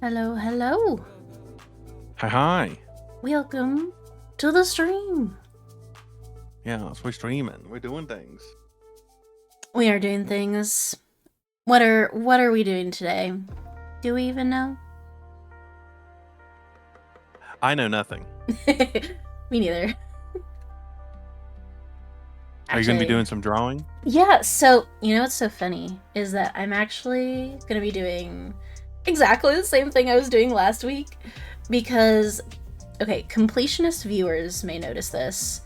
Hello, hello. Hi, hi. Welcome to the stream. Yeah, so we're streaming. We're doing things. We are doing things. What are we doing today? Do we even know? I know nothing. Me neither. Are you going to be doing some drawing? Yeah, so, you know what's so funny is that I'm actually going to be doing exactly the same thing I was doing last week because, okay, completionist viewers may notice this.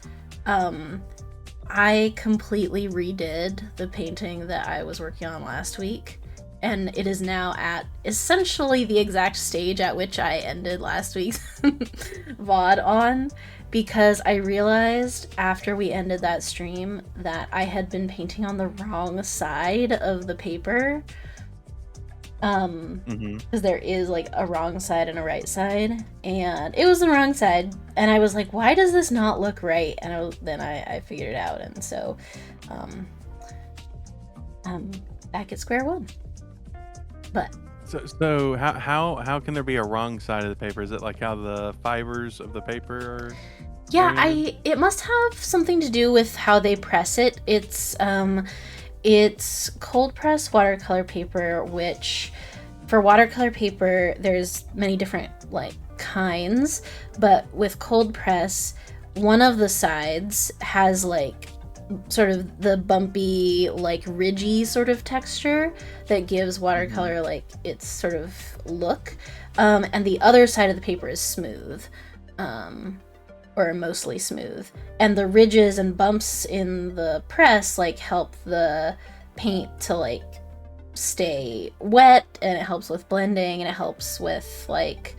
I completely redid the painting that I was working on last week, and it is now at essentially the exact stage at which I ended last week's VOD on, because I realized after we ended that stream that I had been painting on the wrong side of the paper. Because there is like a wrong side and a right side, and it was the wrong side, and I was like, why does this not look right? And then I figured it out, and so back at square one. But so how can there be a wrong side of the paper? Is it like how the fibers of the paper are? yeah, oriented? it must have something to do with how they press it. It's cold press watercolor paper, which for watercolor paper there's many different like kinds, but with cold press, one of the sides has like sort of the bumpy, like ridgy sort of texture that gives watercolor like its sort of look, and the other side of the paper is smooth, or mostly smooth, and the ridges and bumps in the press like help the paint to like stay wet, and it helps with blending, and it helps with like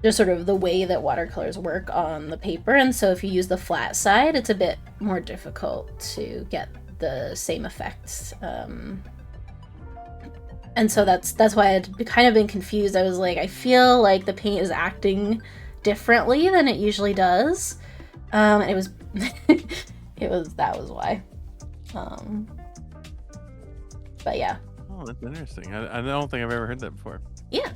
just sort of the way that watercolors work on the paper. And so if you use the flat side, it's a bit more difficult to get the same effects. And so that's why I'd kind of been confused. I was like, I feel like the paint is acting differently than it usually does. And it was that was why. But yeah. Oh, that's interesting. I don't think I've ever heard that before. Yeah.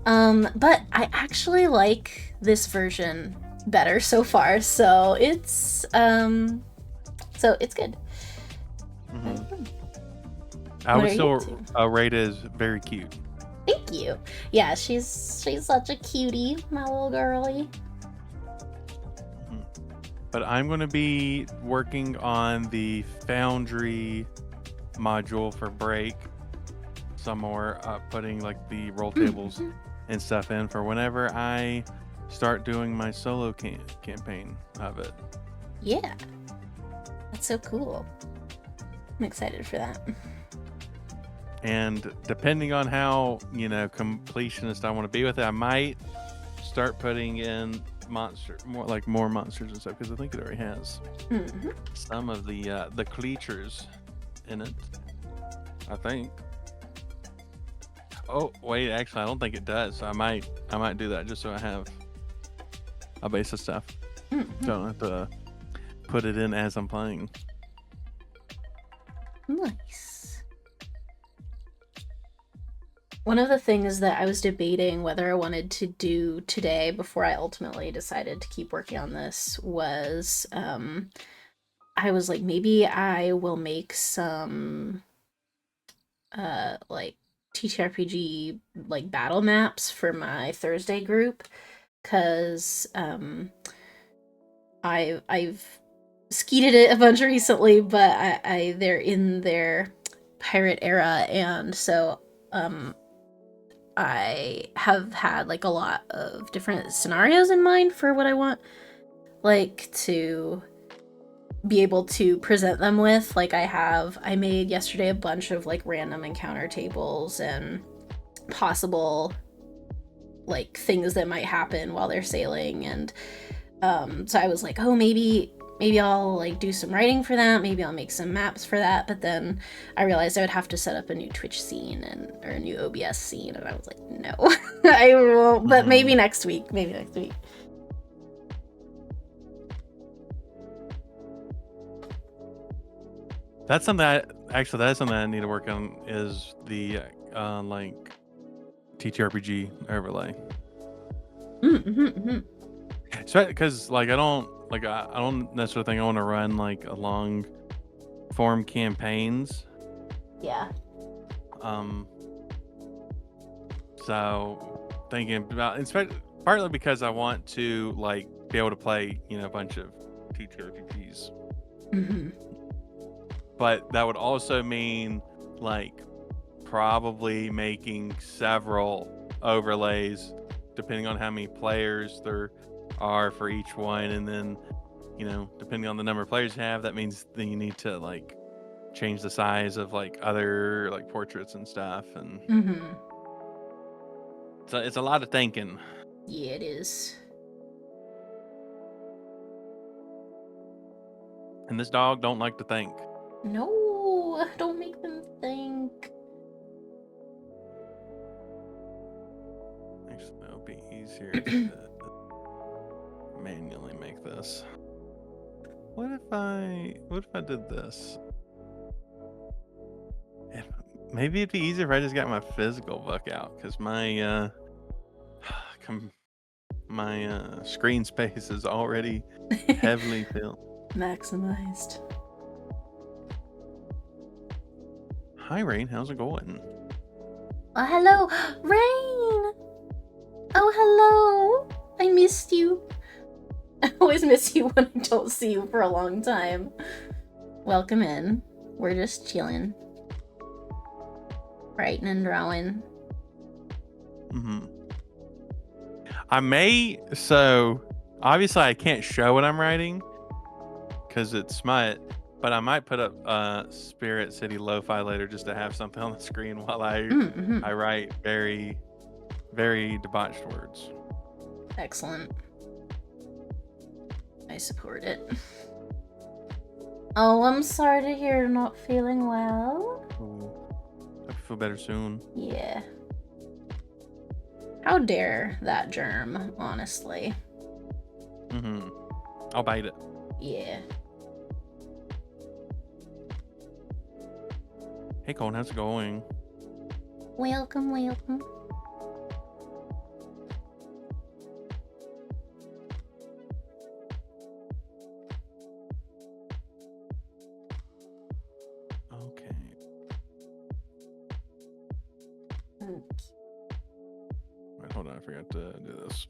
But I actually like this version better so far, so it's good. I would still rate it as very cute. Thank you. Yeah, she's such a cutie, my little girly. But I'm going to be working on the Foundry module for Break some more, putting like the roll tables and stuff in for whenever I start doing my solo campaign of it. Yeah, that's so cool. I'm excited for that. And depending on how, completionist I want to be with it, I might start putting in more monsters and stuff, because I think it already has some of the creatures in it, I think. Oh wait, actually I don't think it does, so I might do that just so I have a base of stuff. Don't have to put it in as I'm playing. Nice. One of the things that I was debating whether I wanted to do today before I ultimately decided to keep working on this was, I was like, maybe I will make some like TTRPG like battle maps for my Thursday group, because I've skeeted it a bunch recently, but they're in their pirate era, and so I have had like a lot of different scenarios in mind for what I want like to be able to present them with. Like I made yesterday a bunch of like random encounter tables and possible like things that might happen while they're sailing, and so I was like, oh, maybe I'll like do some writing for that, maybe I'll make some maps for that, but then I realized I would have to set up a new Twitch scene or a new OBS scene, and I was like, no. I won't, but maybe next week. That's something that is something I need to work on, is the like TTRPG overlay. So because like I don't necessarily think I want to run like a long form campaigns. Yeah. So thinking about, partly because I want to like be able to play, a bunch of TTRPGs. But that would also mean like probably making several overlays depending on how many players there are for each one, and then depending on the number of players you have, that means then you need to like change the size of like other like portraits and stuff, and so it's a lot of thinking. Yeah, it is. And this dog don't like to think. No, don't make them think. Actually, it'll be easier to manually make this. What if I did this? Maybe it'd be easier if I just got my physical book out, because my screen space is already heavily filled. Maximized. Hi, Rain. How's it going? Oh, hello, Rain. Oh, hello. I missed you. I always miss you when I don't see you for a long time. Welcome in. We're just chilling. Writing and drawing. So obviously I can't show what I'm writing because it's smut, but I might put up Spirit City Lo-Fi later just to have something on the screen while I write very, very debauched words. Excellent. I support it. Oh, I'm sorry to hear you're not feeling well. Hope you feel better soon. Yeah. How dare that germ, honestly. I'll bite it. Yeah. Hey, Colin, how's it going? Welcome, welcome. Okay. Wait, hold on, I forgot to do this.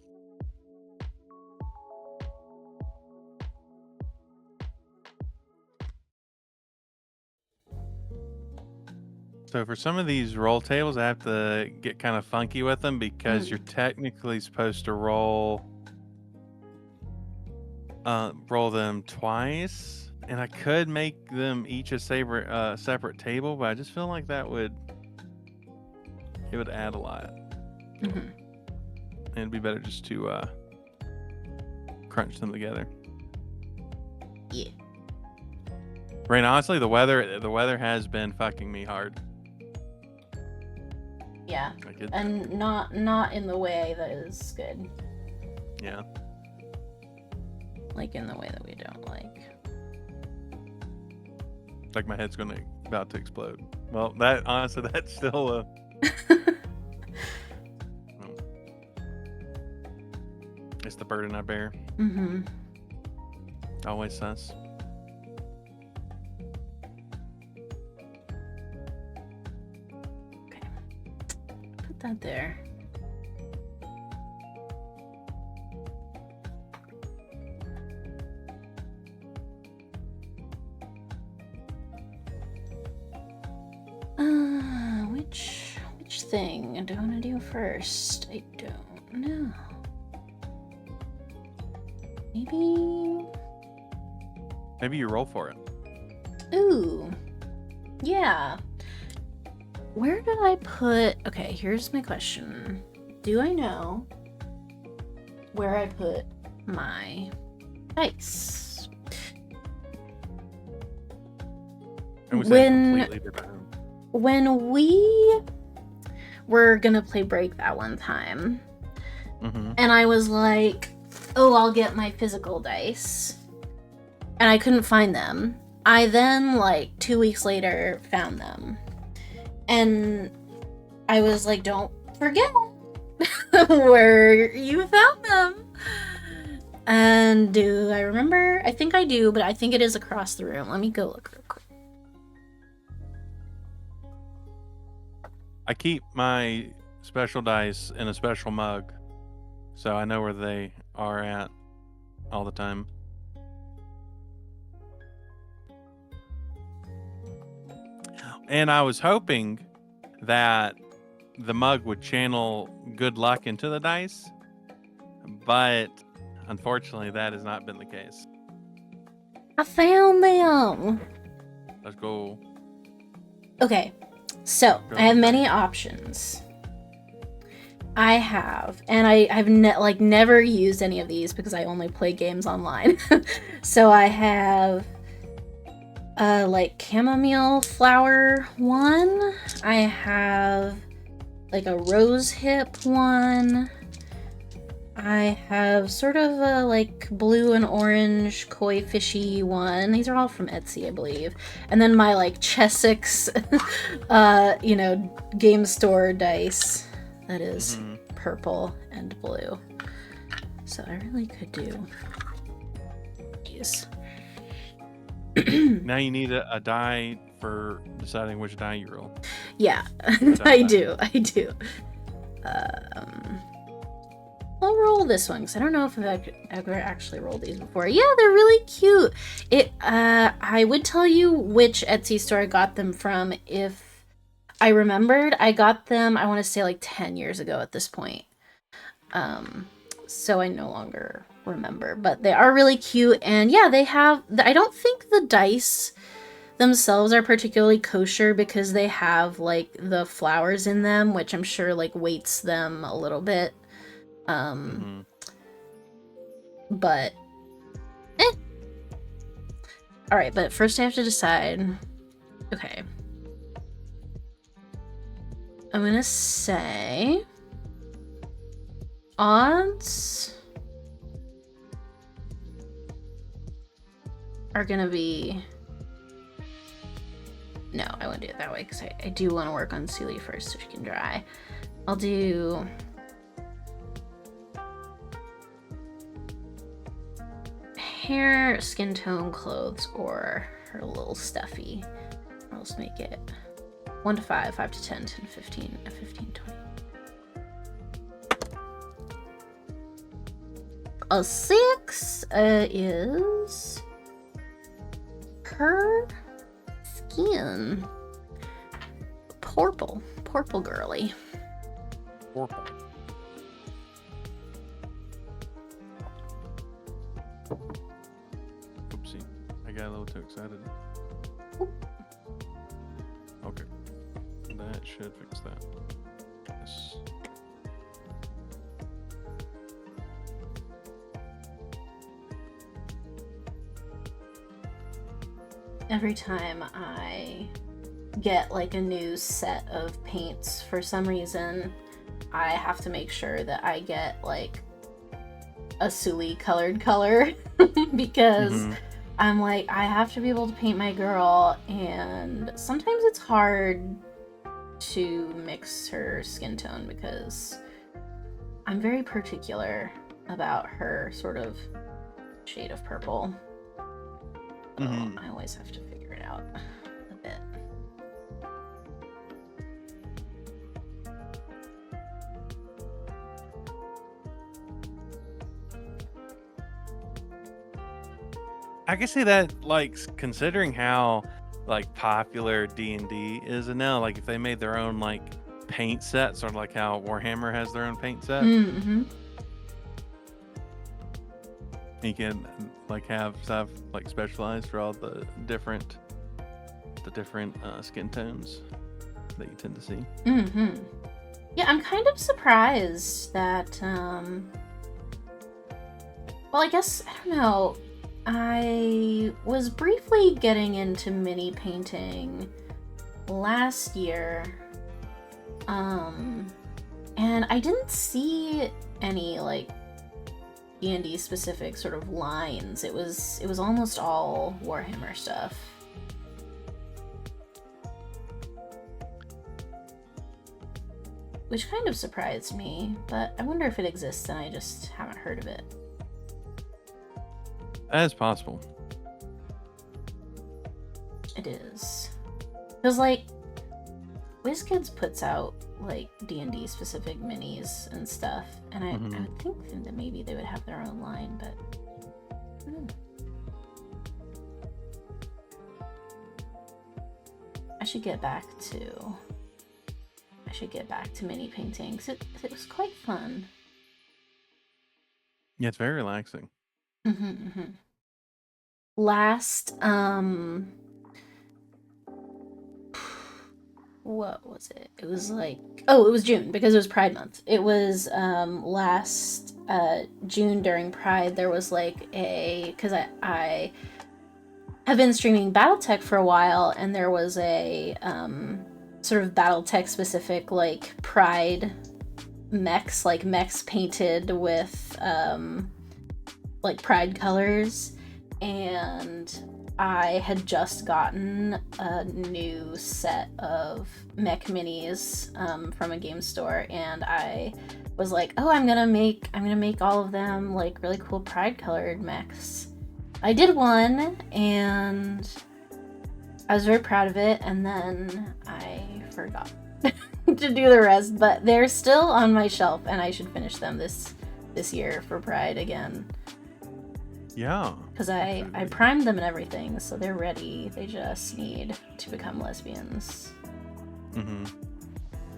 So for some of these roll tables, I have to get kind of funky with them because you're technically supposed to roll them twice, and I could make them each a separate table, but I just feel like it would add a lot. And it'd be better just to crunch them together. Yeah. Rain, honestly, the weather has been fucking me hard. Yeah, and not in the way that is good. Yeah. Like in the way that we don't like. Like my head's about to explode. Well, that's still it's the burden I bear. Always sus. Okay. Put that there. Which thing do I want to do first? I don't know. Maybe you roll for it. Ooh. Yeah. Where did I put... Okay, here's my question. Do I know where I put my dice? When we were gonna play Break that one time, and I was like, oh, I'll get my physical dice, and I couldn't find them. I then, like, 2 weeks later, found them. And I was like, don't forget where you found them. And do I remember? I think I do, but I think it is across the room. Let me go look real quick. I keep my special dice in a special mug, so I know where they are at all the time. And I was hoping that the mug would channel good luck into the dice, but unfortunately that has not been the case. I found them. Let's go. Okay, so I have many options. I have, and I've never used any of these because I only play games online. So I have like chamomile flower one. I have like a rose hip one. I have sort of a like blue and orange koi fishy one. These are all from Etsy, I believe. And then my like Chessex, game store dice that is purple and blue. So I really could do these. Now you need a die for deciding which die you roll. Yeah, I do. I'll roll this one because I don't know if I've ever actually rolled these before. Yeah, they're really cute. I would tell you which Etsy store I got them from if I remembered. I got them, I want to say like 10 years ago at this point. So I no longer remember, but they are really cute. And yeah, they have, I don't think the dice themselves are particularly kosher because they have like the flowers in them, which I'm sure like weights them a little bit. But all right, but first I have to decide. Okay, I'm gonna say odds are gonna be, no, I won't do it that way because I do want to work on Sealy first so she can dry. I'll do hair, skin tone, clothes, or her little stuffy. I'll just make it 1 to 5, 5 to 10, 10 to 15, 15 to 20. A 6 is her skin. Purple girly. Purple. Oopsie, I got a little too excited. Okay, that should fix that. Yes. Every time I get like a new set of paints, for some reason, I have to make sure that I get like a Sully colored color because I'm like, I have to be able to paint my girl, and sometimes it's hard to mix her skin tone because I'm very particular about her sort of shade of purple. I always have to figure it out a bit. I can see that, like, considering how like popular D&D is now, like if they made their own like paint set, sort of like how Warhammer has their own paint set. You can like have stuff like specialized for all the different skin tones that you tend to see. Yeah, I'm kind of surprised that well, I guess, I don't know, I was briefly getting into mini painting last year, and I didn't see any like D&D specific sort of lines. It was almost all Warhammer stuff. which kind of surprised me, but I wonder if it exists and I just haven't heard of it. That is possible. It is. Because, like, WizKids puts out, like, D&D specific minis and stuff, and I would think that maybe they would have their own line, but... I should get back to mini painting, 'cause it was quite fun. Yeah, it's very relaxing. Last, what was it? It was like, it was June, because it was Pride Month. It was, last, June during Pride, there was like because I have been streaming Battletech for a while, and there was a, sort of Battletech specific, like, Pride mechs, like mechs painted with, like, Pride colors, and I had just gotten a new set of mech minis from a game store, and I was like, oh, I'm gonna make all of them like really cool Pride colored mechs. I did one, and I was very proud of it, and then I forgot to do the rest, but they're still on my shelf, and I should finish them this year for Pride again. Yeah. Because I primed them and everything, so they're ready. They just need to become lesbians. And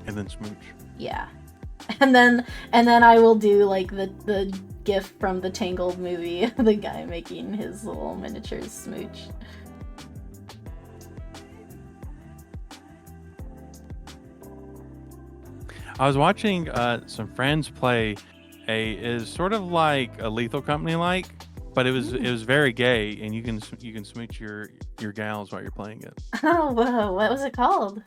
then smooch. Yeah. And then I will do like the gif from the Tangled movie, the guy making his little miniatures smooch. I was watching some friends play is sort of like a Lethal Company like, but it was very gay, and you can smooch your gals while you're playing it. Oh, whoa! What was it called?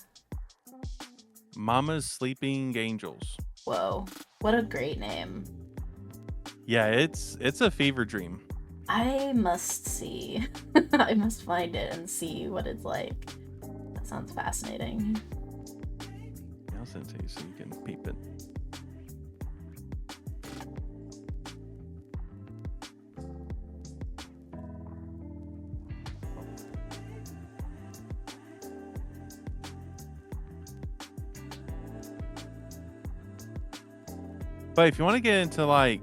Mama's Sleeping Angels. Whoa! What a great name. Yeah, it's a fever dream. I must see. I must find it and see what it's like. That sounds fascinating. I'll send it to you so you can peep it. But if you want to get into like,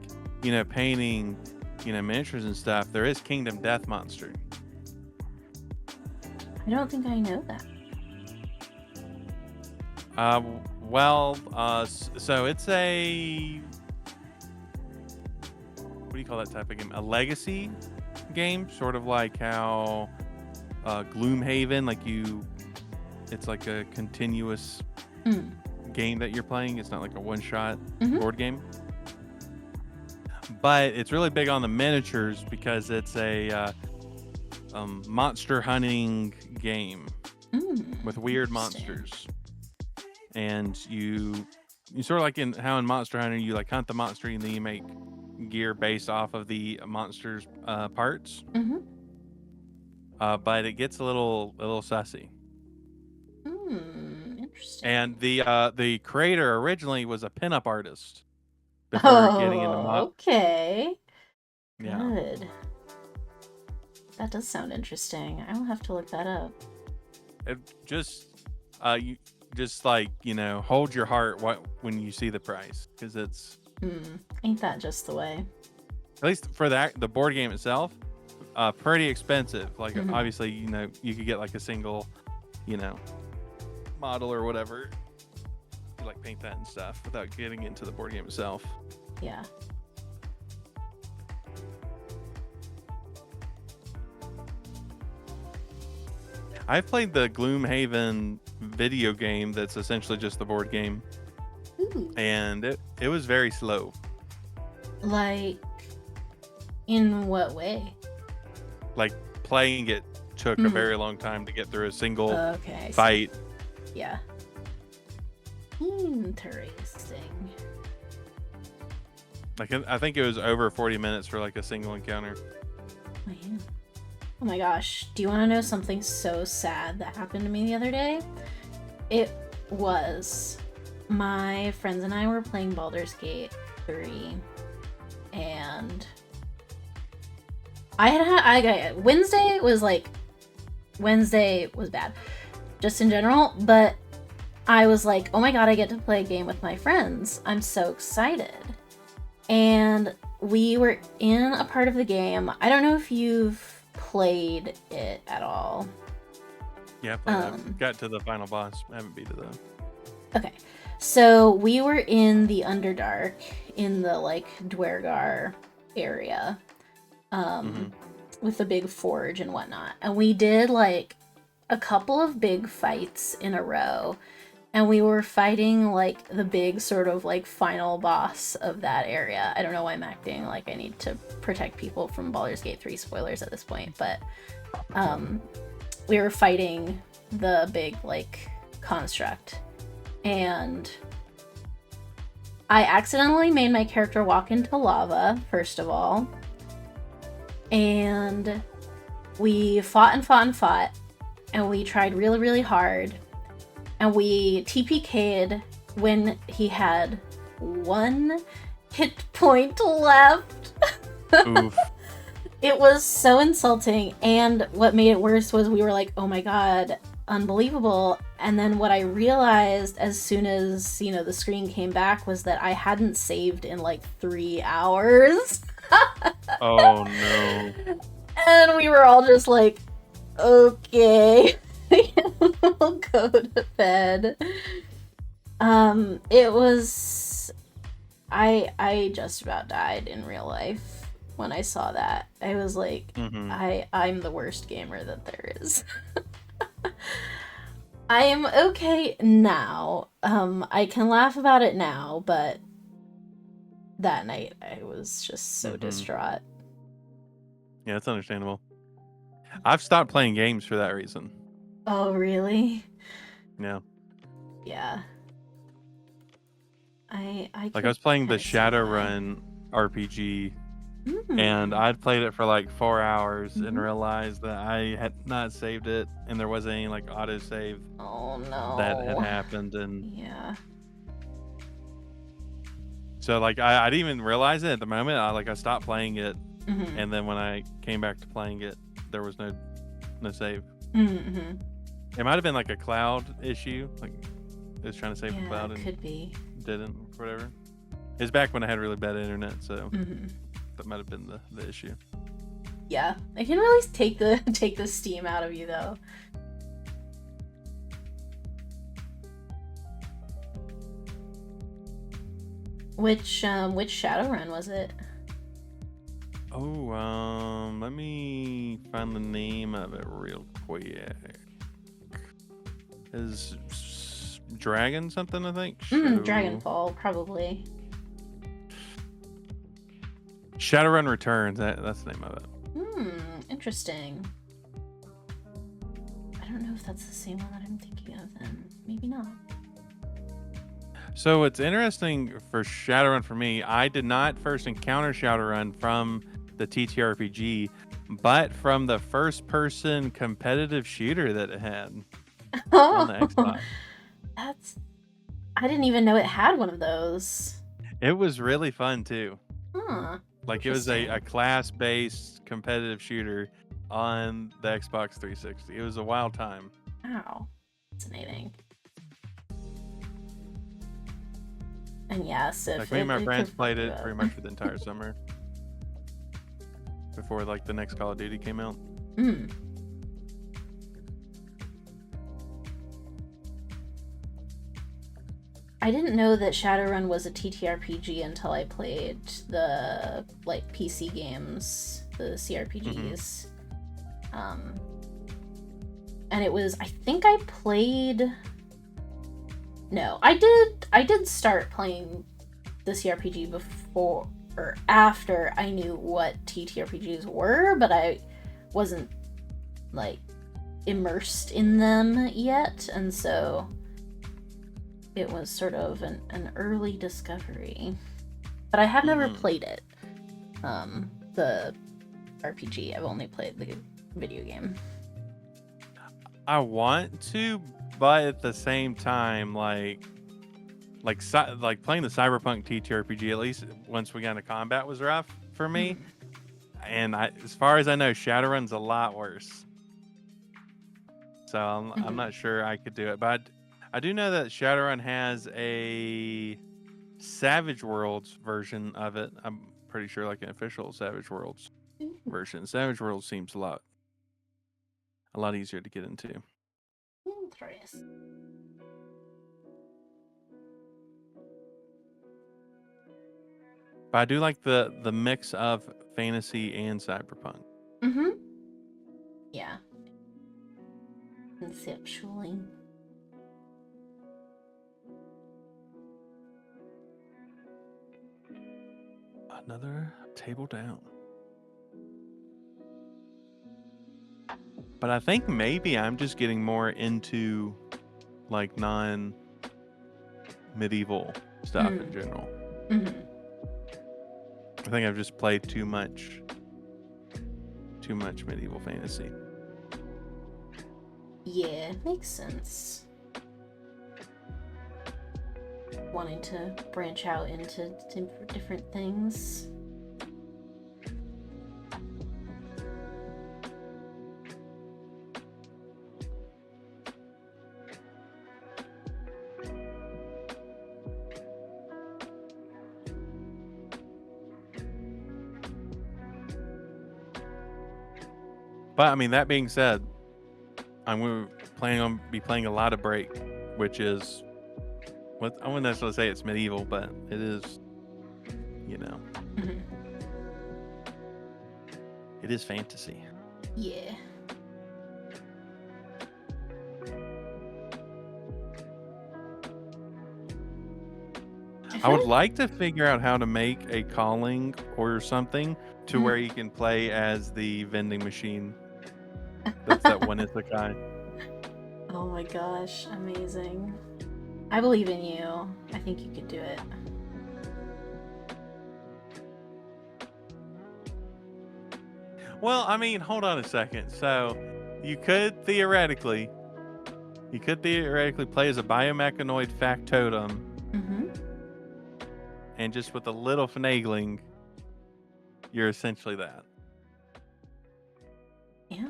painting, miniatures and stuff, there is Kingdom Death Monster. I don't think I know that. So it's a, what do you call that type of game? A legacy game, sort of like how Gloomhaven, it's like a continuous game that you're playing. It's not like a one-shot board game. But it's really big on the miniatures because it's a monster hunting game with weird monsters. And you sort of like in Monster Hunter, you like hunt the monster and then you make gear based off of the monster's parts. But it gets a little sussy. Interesting. And the creator originally was a pinup artist before getting into Okay. Yeah. Good. That does sound interesting. I will have to look that up. It you just like, hold your heart when you see the price, because it's ain't that just the way? At least for the board game itself, pretty expensive. Like obviously, you could get like a single, model or whatever, to like paint that and stuff without getting into the board game itself. Yeah. I've played the Gloomhaven video game that's essentially just the board game. Ooh. And it was very slow. Like, in what way? Like, playing it took a very long time to get through a single fight. Yeah. Interesting. Like, I think it was over 40 minutes for like a single encounter. Oh, yeah. Oh my gosh, do you want to know something so sad that happened to me the other day? It was my friends and I were playing Baldur's Gate 3, and Wednesday was bad, just in general, but I was like, oh my god, I get to play a game with my friends. I'm so excited. And we were in a part of the game. I don't know if you've played it at all. Yeah, I played that. Got to the final boss. I haven't beat it though. Okay. So we were in the Underdark, in the like Dwergar area, with the big forge and whatnot. And we did like a couple of big fights in a row. And we were fighting like the big sort of like final boss of that area. I don't know why I'm acting like I need to protect people from Baldur's Gate 3 spoilers at this point, but we were fighting the big like construct. And I accidentally made my character walk into lava, first of all. And we fought and fought and fought. And we tried really, really hard. And we TPK'd when he had 1 hit point left. Oof. It was so insulting. And what made it worse was we were like, oh my god, unbelievable. And then what I realized as soon as, you know, the screen came back was that I hadn't saved in like 3 hours. Oh no. And we were all just like, okay. We'll go to bed. It was... I just about died in real life when I saw that. I was like, I'm the worst gamer that there is. I am okay now. I can laugh about it now, but that night I was just so distraught. Yeah, it's understandable. I've stopped playing games for that reason. Oh, really? Yeah. Yeah. I was playing the Shadowrun RPG, and I'd played it for like 4 hours and realized that I had not saved it, and there wasn't any like autosave that had happened, and yeah. So like I didn't even realize it at the moment. I stopped playing it, and then when I came back to playing it, there was no save. It might have been like a cloud issue, like it was trying to save the cloud and could be. Didn't, whatever. It's back when I had really bad internet, so that might have been the issue. Yeah, I can really take the steam out of you though. Which Shadowrun was it? Oh, let me find the name of it real quick. Is Dragon something, I think? Dragonfall, probably. Shadowrun Returns, that's the name of it. Interesting. I don't know if that's the same one that I'm thinking of then. Maybe not. So what's interesting for Shadowrun for me, I did not first encounter Shadowrun from the TTRPG, but from the first-person competitive shooter that it had on the Xbox. I didn't even know it had one of those. It was really fun too. Like it was a class-based competitive shooter on the Xbox 360. It was a wild time. Wow, fascinating. And yes, like me and my friends played it pretty much for the entire summer before like the next Call of Duty came out. I didn't know that Shadowrun was a TTRPG until I played the like PC games, the CRPGs. And it was, I think I played... No, I did start playing the CRPG before or after I knew what TTRPGs were, but I wasn't like immersed in them yet, and so it was sort of an early discovery. But I have never played it. The RPG. I've only played the video game. I want to, but at the same time, like, like playing the Cyberpunk TTRPG, at least once we got into combat, was rough for me. And as far as I know, Shadowrun's a lot worse. So I'm not sure I could do it, but I do know that Shadowrun has a Savage Worlds version of it. I'm pretty sure, like an official Savage Worlds version. Savage Worlds seems a lot easier to get into. Interesting. But I do like the mix of fantasy and cyberpunk. Yeah. Conceptually. Another table down. But I think maybe I'm just getting more into like non-medieval stuff in general. I think I've just played too much medieval fantasy. Yeah, makes sense. Wanting to branch out into different things. But I mean, that being said, I'm planning on playing a lot of Break, which is what I wouldn't necessarily say it's medieval, but it is, you know, it is fantasy. Yeah. I would like to figure out how to make a calling or something to where you can play as the vending machine. That's that one isekai. Oh my gosh, amazing. I believe in you. I think you could do it. Well, I mean, hold on a second. So, you could theoretically play as a biomechanoid factotum. And just with a little finagling, you're essentially that. Yeah.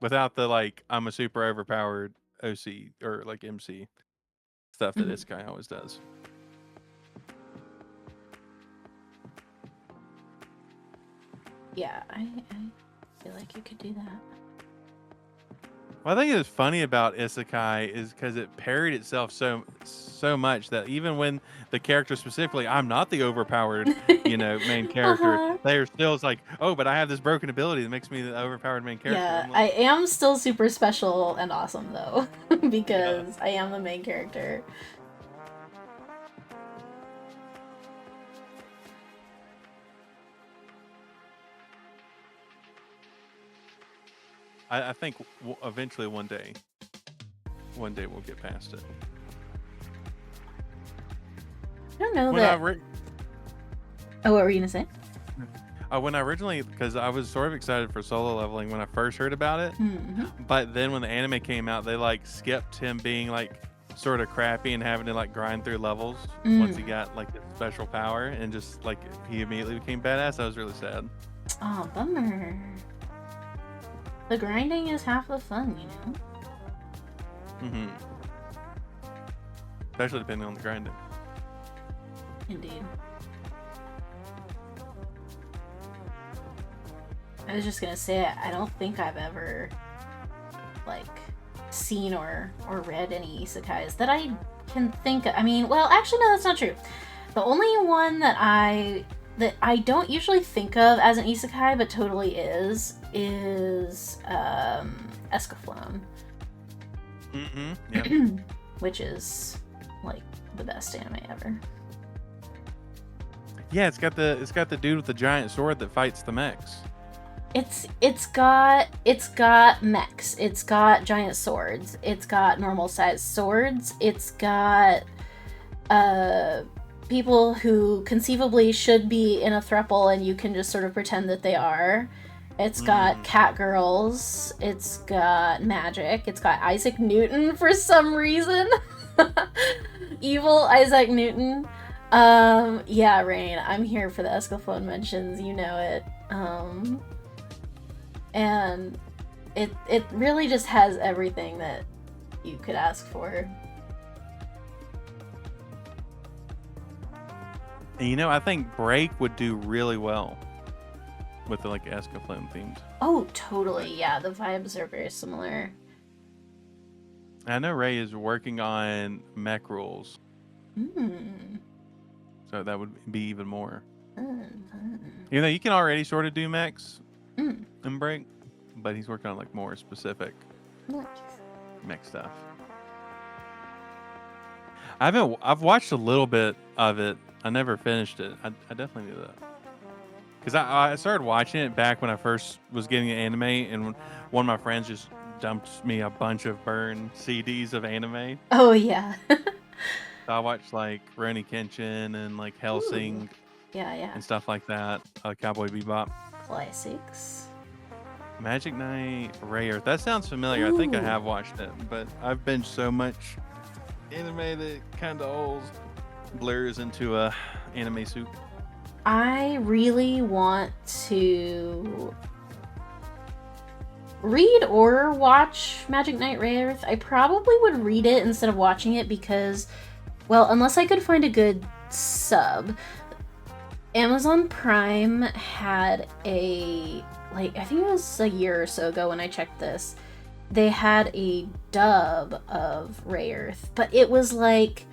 Without the, like, I'm a super overpowered OC or, like, MC stuff that isekai always does. Yeah, I feel like you could do that. Well, I think it's funny about isekai is because it parried itself so much that even when the character specifically, I'm not the overpowered, main character, they're still like, oh, but I have this broken ability that makes me the overpowered main character. Yeah, Like, I am still super special and awesome though, because I am the main character. I think eventually one day we'll get past it. I don't know that. Oh, what were you gonna say? When I originally, because I was sort of excited for solo leveling when I first heard about it, but then when the anime came out, they like skipped him being like sort of crappy and having to like grind through levels once he got like a special power, and just like he immediately became badass. I was really sad. Oh, bummer. The grinding is half the fun, Especially depending on the grinding. Indeed. I was just gonna say, I don't think I've ever, like, seen or read any isekais that I can think of. I mean, well, actually, no, that's not true. The only one that I don't usually think of as an isekai, but totally is Escaflowne. Yeah. Which is, like, the best anime ever. Yeah, it's got the dude with the giant sword that fights the mechs. It's got mechs. It's got giant swords. It's got normal sized swords. It's got people who conceivably should be in a throuple and you can just sort of pretend that they are. It's got cat girls. It's got magic. It's got Isaac Newton for some reason. Evil Isaac Newton. Yeah, Rain, I'm here for the Escaflowne mentions, you know it. And it really just has everything that you could ask for. And you know, I think Break would do really well with the like Escaflowne themed. Oh, totally. Yeah, the vibes are very similar. I know Ray is working on mech rules, Mm. so that would be even more. Fun. You know, you can already sort of do mechs Mm. in Break, but he's working on like more specific Nice. mech stuff. I've watched a little bit of it. I never finished it. I definitely knew that. Because I started watching it back when I first was getting into anime, and one of my friends just dumped me a bunch of burned CDs of anime. Oh, yeah. So I watched like Rurouni Kenshin and like Hellsing Yeah. and stuff like that. Cowboy Bebop. Classics. Magic Knight, Ray Earth. That sounds familiar. I think I have watched it, but I've binged so much anime that it kind of all blurs into a anime soup. I really want to read or watch Magic Knight Rayearth. I probably would read it instead of watching it because, well, unless I could find a good sub, Amazon Prime had a, like, I think it was a year or so ago when I checked this, they had a dub of Rayearth, but it was like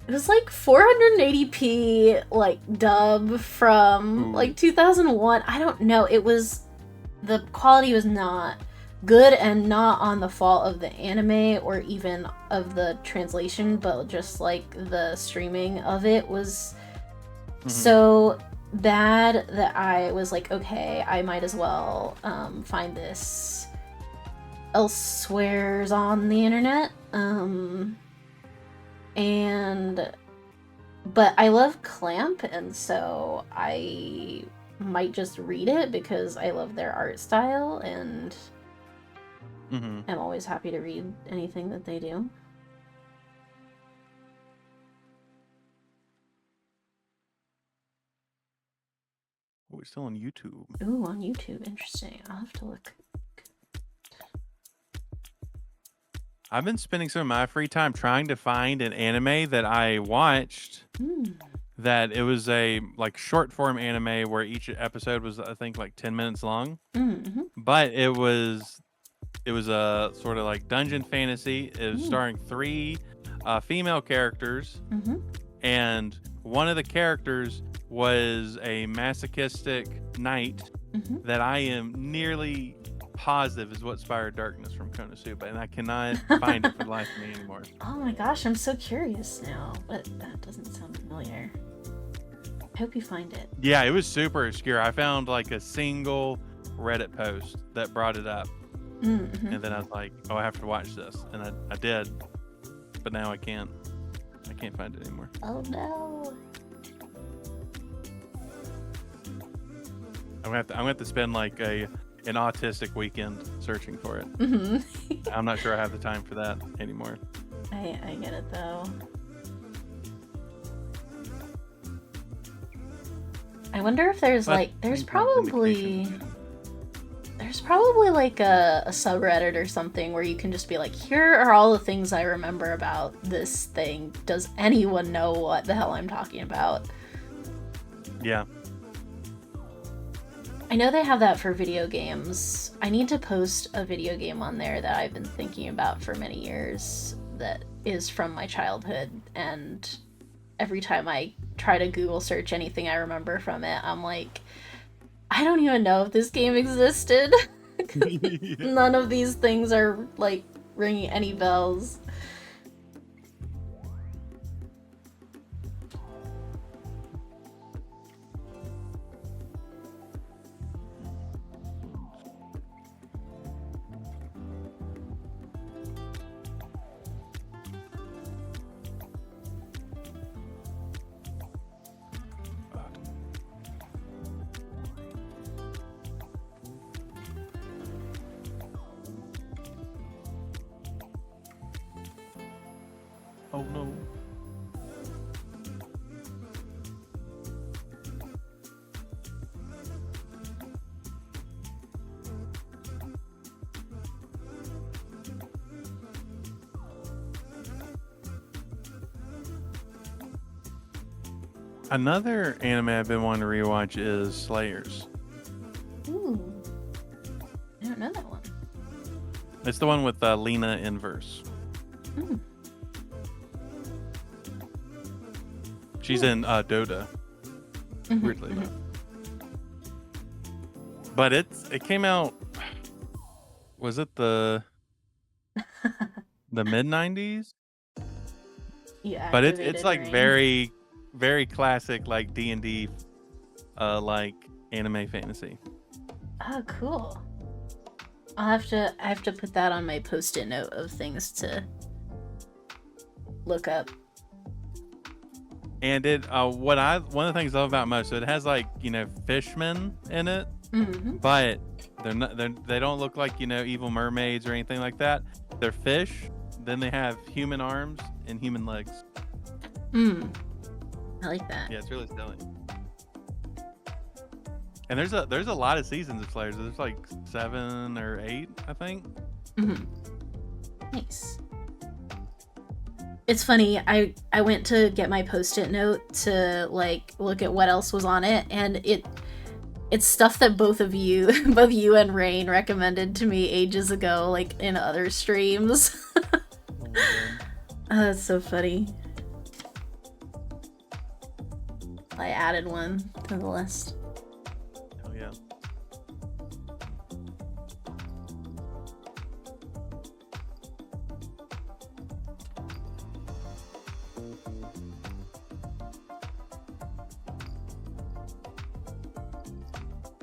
480p like dub from like 2001. I don't know. It was, the quality was not good and not on the fault of the anime or even of the translation, but just like the streaming of it was so bad that I was like, okay, I might as well find this elsewheres on the internet. But I love Clamp, and so I might just read it because I love their art style, and I'm always happy to read anything that they do. Oh, it's still on YouTube. Ooh, on YouTube. Interesting. I'll have to look. I've been spending some of my free time trying to find an anime that I watched that it was a like short form anime where each episode was, I think, like 10 minutes long. But it was a sort of like dungeon fantasy. It was starring 3 female characters, and one of the characters was a masochistic knight that I am nearly positive is what inspired Darkness from Konosuba, and I cannot find it for the life of me anymore. Oh my gosh, I'm so curious now, but that doesn't sound familiar. I hope you find it. Yeah, it was super obscure. I found like a single Reddit post that brought it up, and then I was like, oh, I have to watch this, and I did, but now I can't find it anymore. Oh no. I'm gonna have to spend like an autistic weekend searching for it. I'm not sure I have the time for that anymore. I get it though. I wonder if there's there's probably like a subreddit or something where you can just be like, here are all the things I remember about this thing. Does anyone know what the hell I'm talking about? Yeah. I know they have that for video games. I need to post a video game on there that I've been thinking about for many years that is from my childhood, and every time I try to Google search anything I remember from it, I'm like, I don't even know if this game existed. None of these things are like ringing any bells. Oh no. Another anime I've been wanting to rewatch is Slayers. Ooh. I don't know that one. It's the one with Lena Inverse. Mm. She's in Dota. Weirdly enough. But it came out. Was it the mid 90s? But it's like Rain. very, very classic, like D&D, like anime fantasy. Oh, cool. I have to put that on my post-it note of things to look up. And it one of the things I love about most, so it has like, you know, fishmen in it, but they don't look like, you know, evil mermaids or anything like that. They're fish. Then they have human arms and human legs. I like that. Yeah, it's really silly. And there's a lot of seasons of Slayers. There's like 7 or 8, I think. Nice. It's funny. I went to get my post-it note to like look at what else was on it, and it's stuff that both you and Rain recommended to me ages ago, like in other streams. Oh, that's so funny. I added one to the list. Oh yeah.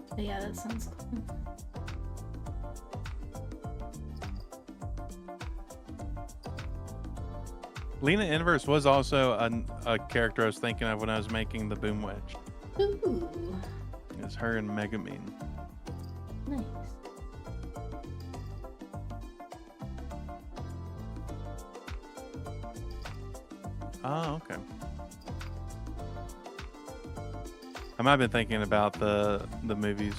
But yeah, that sounds cool. Lena Inverse was also a character I was thinking of when I was making the Boom Wedge. Ooh. It's her and Megamine. Nice. Oh, okay. I might have been thinking about the movies.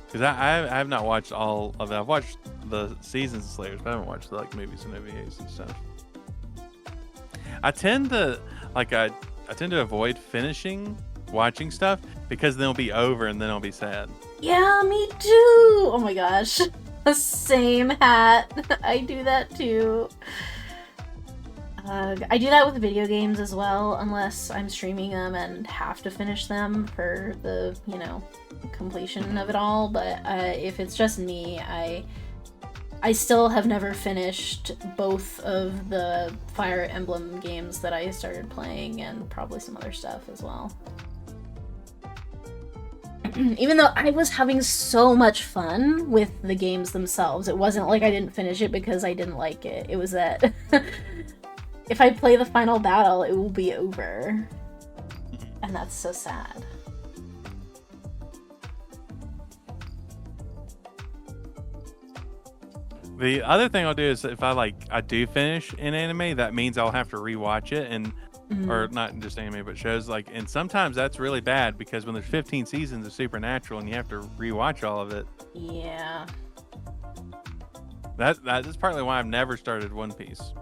Because I have not watched all of it. I've watched the seasons of Slayers, but I haven't watched the like movies and OVAs and stuff. I tend to avoid finishing watching stuff because then it'll be over and then I'll be sad. Yeah, me too. Oh my gosh. Same hat. I do that too. I do that with video games as well, unless I'm streaming them and have to finish them for the, you know, completion of it all. But if it's just me, I still have never finished both of the Fire Emblem games that I started playing, and probably some other stuff as well. Even though I was having so much fun with the games themselves, it wasn't like I didn't finish it because I didn't like it. It was that if I play the final battle, it will be over. And that's so sad. The other thing I'll do is if I do finish an anime, that means I'll have to rewatch it, and or not just anime but shows, like, and sometimes that's really bad because when there's 15 seasons of Supernatural and you have to rewatch all of it. Yeah. That is partly why I've never started One Piece.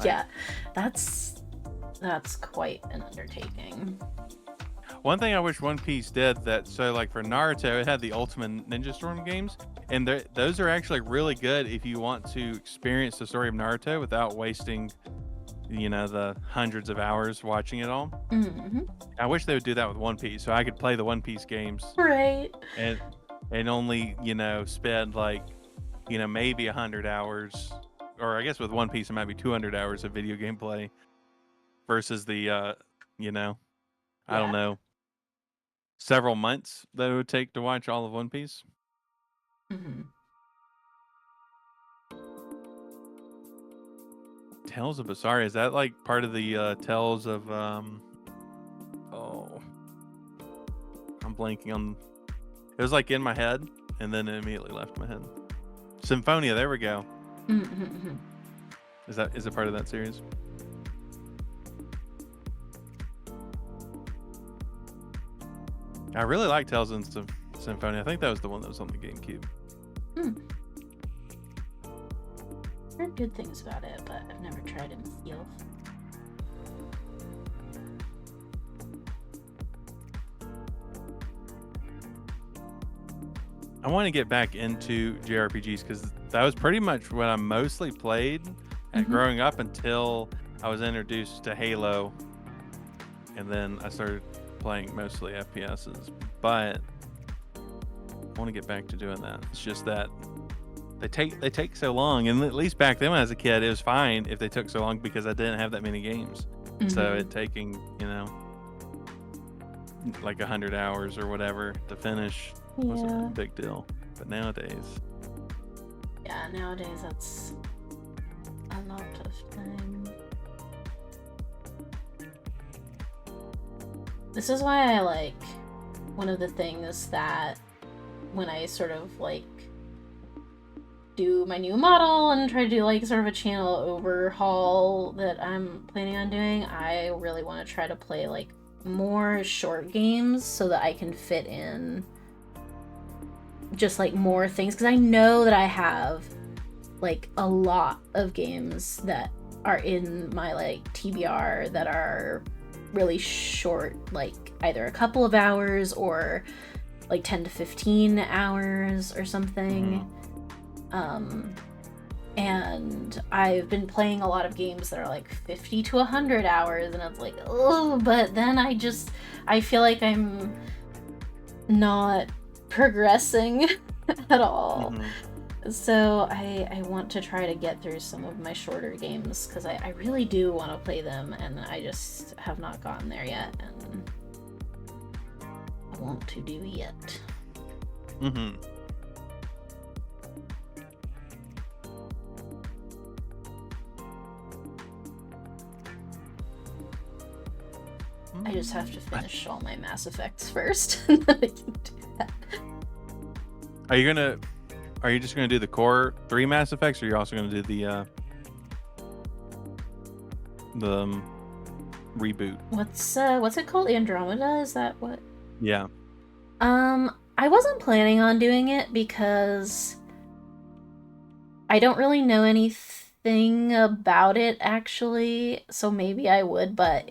Yeah, that's quite an undertaking. One thing I wish One Piece did like for Naruto, it had the Ultimate Ninja Storm games, and those are actually really good if you want to experience the story of Naruto without wasting, you know, the hundreds of hours watching it all. I wish they would do that with One Piece, so I could play the One Piece games, right? And only, you know, spend like, you know, maybe 100 hours, or I guess with One Piece it might be 200 hours of video game play versus the you know, I don't know, several months that it would take to watch all of One Piece. Tales of Basaria, is that like part of the Tales of I'm blanking on, it was like in my head and then it immediately left my head. Symphonia, there we go. Is it part of that series? I really like Tales of Symphonia. I think that was the one that was on the GameCube. I've heard good things about it, but I've never tried it in the field. I want to get back into JRPGs because that was pretty much what I mostly played growing up until I was introduced to Halo, and then I started playing mostly FPSs. But I want to get back to doing that. It's just that they take so long, and at least back then when I was a kid, it was fine if they took so long because I didn't have that many games. So it taking like 100 hours or whatever to finish wasn't a big deal. But nowadays, that's a lot of time. This is why I like one of the things that when I sort of like do my new model and try to do like sort of a channel overhaul that I'm planning on doing, I really want to try to play like more short games so that I can fit in just like more things, because I know that I have like a lot of games that are in my like TBR that are really short, like either a couple of hours or like 10 to 15 hours or something. And I've been playing a lot of games that are like 50 to 100 hours, and it's like, oh, but then I feel like I'm not progressing at all. So I want to try to get through some of my shorter games because I really do want to play them, and I just have not gotten there yet, and I want to do yet. I just have to finish all my Mass Effects first, and then I can do that. Are you just gonna do the core 3 Mass Effects, or you're also gonna do the reboot? What's it called? Andromeda? Is that what? Yeah. I wasn't planning on doing it because I don't really know anything about it actually, so maybe I would, but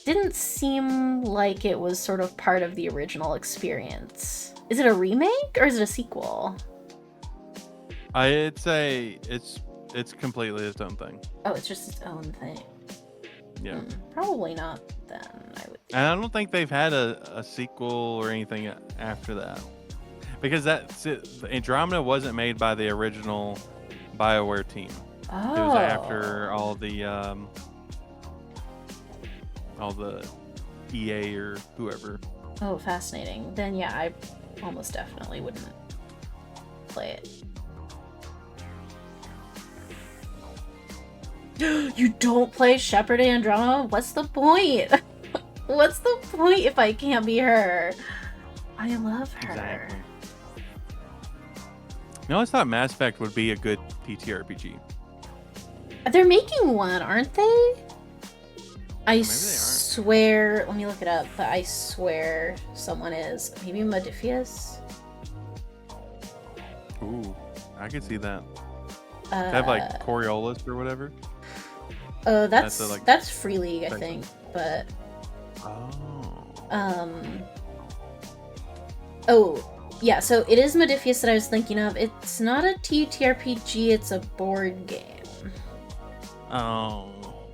didn't seem like it was sort of part of the original experience. Is it a remake or is it a sequel? It's completely its own thing. Oh, it's just its own thing. Yeah. Probably not then, I would think. And I don't think they've had a sequel or anything after that. Because Andromeda wasn't made by the original BioWare team. Oh. It was after all the EA or whoever. Oh, fascinating. Then yeah, I almost definitely wouldn't play it. You don't play Shepard Andromeda? What's the point? What's the point if I can't be her? I love her. Exactly. I always thought Mass Effect would be a good TTRPG. They're making one, aren't they? I Maybe they swear, let me look it up, but I swear someone is. Maybe Modifius? Ooh, I could see that. They have like Coriolis or whatever. Oh, that's Free League, I think, but oh, yeah, so it is Modifius that I was thinking of. It's not a TTRPG, it's a board game. Oh.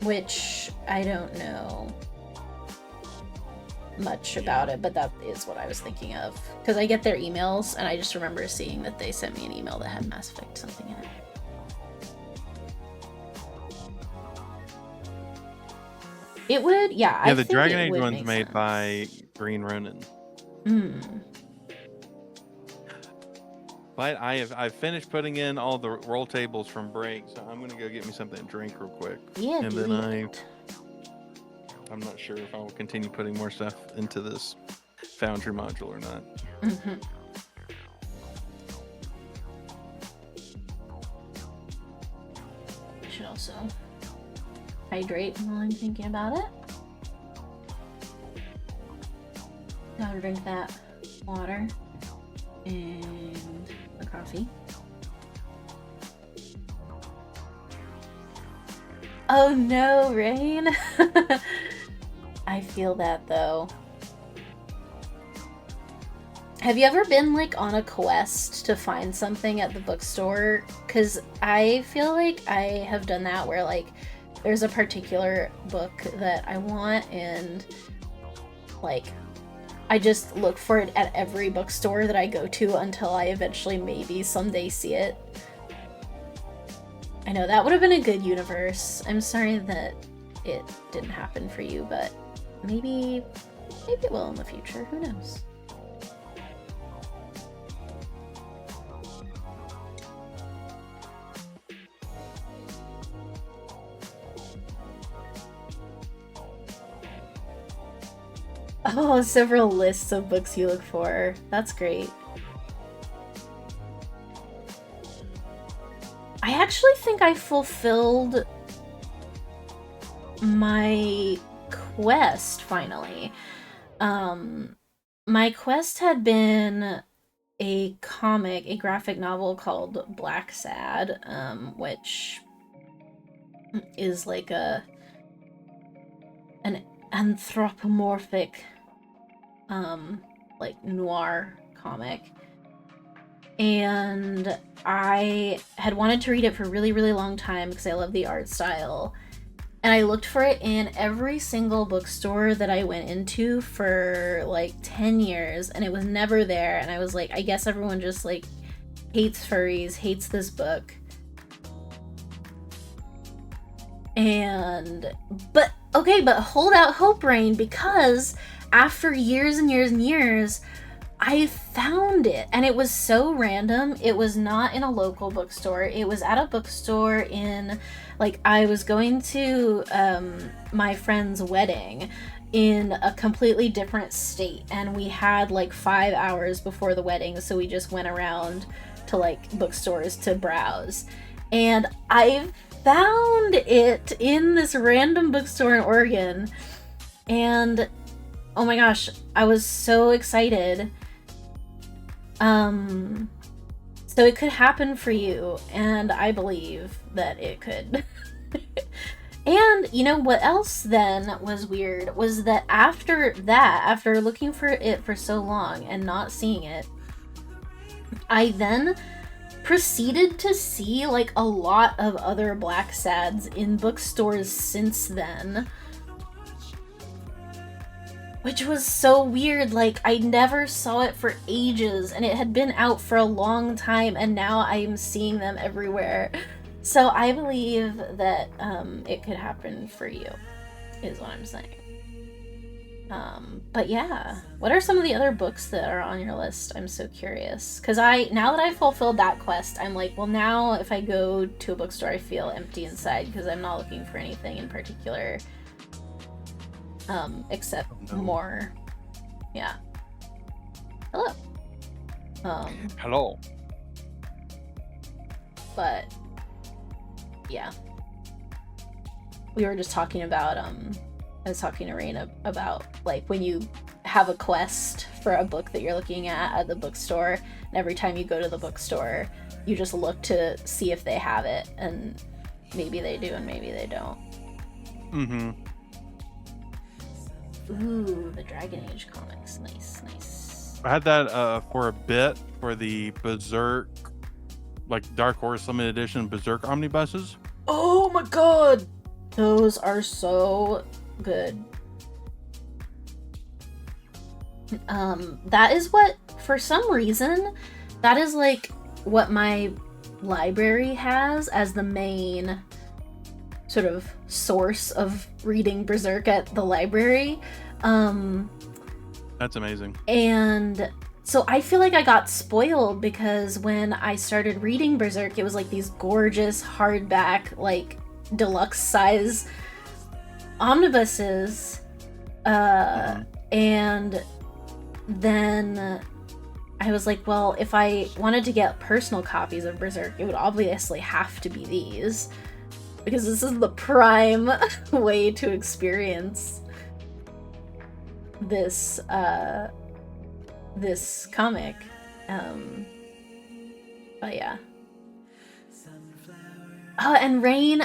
Which I don't know much about it, but that is what I was thinking of. Because I get their emails, and I just remember seeing that they sent me an email that had Mass Effect something in it. It would, yeah. Yeah, the Dragon Age one's made by Green Ronin. But I've finished putting in all the roll tables from break, so I'm gonna go get me something to drink real quick. Yeah, and then I'm not sure if I will continue putting more stuff into this Foundry module or not. I should also hydrate while I'm thinking about it. Gotta drink that water and the coffee. Oh no, Rain! I feel that though. Have you ever been like on a quest to find something at the bookstore? Because I feel like I have done that where like there's a particular book that I want and like I just look for it at every bookstore that I go to until I eventually maybe someday see it. I know that would have been a good universe. I'm sorry that it didn't happen for you, but maybe it will in the future. Who knows? Oh, several lists of books you look for. That's great. I actually think I fulfilled my quest finally. My quest had been a comic, a graphic novel called Black Sad, which is like an anthropomorphic like noir comic. And I had wanted to read it for a really, really long time because I love the art style. And I looked for it in every single bookstore that I went into for like 10 years, and it was never there. And I was like, I guess everyone just like hates furries, hates this book. But hold out hope, Rain, because after years and years and years, I found it, and it was so random. It was not in a local bookstore. It was at a bookstore in, like, I was going to my friend's wedding in a completely different state, and we had like 5 hours before the wedding, so we just went around to like bookstores to browse, and I found it in this random bookstore in Oregon, and oh my gosh, I was so excited. So it could happen for you, and I believe that it could. And you know what else then was weird was that after looking for it for so long and not seeing it, I then proceeded to see like a lot of other Black Sads in bookstores since then. Which was so weird. Like, I never saw it for ages, and it had been out for a long time, and now I'm seeing them everywhere. So I believe that it could happen for you, is what I'm saying. But yeah, what are some of the other books that are on your list? I'm so curious. Because now that I've fulfilled that quest, I'm like, well, now if I go to a bookstore, I feel empty inside because I'm not looking for anything in particular. Except more. Yeah. Hello. Hello. But yeah. We were just talking about I was talking to Rain about like when you have a quest for a book that you're looking at the bookstore, and every time you go to the bookstore, you just look to see if they have it, and maybe they do and maybe they don't. Mm-hmm. Ooh, the Dragon Age comics. Nice. I had that for a bit for the Berserk, like Dark Horse Limited Edition Berserk omnibuses. Oh my god! Those are so good. That is what, for some reason, that is like what my library has as the main sort of source of reading Berserk at the library. That's amazing. And so I feel like I got spoiled because when I started reading Berserk, it was like these gorgeous hardback, like deluxe size omnibuses. And then I was like, well, if I wanted to get personal copies of Berserk, it would obviously have to be these, because this is the prime way to experience this this comic. But yeah. Oh, and Rain,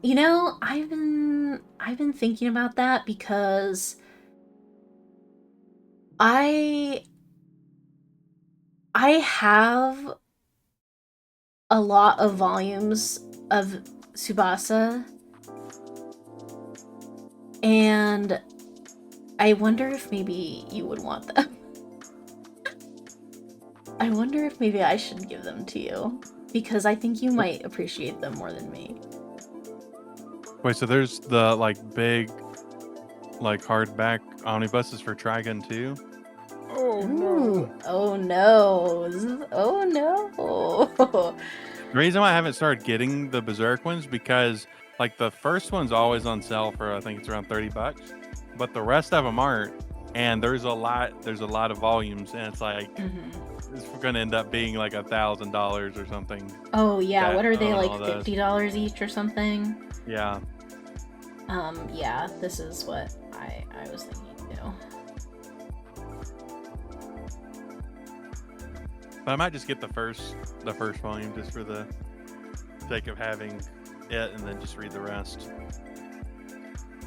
you know, I've been thinking about that because I I have a lot of volumes of Tsubasa, and I wonder if maybe you would want them. I wonder if maybe I should give them to you, because I think you might appreciate them more than me. Wait, so there's the like big, like hardback omnibuses for Trigun too? Oh Ooh, oh no. Oh no. The reason why I haven't started getting the Berserk ones because like the first one's always on sale for I think it's around $30, but the rest of them aren't. And there's a lot of volumes, and it's like it's going to end up being like $1,000 or something. Oh yeah, what are they, own like all those. $50 each or something? Yeah. Yeah, this is what I was thinking too. But I might just get the first volume just for the sake of having it, and then just read the rest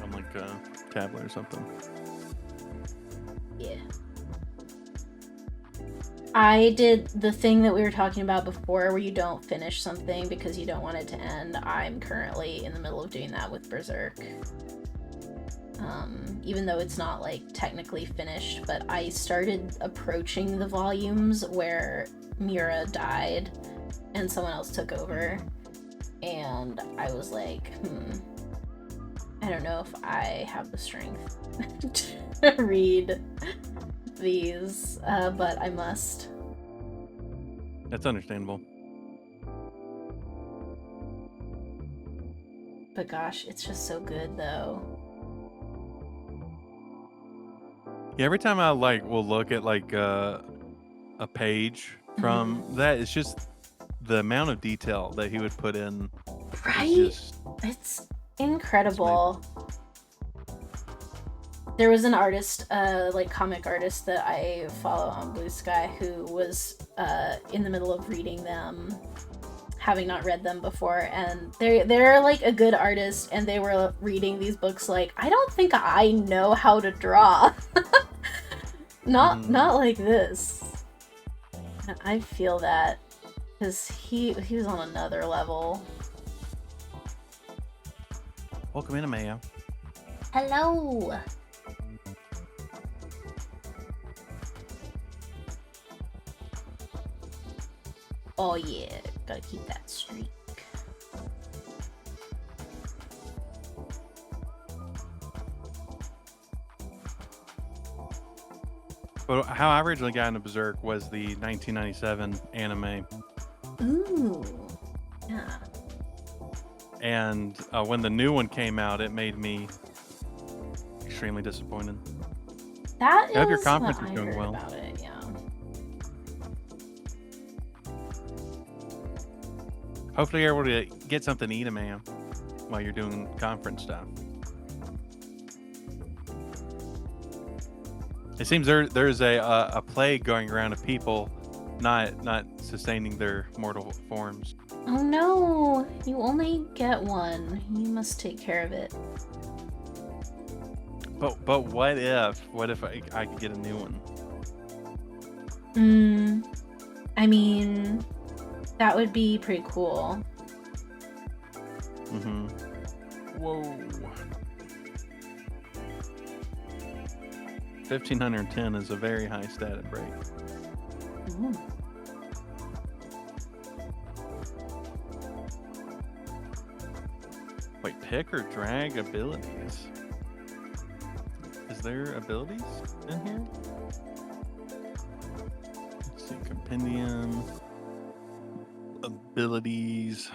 on like a tablet or something. Yeah. I did the thing that we were talking about before where you don't finish something because you don't want it to end. I'm currently in the middle of doing that with Berserk. Even though it's not like technically finished, but I started approaching the volumes where Mira died and someone else took over, and I was like, I don't know if I have the strength to read these, but I must. That's understandable. But gosh, it's just so good though. Yeah, every time I like will look at like a page from that, it's just the amount of detail that he would put in. Right? It's incredible. There was an artist, like comic artist that I follow on Blue Sky, who was in the middle of reading them, having not read them before, and they're like a good artist, and they were reading these books like, I don't think I know how to draw. Not like this. And I feel that because he was on another level. Welcome in, Amaya. Hello. Oh yeah, gotta keep that streak. But how I originally got into Berserk was the 1997 anime. Ooh, yeah. And when the new one came out, it made me extremely disappointed. That I hope your is conference what is I going heard well. about it, yeah. Hopefully you're able to get something to eat, man, while you're doing conference stuff. It seems there's a plague going around of people not sustaining their mortal forms. Oh no, you only get one. You must take care of it. But what if I could get a new one? I mean, that would be pretty cool. Whoa. 1510 is a very high stat break. Ooh. Wait, pick or drag abilities? Is there abilities in here? Let's see, compendium, abilities.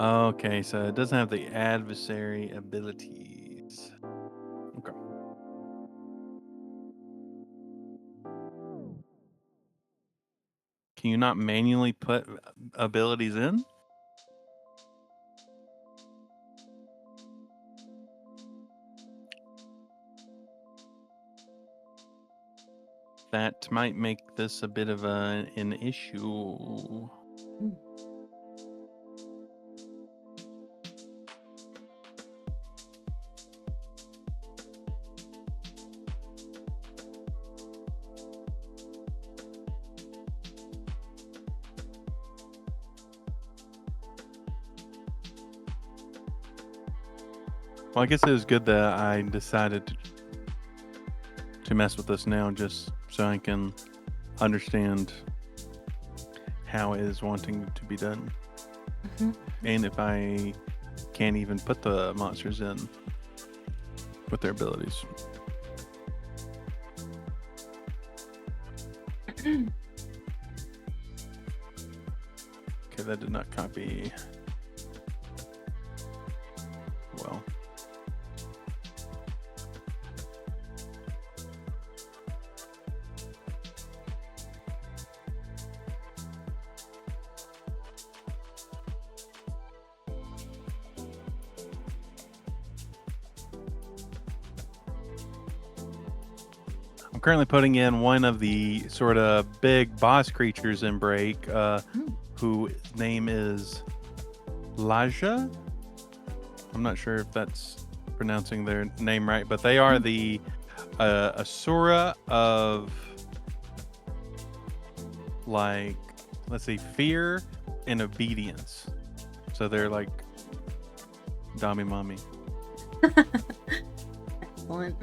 Okay, so it doesn't have the adversary abilities. Okay. Can you not manually put abilities in? That might make this a bit of an issue. Well, I guess it was good that I decided to mess with this now, just so I can understand how it is wanting to be done. Mhm. And if I can't even put the monsters in with their abilities. Okay, that did not copy well. I'm currently putting in one of the sort of big boss creatures in Break, whose name is Laja. I'm not sure if that's pronouncing their name right, but they are the Asura of, like, let's see, fear and obedience. So they're like Dami Mommy. Excellent.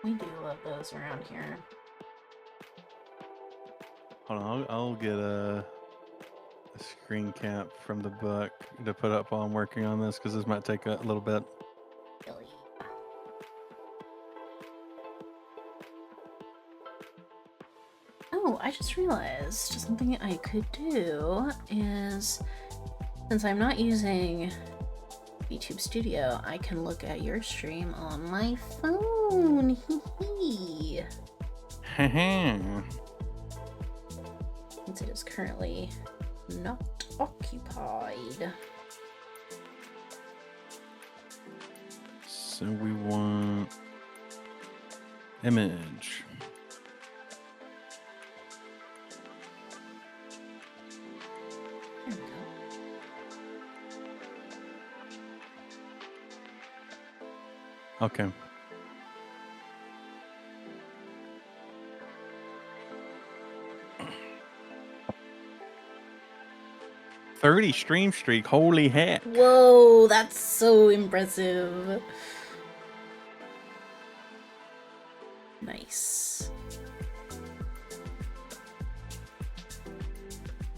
We do love those around here. Hold on, I'll get a screen cap from the book to put up while I'm working on this, because this might take a little bit. Really? Oh, I just realized something I could do is, since I'm not using YouTube Studio, I can look at your stream on my phone. Hee hee. Since it is currently not occupied. So we want image. There we go. Okay. $30 stream streak. Holy heck. Whoa, that's so impressive. Nice.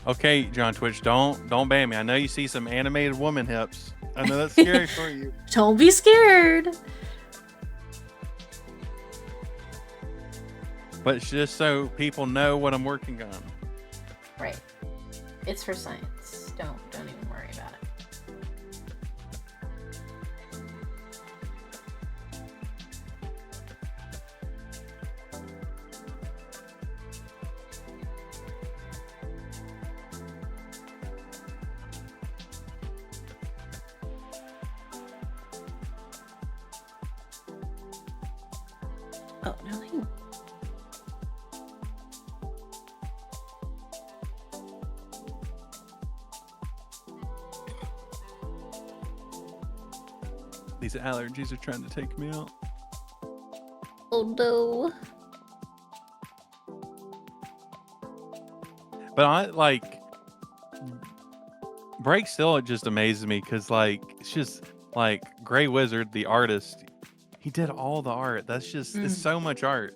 Okay, John Twitch, don't ban me. I know you see some animated woman hips. I know that's scary for you. Don't be scared. But it's just so people know what I'm working on. Right. It's for science. Don't even worry about it. Oh, no, hang on. These allergies are trying to take me out. Oh no. But I like Break still, it just amazes me because like it's just like Grey Wizard, the artist, he did all the art. That's just it's so much art.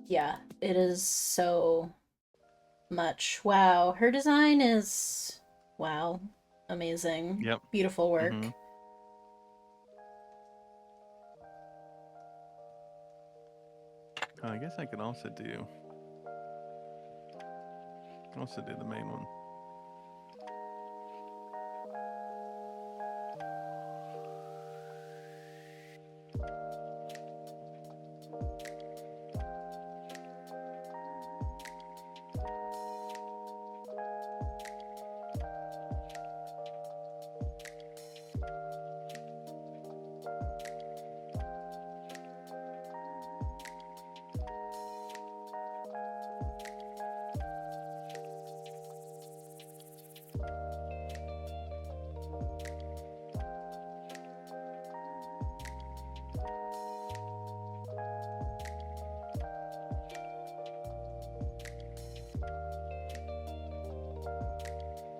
Yeah, it is so much. Wow, her design is wow, amazing. Yep. Beautiful work. Mm-hmm. I guess I could also do the main one.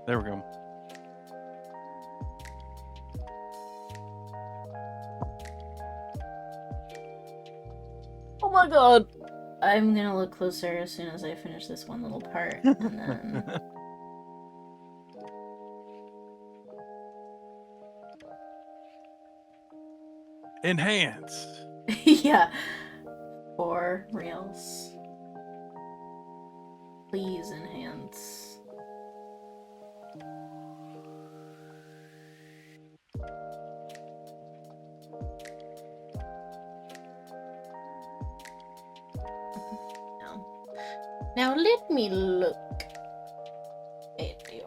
There we go. my god. I'm gonna look closer as soon as I finish this one little part, and then... Enhance. Yeah. For reals. Please enhance. Now let me look at you.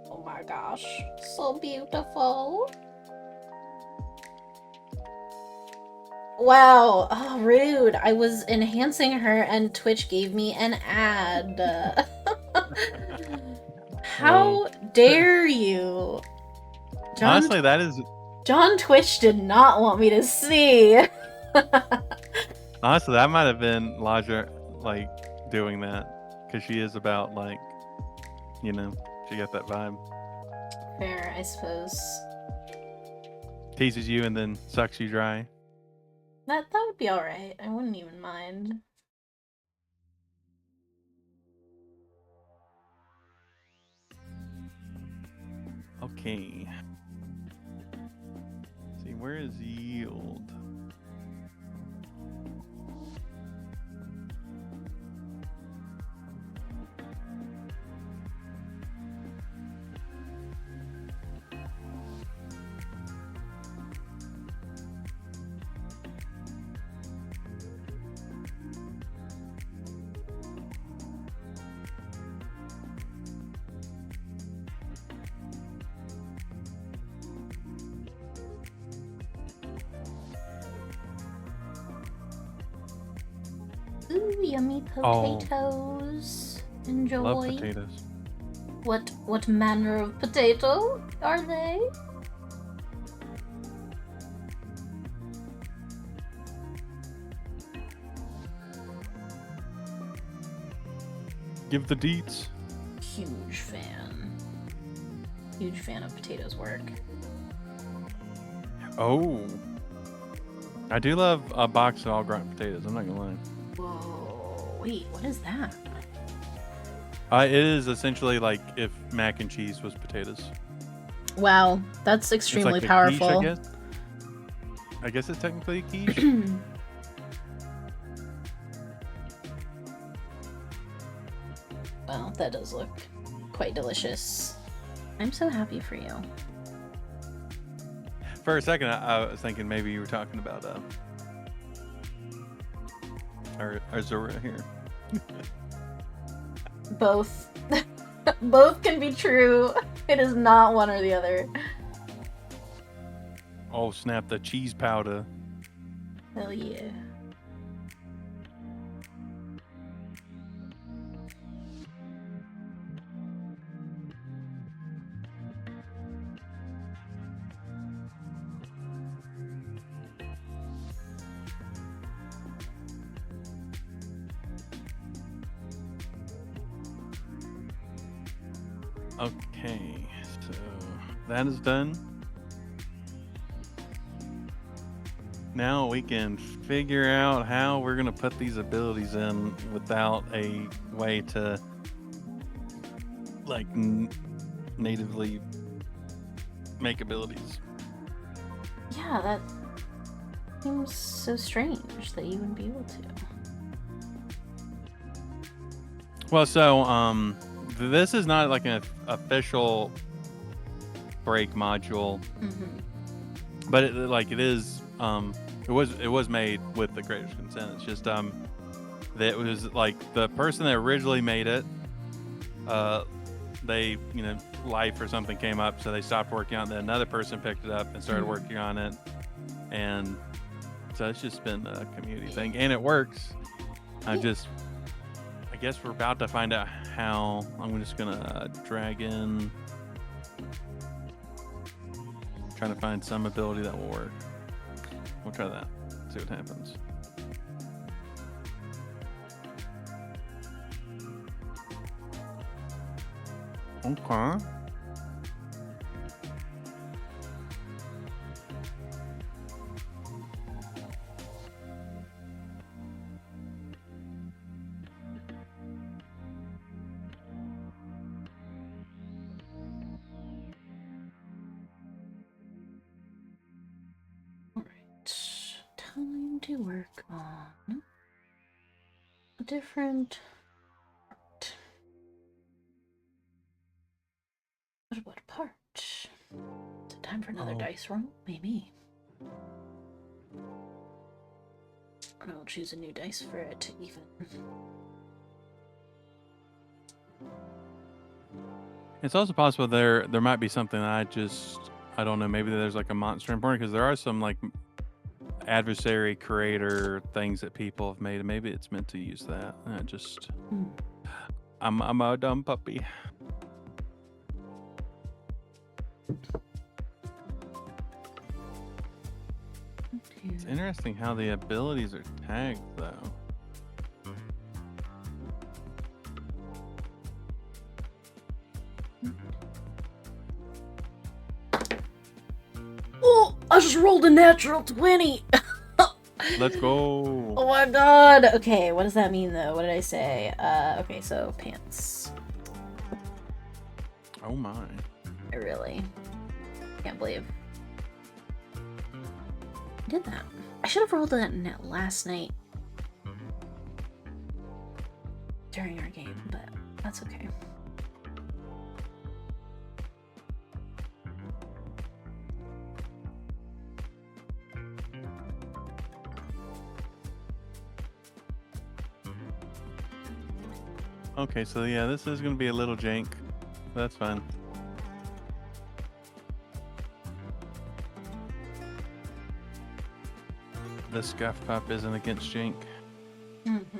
Oh my gosh, so beautiful. Wow, oh rude. I was enhancing her and Twitch gave me an ad. How dare you? Honestly, that is... John Twitch did not want me to see. Honestly, that might have been Laja, like, doing that. Because she is about, like, you know, she got that vibe. Fair, I suppose. Teases you and then sucks you dry. That would be alright. I wouldn't even mind. Okay. Let's see, where is yield? Ooh, yummy potatoes. Enjoy. Love potatoes. What manner of potato are they? Give the deets. Huge fan. Huge fan of potatoes work. Oh. I do love a box of all ground potatoes, I'm not gonna lie. Whoa, wait, what is that? It is essentially like if mac and cheese was potatoes. Wow, that's extremely it's like powerful. Quiche, I guess it's technically a quiche. Well, that does look quite delicious. I'm so happy for you. For a second, I was thinking maybe you were talking about our Zora here. Both. Both can be true. It is not one or the other. Oh snap, the cheese powder. Hell yeah. Okay, so that is done. Now we can figure out how we're gonna put these abilities in without a way to like natively make abilities. Yeah, that seems so strange that you wouldn't be able to. Well, so this is not like an official break module, but it is. It was made with the creator's consent. It's just that it was like the person that originally made it. They life or something came up, so they stopped working on it. Then another person picked it up and started working on it, and so it's just been a community thing, and it works. I guess we're about to find out how. I'm just gonna drag in, trying to find some ability that will work. We'll try that, see what happens. Okay. to work on a different part. What about a part? Is it time for another dice roll? Maybe. I'll choose a new dice for it to even. It's also possible there might be something I don't know. Maybe there's like a monster important because there are some like adversary creator things that people have made, and maybe it's meant to use that. I'm a dumb puppy. It's interesting how the abilities are tagged though. Oh, I just rolled a natural 20. Let's go. Oh my god. Okay, what does that mean though? What did I say? Okay, so pants. Oh my. I really can't believe I did that. I should have rolled that last night during our game, but that's okay. Okay, so yeah, this is gonna be a little jank. That's fine. The scuff pop isn't against jank. Mm-hmm.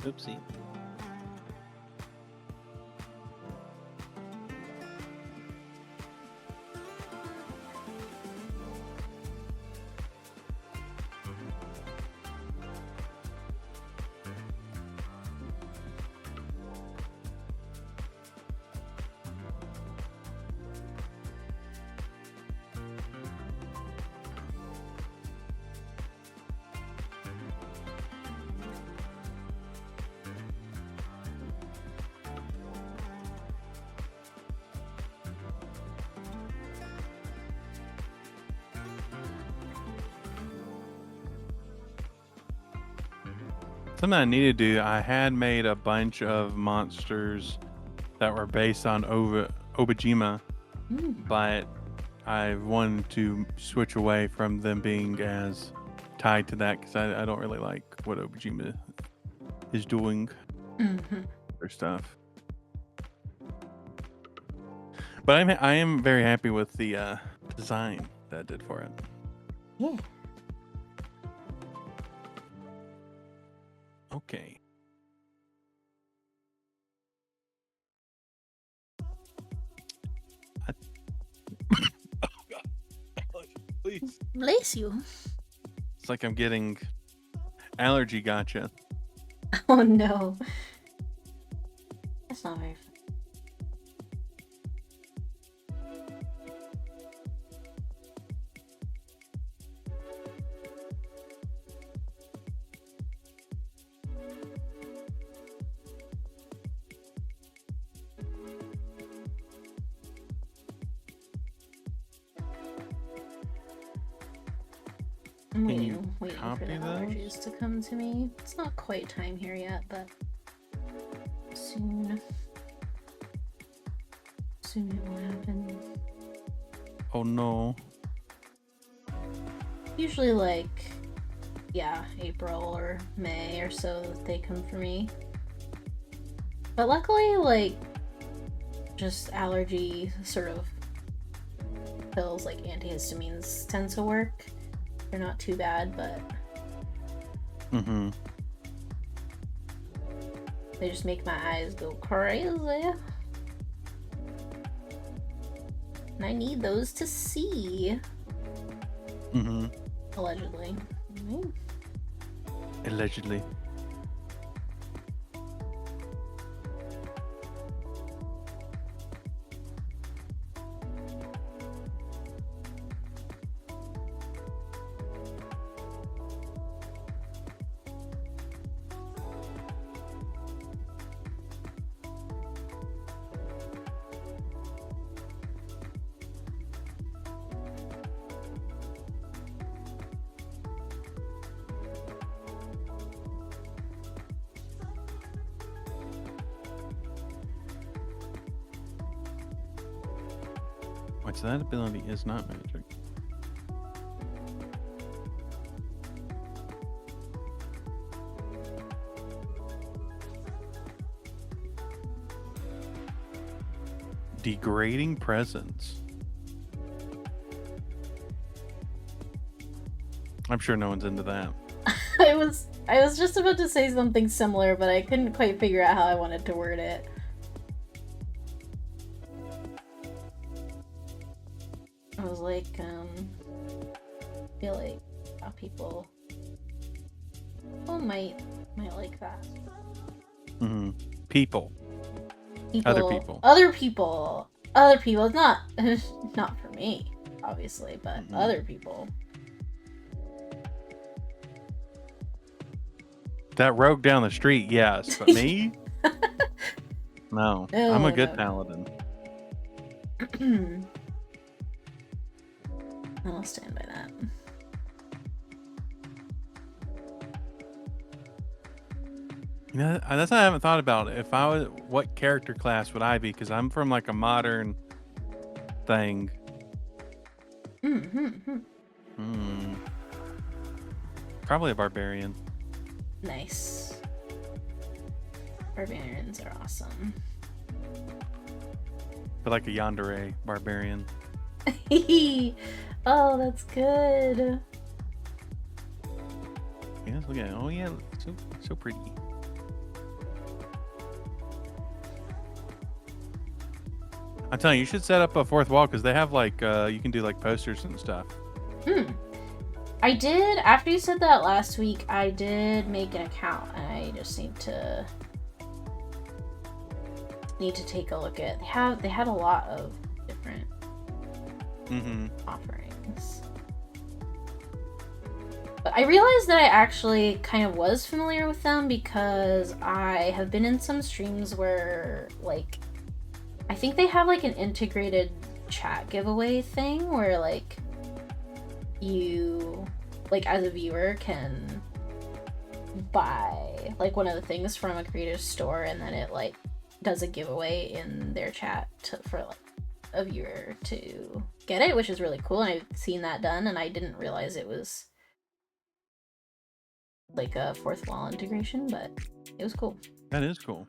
Oopsie. Something I need to do, I had made a bunch of monsters that were based on Obajima, but I wanted to switch away from them being as tied to that because I don't really like what Obajima is doing for stuff. But I am very happy with the design that I did for it. Yeah. Okay. Oh God. Please. Bless you. It's like I'm getting allergy gotcha. Oh no. That's not very fun. I'm waiting for the allergies to come to me. It's not quite time here yet, but soon it will happen. Oh no. Usually like, yeah, April or May or so that they come for me. But luckily, like, just allergy sort of pills like antihistamines tend to work. They're not too bad, but they just make my eyes go crazy. And I need those to see. Mm-hmm. Allegedly. Mm-hmm. Allegedly. Wait, so that ability is not magic. Degrading presence. I'm sure no one's into that. I was just about to say something similar, but I couldn't quite figure out how I wanted to word it. I was like, feel like people might like that. Mm-hmm. People. Other people. It's not not for me, obviously, but other people. That rogue down the street, yes, but me? No, I'm a good paladin. I'll stand by that. You know, that's what I haven't thought about. If I was, what character class would I be? Because I'm from like a modern thing. Probably a barbarian. Nice. Barbarians are awesome. But like a yandere barbarian. Oh, that's good. Yes, look at it. Oh yeah, so pretty. I'm telling you, you should set up a fourth wall because they have like you can do like posters and stuff. I did, after you said that last week, I did make an account, and I just need to take a look at. They had a lot of different offerings. But I realized that I actually kind of was familiar with them because I have been in some streams where, like, I think they have like an integrated chat giveaway thing where like you, like, as a viewer can buy like one of the things from a creator's store, and then it like does a giveaway in their chat for like a viewer to get it, which is really cool. And I've seen that done, and I didn't realize it was like a fourth wall integration, but it was cool. That is cool.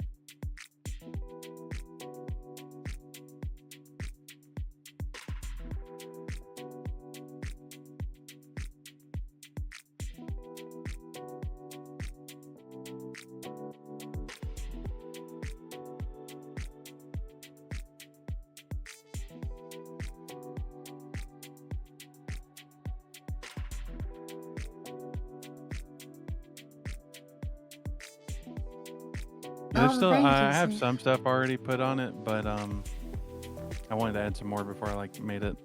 I have some stuff already put on it, but I wanted to add some more before I like made it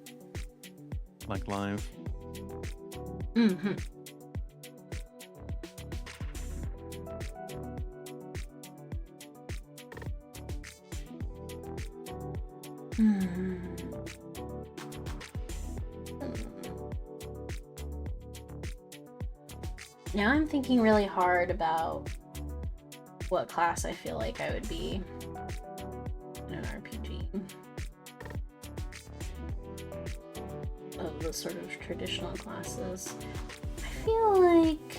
like live. Now I'm thinking really hard about what class I feel like I would be in an RPG of the sort of traditional classes. I feel like,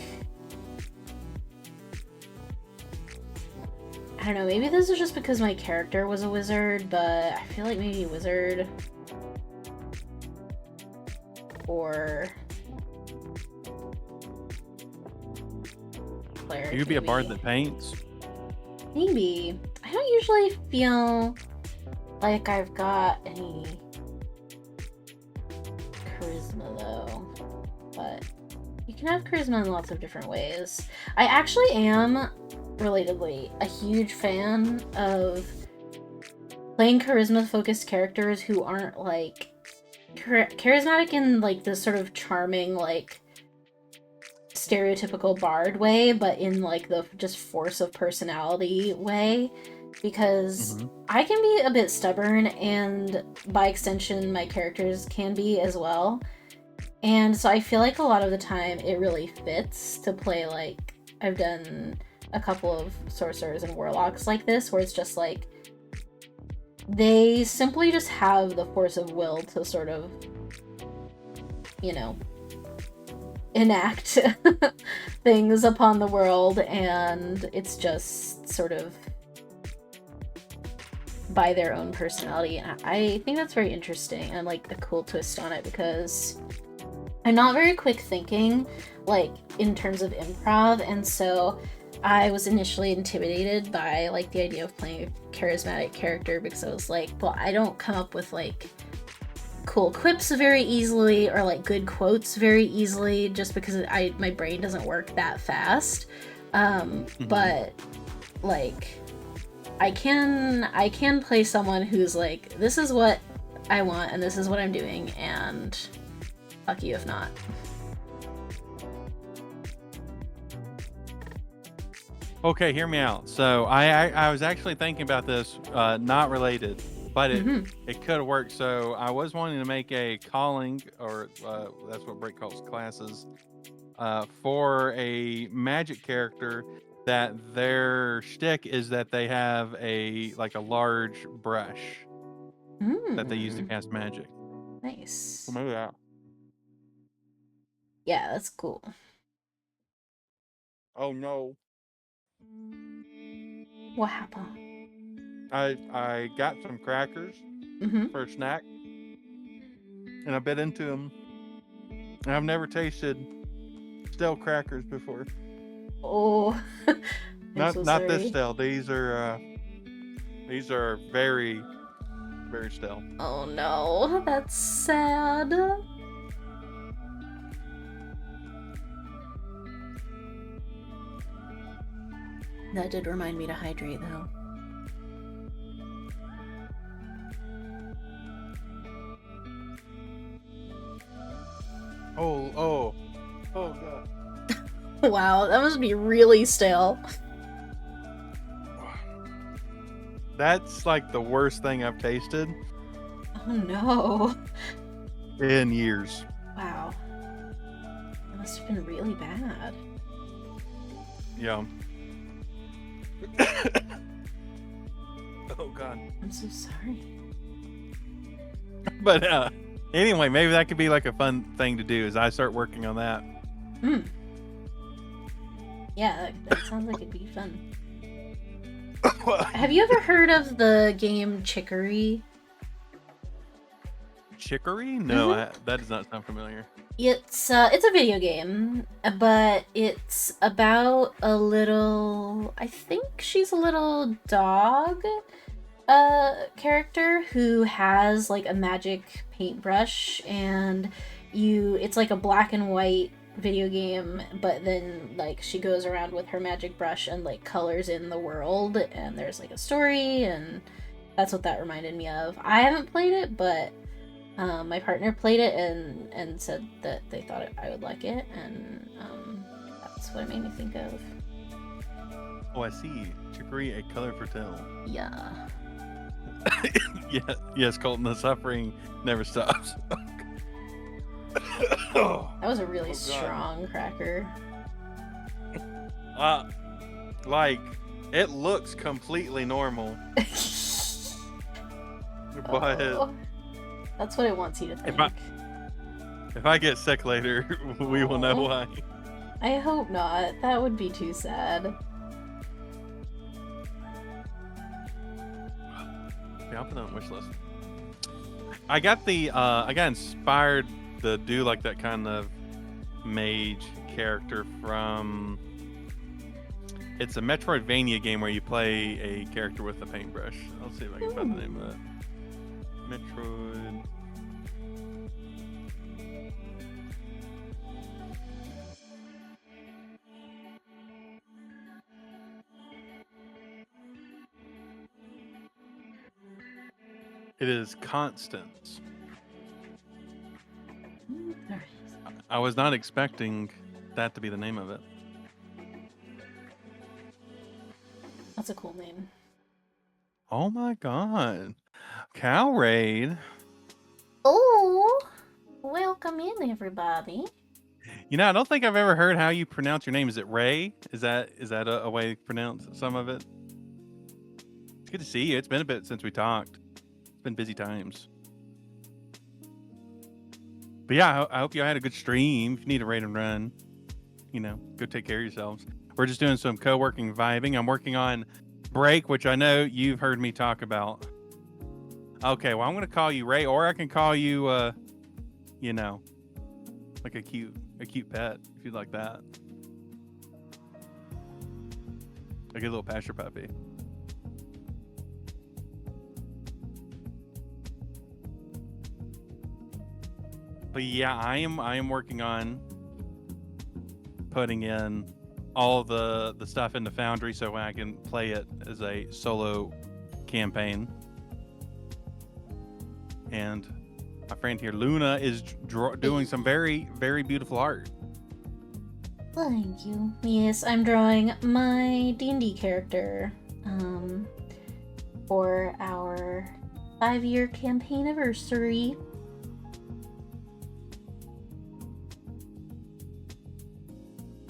I don't know, maybe this is just because my character was a wizard, but I feel like maybe wizard or cleric. You could be a bard that paints. Maybe. I don't usually feel like I've got any but you can have charisma in lots of different ways. I actually am, relatedly, a huge fan of playing charisma-focused characters who aren't, like, charismatic in, like, this sort of charming, like, stereotypical bard way, but in, like, the just force of personality way. Because I can be a bit stubborn, and by extension, my characters can be as well. And so I feel like a lot of the time it really fits to play, like, I've done a couple of sorcerers and warlocks like this, where it's just like, they simply just have the force of will to sort of, you know, enact things upon the world, and it's just sort of by their own personality. And I think that's very interesting and, like, a cool twist on it, because I'm not very quick thinking, like, in terms of improv, and so I was initially intimidated by, like, the idea of playing a charismatic character, because I was like, well, I don't come up with, like, cool quips very easily, or, like, good quotes very easily, just because my brain doesn't work that fast. But, like, I can play someone who's like, this is what I want, and this is what I'm doing, and fuck you if not. Okay, hear me out. So I was actually thinking about this, not related, but it could have worked. So I was wanting to make a calling, or that's what Brick calls classes, for a magic character that their shtick is that they have a large brush that they use to cast magic. Nice. So maybe that. Yeah, that's cool. Oh no. What happened? I got some crackers for a snack, and I bit into them. And I've never tasted stale crackers before. Oh, not sorry. this stale. These are very, very stale. Oh no, that's sad. That did remind me to hydrate, though. Oh god. Wow, that must be really stale. That's like the worst thing I've tasted. Oh no. In years. Wow. That must have been really bad. Yeah. Oh god. I'm so sorry. But anyway, maybe that could be like a fun thing to do as I start working on that. Yeah, that sounds like it'd be fun. Have you ever heard of the game Chicory? Chicory? No, that does not sound familiar. It's a video game, but it's about a little, I think she's a little dog character who has like a magic paintbrush, and it's like a black and white video game, but then like she goes around with her magic brush and like colors in the world, and there's like a story, and that's what that reminded me of. I haven't played it, but my partner played it and said that they thought I would like it, and that's what it made me think of. Oh, I see. Chicory, a color for tale. Yeah. Yes, Colton, the suffering never stops. That was a really strong cracker. Like, it looks completely normal. But that's what it wants you to think. If I get sick later, we will know why. I hope not. That would be too sad. Yeah, I'll put that on wish list. I got inspired to do like that kind of mage character from. It's a Metroidvania game where you play a character with a paintbrush. I'll see if I can find the name of that. Metroid. It is Constance. Alright. I was not expecting that to be the name of it. That's a cool name. Oh my god. Cow Raid. Oh, welcome in, everybody. You know, I don't think I've ever heard how you pronounce your name. Is it Ray? Is that a way to pronounce some of it? It's good to see you. It's been a bit since we talked. It's been busy times. But yeah, I hope you had a good stream. If you need a raid and run, you know, go take care of yourselves. We're just doing some co-working vibing. I'm working on Break, which I know you've heard me talk about. Okay, well, I'm going to call you Ray, or I can call you, you know, like a cute pet, if you'd like that. Like a little pasture puppy. But yeah, I am working on putting in all the stuff into Foundry so I can play it as a solo campaign. And my friend here, Luna, is doing some very, very beautiful art. Thank you. Yes, I'm drawing my D&D character for our 5-year campaign anniversary.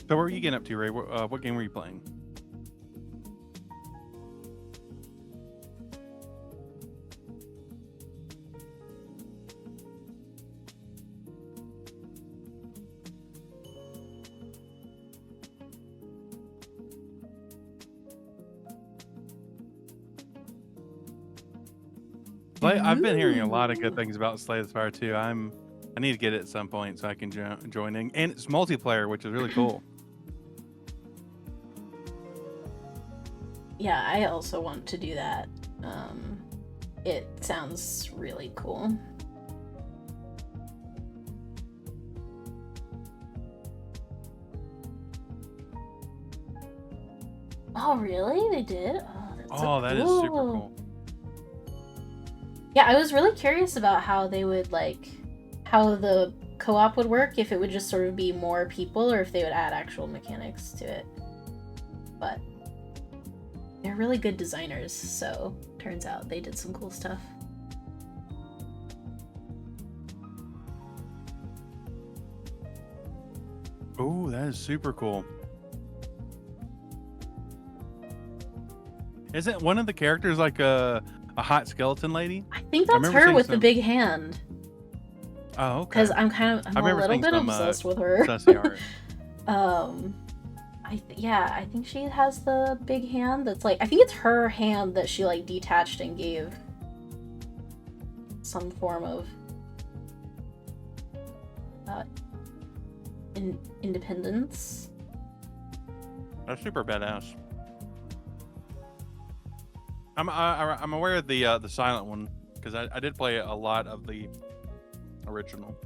So what were you getting up to, Ray? What game were you playing? I've been hearing a lot of good things about Slay the Spire 2. I need to get it at some point so I can join in. And it's multiplayer, which is really cool. Yeah, I also want to do that. It sounds really cool. Oh, really? They did? Oh, that's that is super cool. Yeah, I was really curious about how they would, like, how the co-op would work, if it would just sort of be more people or if they would add actual mechanics to it. But they're really good designers, so turns out they did some cool stuff. Oh, that is super cool. Isn't one of the characters like a hot skeleton lady? I think that's her with the big hand. Oh, okay. Because I'm a little bit obsessed with her. Art. I think she has the big hand that's like, I think it's her hand that she like detached and gave some form of independence. That's super badass. I'm aware of the silent one because I did play a lot of the original,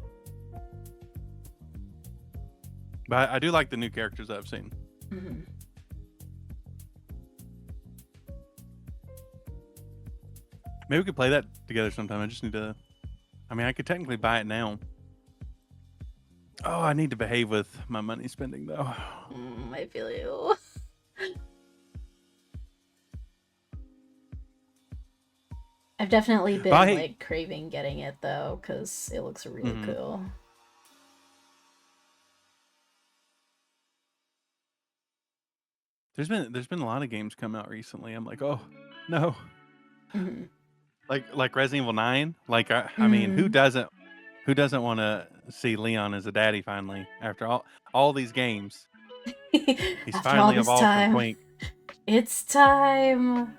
but I do like the new characters that I've seen. Mm-hmm. Maybe we could play that together sometime. I just need to. I mean, I could technically buy it now. Oh, I need to behave with my money spending though. I feel you. I've definitely been like craving getting it though, because it looks really cool. There's been a lot of games come out recently. I'm like, oh no. Mm-hmm. Like Resident Evil 9. Like I mean, who doesn't want to see Leon as a daddy finally after all these games? He's finally evolved from Twink. It's time.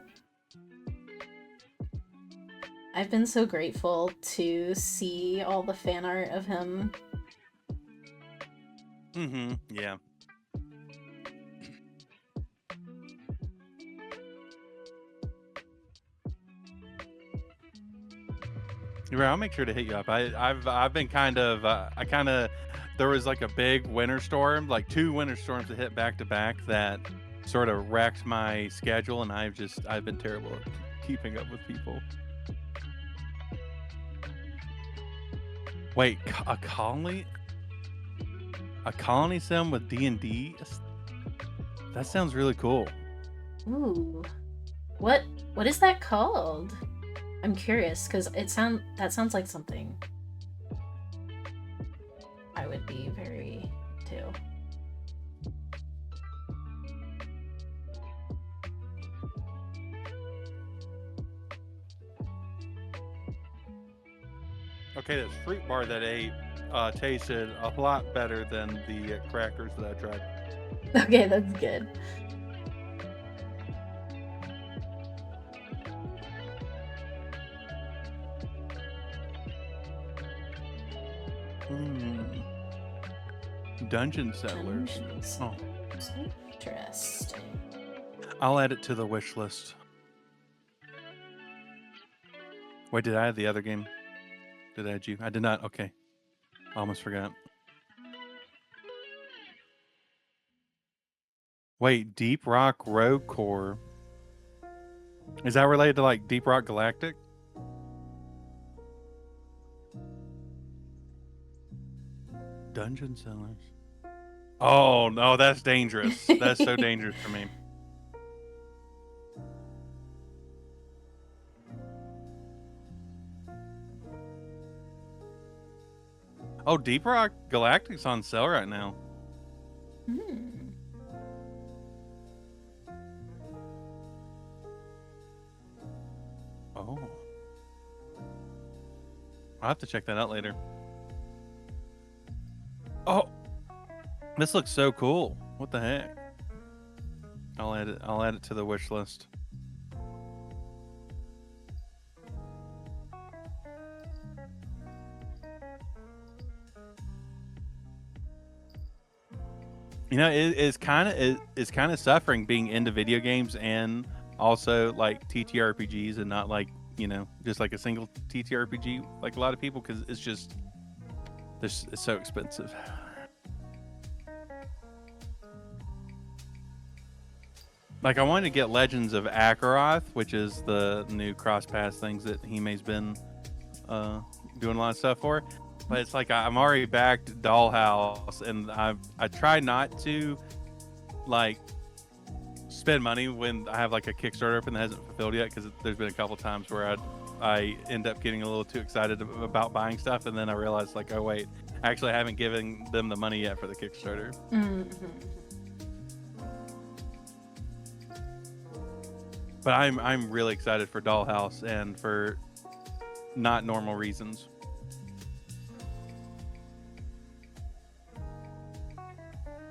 I've been so grateful to see all the fan art of him. Yeah. Right, I'll make sure to hit you up. I've been kind of there was like a big winter storm, like 2 winter storms that hit back to back that sort of wrecked my schedule, and I've been terrible at keeping up with people. Wait, a colony sim with D&D? That sounds really cool. Ooh. What is that called? I'm curious because that sounds like something I would be very too. Okay, this fruit bar that I ate tasted a lot better than the crackers that I tried. Okay, that's good. Dungeon Settlers. Oh, Interesting. I'll add it to the wish list. Wait, did I add the other game? Did I add you? I did not. Okay. I almost forgot. Wait, Deep Rock Rogue Core. Is that related to like Deep Rock Galactic? Dungeon Sellers. Oh no, that's dangerous. That's so dangerous for me. Oh, Deep Rock Galactic's on sale right now. Oh. I'll have to check that out later. Oh, this looks so cool. What the heck? I'll add it to the wish list. You know, it's kind of suffering being into video games and also like TTRPGs and not like, you know, just like a single TTRPG like a lot of people, because it's so expensive. Like, I wanted to get Legends of Akaroth, which is the new cross-pass things that Hime's been doing a lot of stuff for. But it's like I'm already backed Dollhouse, and I try not to like spend money when I have like a Kickstarter open that hasn't fulfilled yet, because there's been a couple times where I end up getting a little too excited about buying stuff, and then I realize like, oh wait, actually I haven't given them the money yet for the Kickstarter. But I'm really excited for Dollhouse, and for not normal reasons.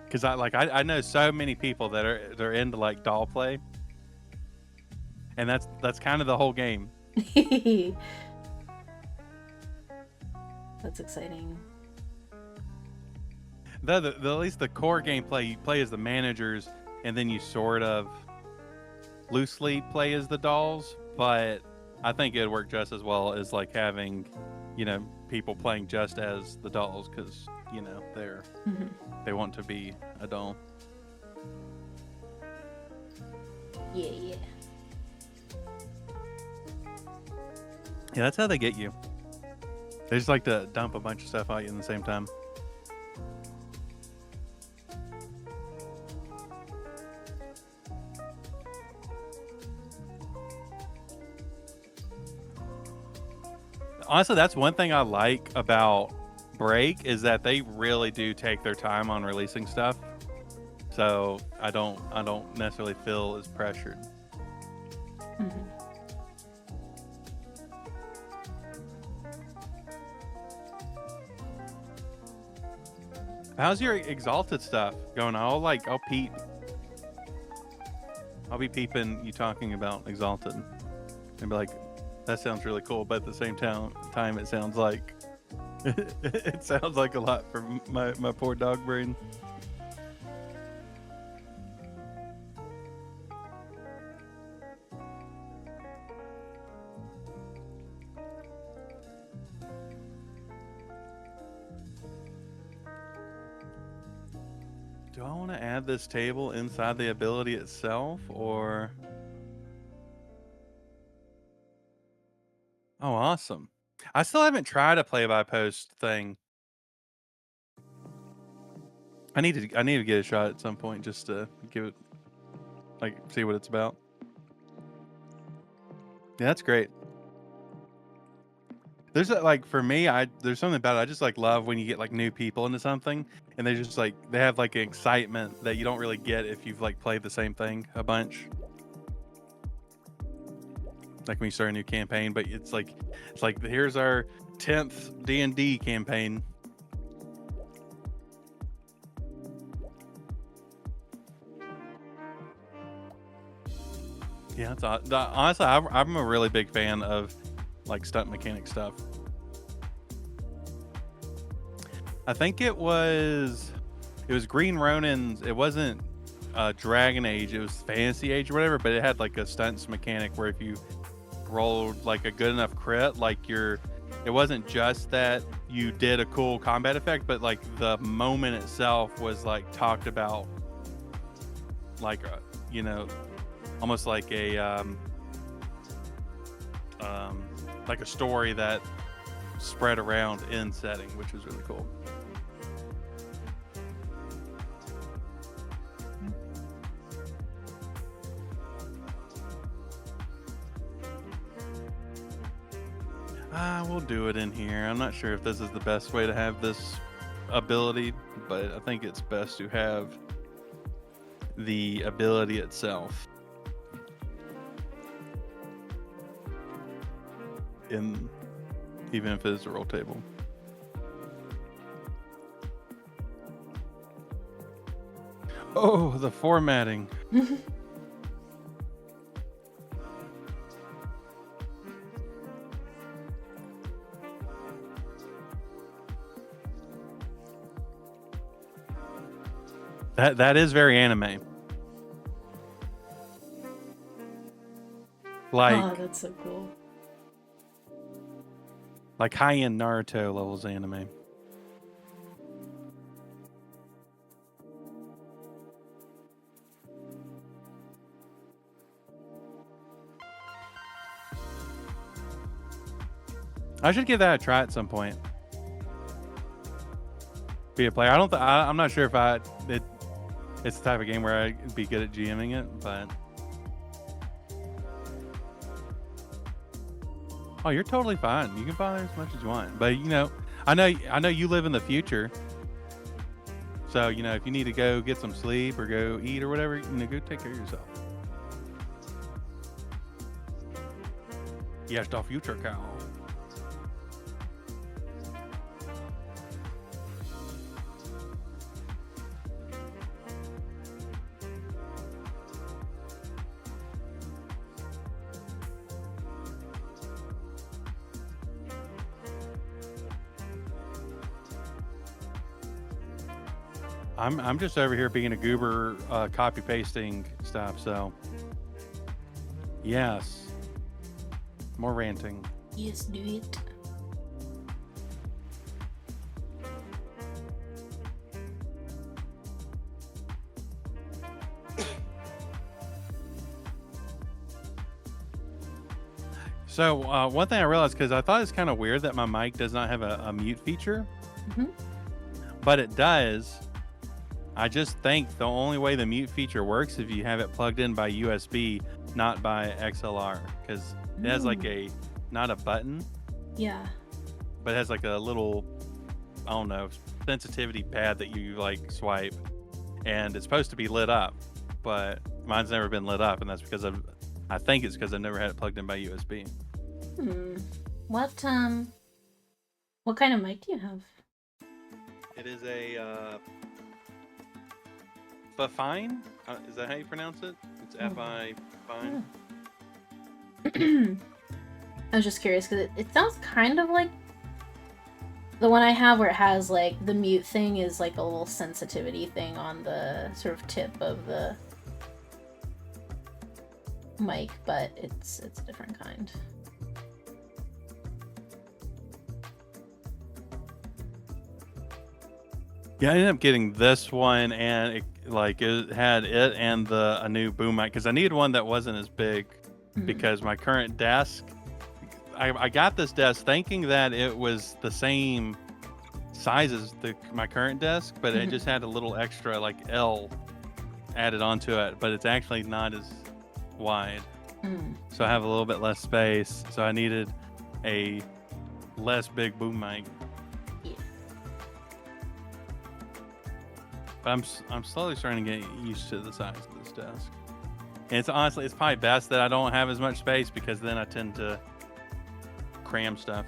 Because I know so many people they're into like doll play, and that's kind of the whole game. That's exciting. At least the core gameplay, you play as the managers, and then you sort of loosely play as the dolls. But I think it'd work just as well as like having, you know, people playing just as the dolls, because you know they want to be a doll. Yeah. Yeah, that's how they get you. They just like to dump a bunch of stuff at you in the same time. Honestly, that's one thing I like about Break, is that they really do take their time on releasing stuff. So I don't necessarily feel as pressured. How's your Exalted stuff going? I'll peep. I'll be peeping you talking about Exalted and be like, that sounds really cool, but at the same time it sounds like it sounds like a lot for my poor dog brain. Do I want to add this table inside the ability itself, or... Oh, awesome. I still haven't tried a play-by-post thing. I need to get a shot at some point just to give it, like, see what it's about. Yeah, that's great. There's like for me, there's something about it. I just like love when you get like new people into something, and they just like they have like an excitement that you don't really get if you've like played the same thing a bunch. Like when you start a new campaign, but it's like here's our 10th D&D campaign. Yeah, honestly, I'm a really big fan of like stunt mechanic stuff. I think it was Green Ronin's. It wasn't Dragon Age. It was Fantasy Age or whatever. But it had like a stunts mechanic where if you rolled like a good enough crit, it wasn't just that you did a cool combat effect, but like the moment itself was like talked about, like you know, almost like like a story that spread around in setting, which was really cool. We'll do it in here. I'm not sure if this is the best way to have this ability, but I think it's best to have the ability itself even if it is a roll table. Oh, the formatting. That is very anime. Like, Oh, that's so cool. like high-end Naruto levels anime. I should give that a try at some point. Be a player. I'm not sure if it's the type of game where I'd be good at GMing it, but oh, you're totally fine. You can bother as much as you want. But I know you live in the future. So, if you need to go get some sleep or go eat or whatever, go take care of yourself. Yes, the future cow. I'm just over here being a goober, copy pasting stuff. So, yes, more ranting. Yes, do it. So, one thing I realized, because I thought it's kind of weird that my mic does not have a mute feature, but it does. I just think the only way the mute feature works if you have it plugged in by USB, not by XLR, because it has like not a button. Yeah. But it has like a little, I don't know, sensitivity pad that you like swipe, and it's supposed to be lit up, but mine's never been lit up, and that's because I think it's because I've never had it plugged in by USB. What kind of mic do you have? It is a Fine. Is that how you pronounce it? It's Fi Fine. I was just curious because it sounds kind of like the one I have, where it has like the mute thing is like a little sensitivity thing on the sort of tip of the mic, but it's a different kind. Yeah, I ended up getting this one, and it had it and a new boom mic, because I needed one that wasn't as big, because my current desk, I got this desk thinking that it was the same size as my current desk, but it just had a little extra like L added onto it, but it's actually not as wide. So I have a little bit less space. So I needed a less big boom mic. Yeah. But I'm slowly starting to get used to the size of this desk. And it's honestly, it's probably best that I don't have as much space, because then I tend to cram stuff.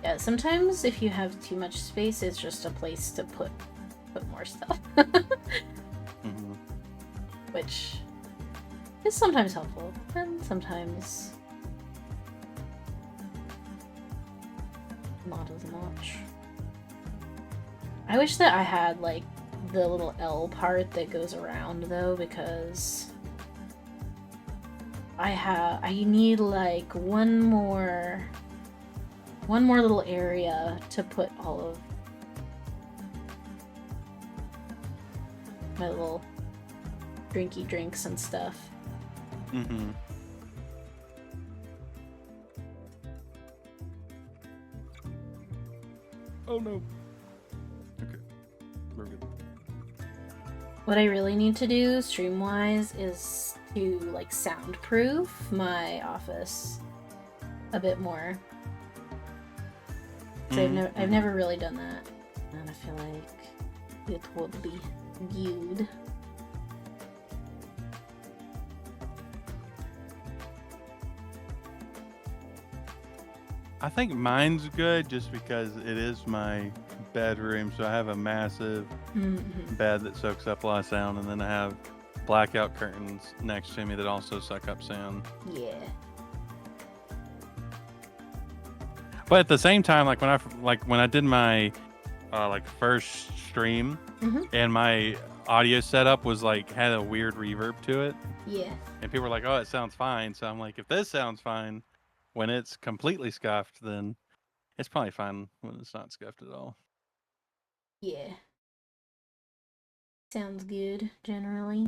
Yeah, sometimes if you have too much space, it's just a place to put more stuff. Which is sometimes helpful, and sometimes not as much. I wish that I had like the little L part that goes around though, because I need like one more little area to put all of my little drinky drinks and stuff. Oh no. Okay, we're good. What I really need to do stream-wise is to like soundproof my office a bit more. I've never really done that, and I feel like it would be good. I think mine's good just because it is my bedroom, so I have a massive bed that soaks up a lot of sound, and then I have blackout curtains next to me that also suck up sound. Yeah. But at the same time, like when I did my like first stream, and my audio setup was like had a weird reverb to it. Yeah. And people were like, "Oh, it sounds fine." So I'm like, if this sounds fine when it's completely scuffed, then it's probably fine when it's not scuffed at all. Yeah. Sounds good, generally.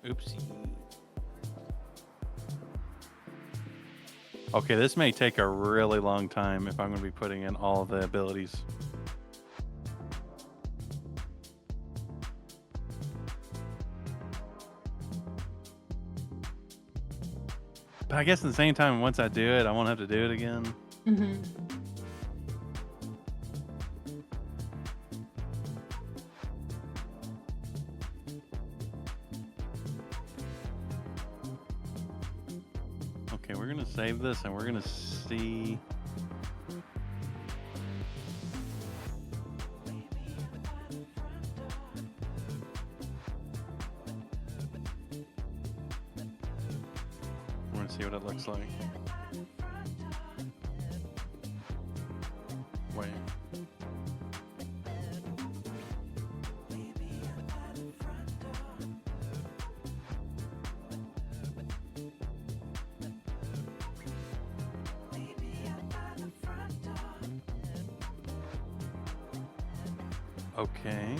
Oopsie. Okay, this may take a really long time if I'm going to be putting in all of the abilities. But I guess at the same time, once I do it, I won't have to do it again. Okay, we're going to save this and we're going to see. We're going to see what it looks like. Wait. Okay.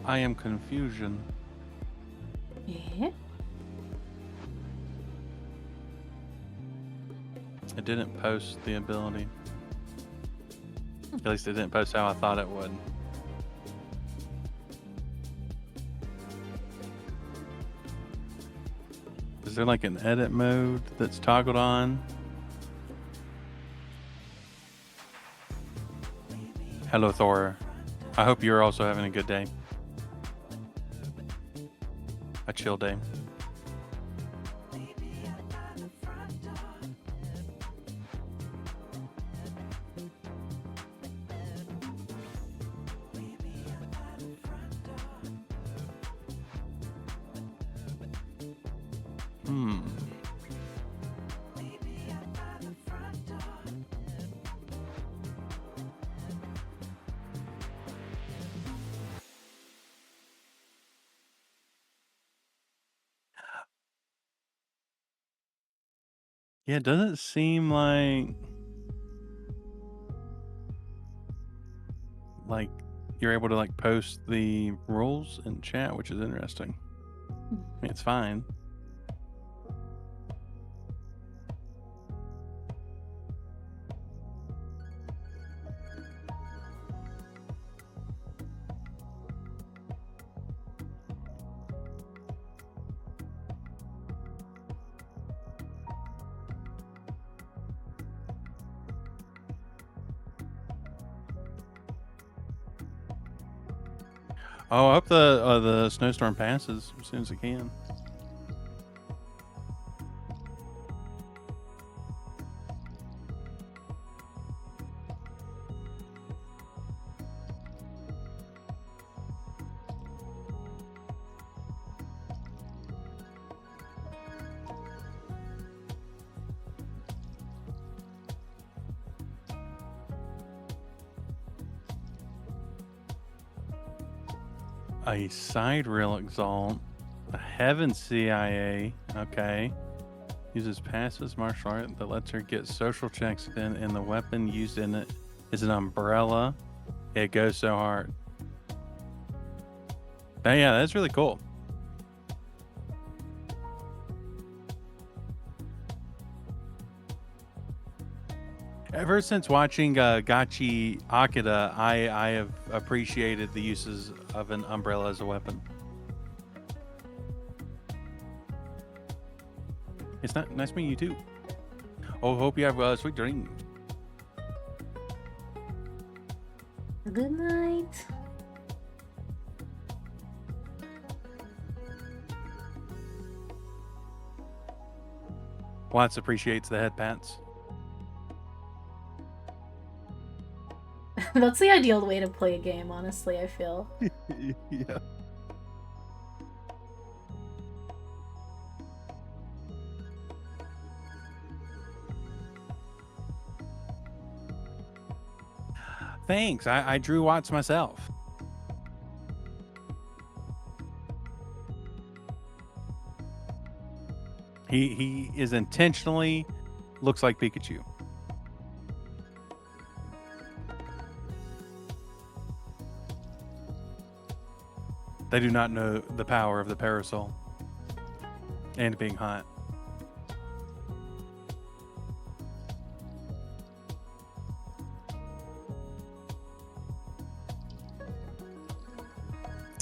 I am confusion. Yeah. It didn't post the ability. At least it didn't post how I thought it would. Is there like an edit mode that's toggled on? Hello, Thor. I hope you're also having a good day. A chill day. Hmm. Yeah, it doesn't seem like you're able to like post the rules in chat, which is interesting. I mean, it's fine. Oh, I hope the snowstorm passes as soon as it can. A side rail exalt, a heaven CIA. Okay. Uses passive martial art that lets her get social checks in, and the weapon used in it is an umbrella. It goes so hard. Yeah, that's really cool. Ever since watching Gachi Akita, I have appreciated the uses of an umbrella as a weapon. It's not nice meeting you too. Oh, hope you have a sweet dream. Good night. Watts appreciates the head pats. That's the ideal way to play a game, honestly, I feel. Yeah. Thanks. I drew Watts myself. He is intentionally looks like Pikachu. They do not know the power of the parasol and being hot.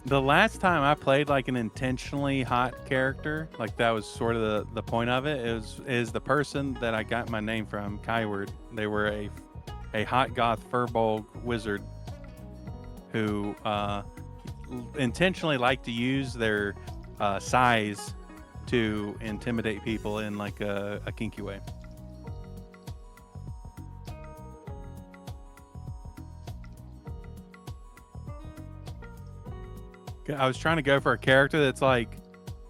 The last time I played like an intentionally hot character, like that was sort of the point of it, is the person that I got my name from, Kyward. They were a hot goth furbolg wizard who intentionally like to use their size to intimidate people in like a kinky way. I was trying to go for a character that's like,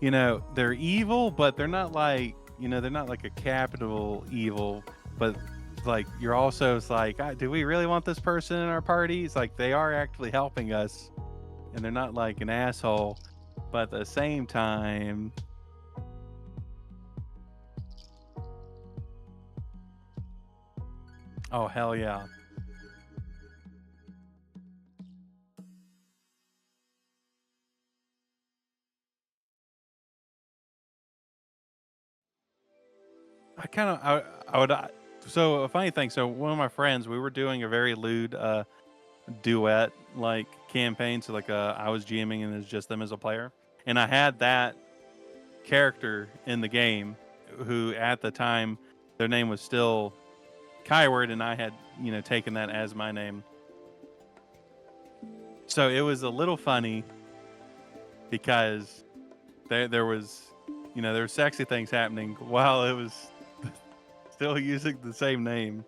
you know, they're evil, but they're not like, you know, they're not like a capital evil, but like you're also, it's like, do we really want this person in our party? It's like they are actually helping us, and they're not like an asshole, but at the same time, oh hell yeah. I would. So a funny thing. So one of my friends, we were doing a very lewd duet like campaign. So like I was GMing and it's just them as a player, and I had that character in the game, who at the time their name was still Kyward, and I had taken that as my name. So it was a little funny because there was there were sexy things happening while it was still using the same name.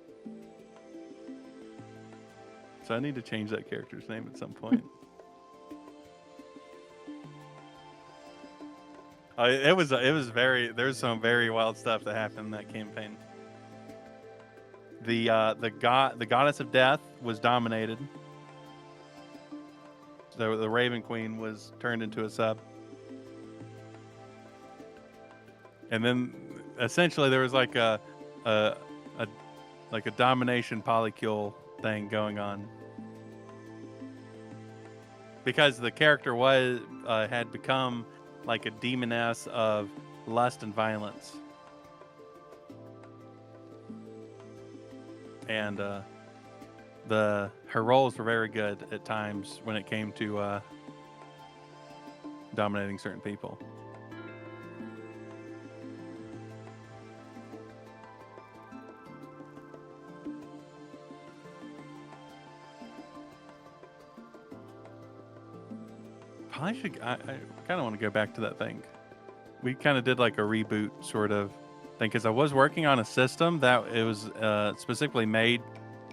So I need to change that character's name at some point. It was very. There's some very wild stuff that happened in that campaign. The goddess of death was dominated. The Raven Queen was turned into a sub, and then essentially there was like a domination polycule thing going on because the character was had become like a demoness of lust and violence, and her roles were very good at times when it came to dominating certain people. I kind of want to go back to that thing. We kind of did like a reboot sort of thing because I was working on a system that it was specifically made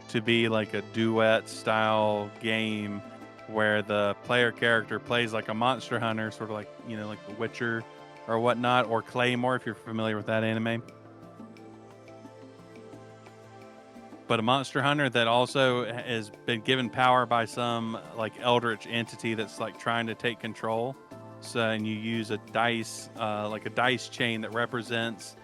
to be like a duet style game where the player character plays like a monster hunter, sort of like, you know, like The Witcher or whatnot, or Claymore if you're familiar with that anime. But a monster hunter that also has been given power by some like eldritch entity that's like trying to take control. So, and you use a dice, like a dice chain that represents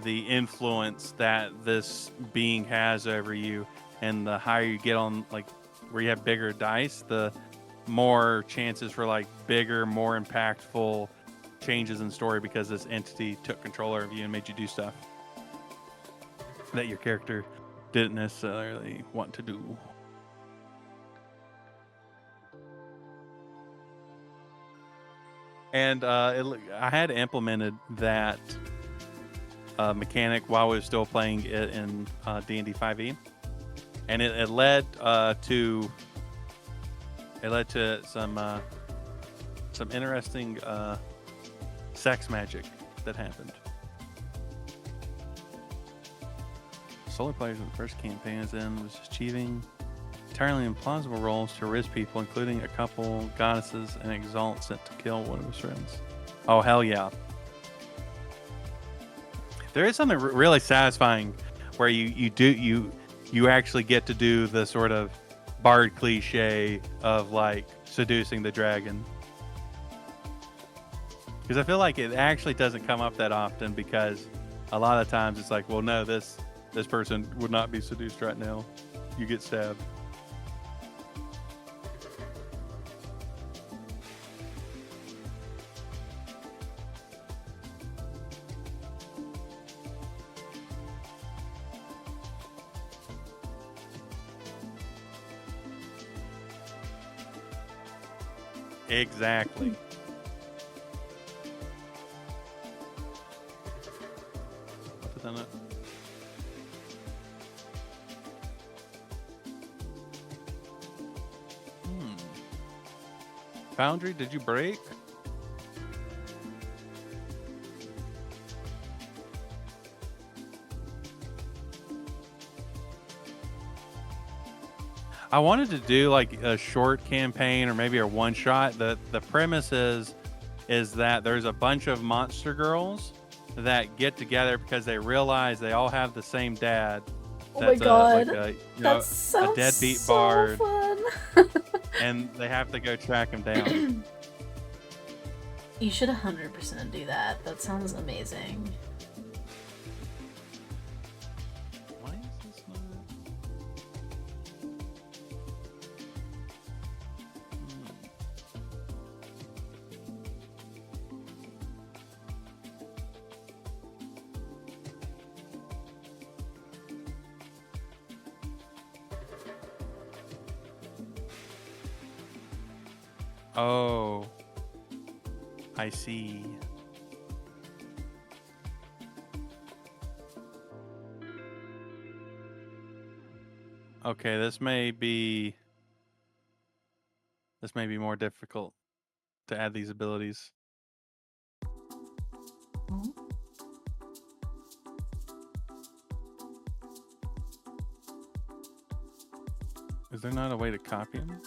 the influence that this being has over you. And the higher you get on, like where you have bigger dice, the more chances for like bigger, more impactful changes in story because this entity took control over you and made you do stuff that your character didn't necessarily want to do. And I had implemented that mechanic while we were still playing it in D&D 5e, and it led to some interesting sex magic that happened. Solo players in the first campaign is in was achieving entirely implausible roles to risk people, including a couple goddesses and exalt sent to kill one of his friends. Oh hell yeah! There is something really satisfying where you actually get to do the sort of bard cliche of like seducing the dragon, because I feel like it actually doesn't come up that often, because a lot of times it's like, well, no, this person would not be seduced right now. You get stabbed. Exactly. I'll put that up. Foundry, did you break? I wanted to do like a short campaign or maybe a one shot. The premise is that there's a bunch of monster girls that get together because they realize they all have the same dad. Oh my god, that sounds a deadbeat so bard, fun. and they have to go track him down. You should 100% do that. That sounds amazing. Why is this not? Oh, I see. Okay, this may be more difficult to add these abilities. Is there not a way to copy them?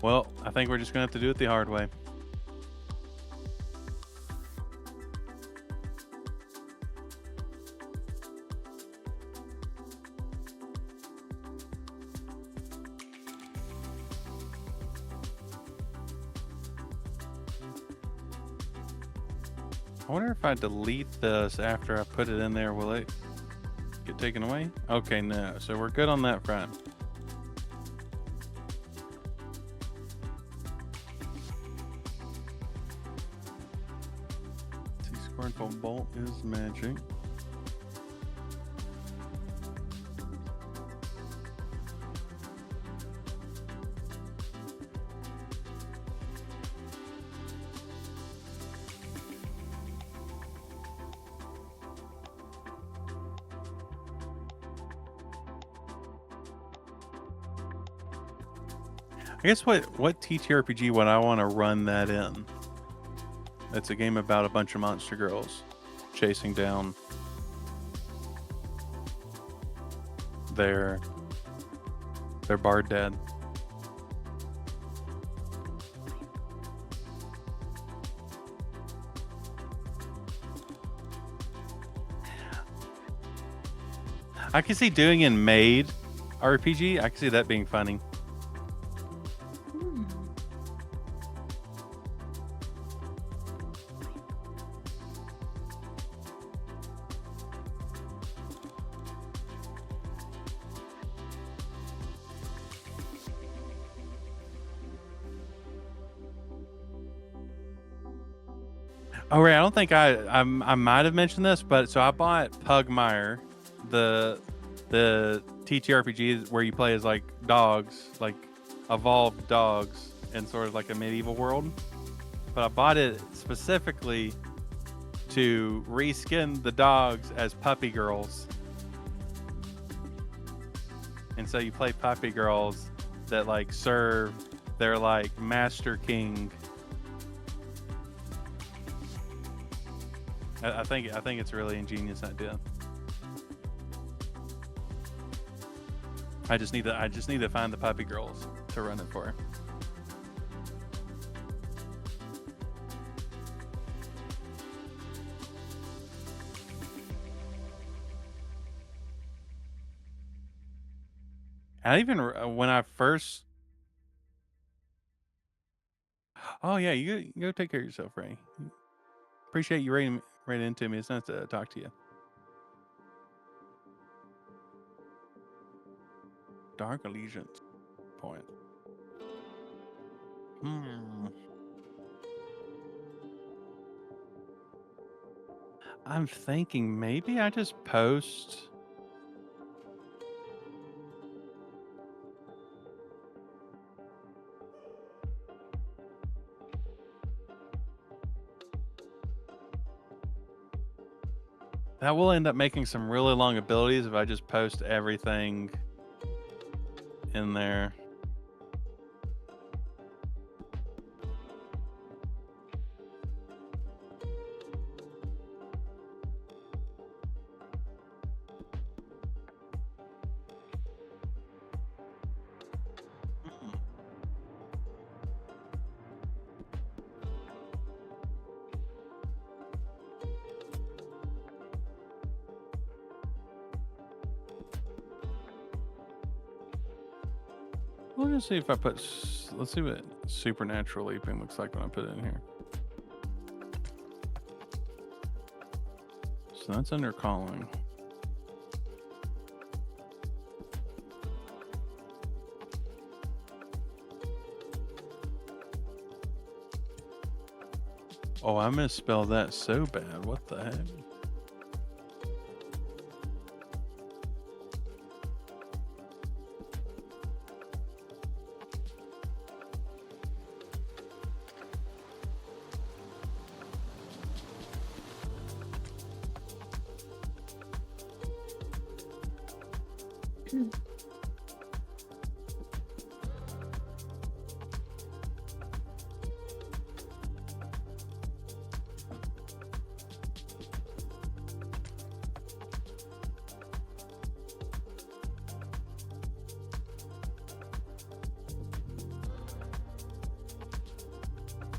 Well, I think we're just gonna have to do it the hard way. I wonder if I delete this after I put it in there, will it get taken away? Okay, no. So we're good on that front. Squirtle bolt is magic. I guess what TTRPG would I want to run that in? It's a game about a bunch of monster girls chasing down their bard dad. I can see doing in Made RPG. I can see that being funny. Oh, right. I don't think I might have mentioned this, but so I bought Pugmire, the TTRPG where you play as like dogs, like evolved dogs in sort of like a medieval world. But I bought it specifically to reskin the dogs as puppy girls. And so you play puppy girls that like serve their like master king. I think it's a really ingenious idea. I just need to find the puppy girls to run it for. I even when I first. Oh yeah, you go take care of yourself, Ray. Appreciate you right into me. It's nice to talk to you. Dark Allegiance point. I'm thinking maybe I just post. That will end up making some really long abilities if I just post everything in there. Let's see if I put. Let's see what supernatural leaping looks like when I put it in here. So that's under calling. Oh, I misspelled that so bad. What the heck?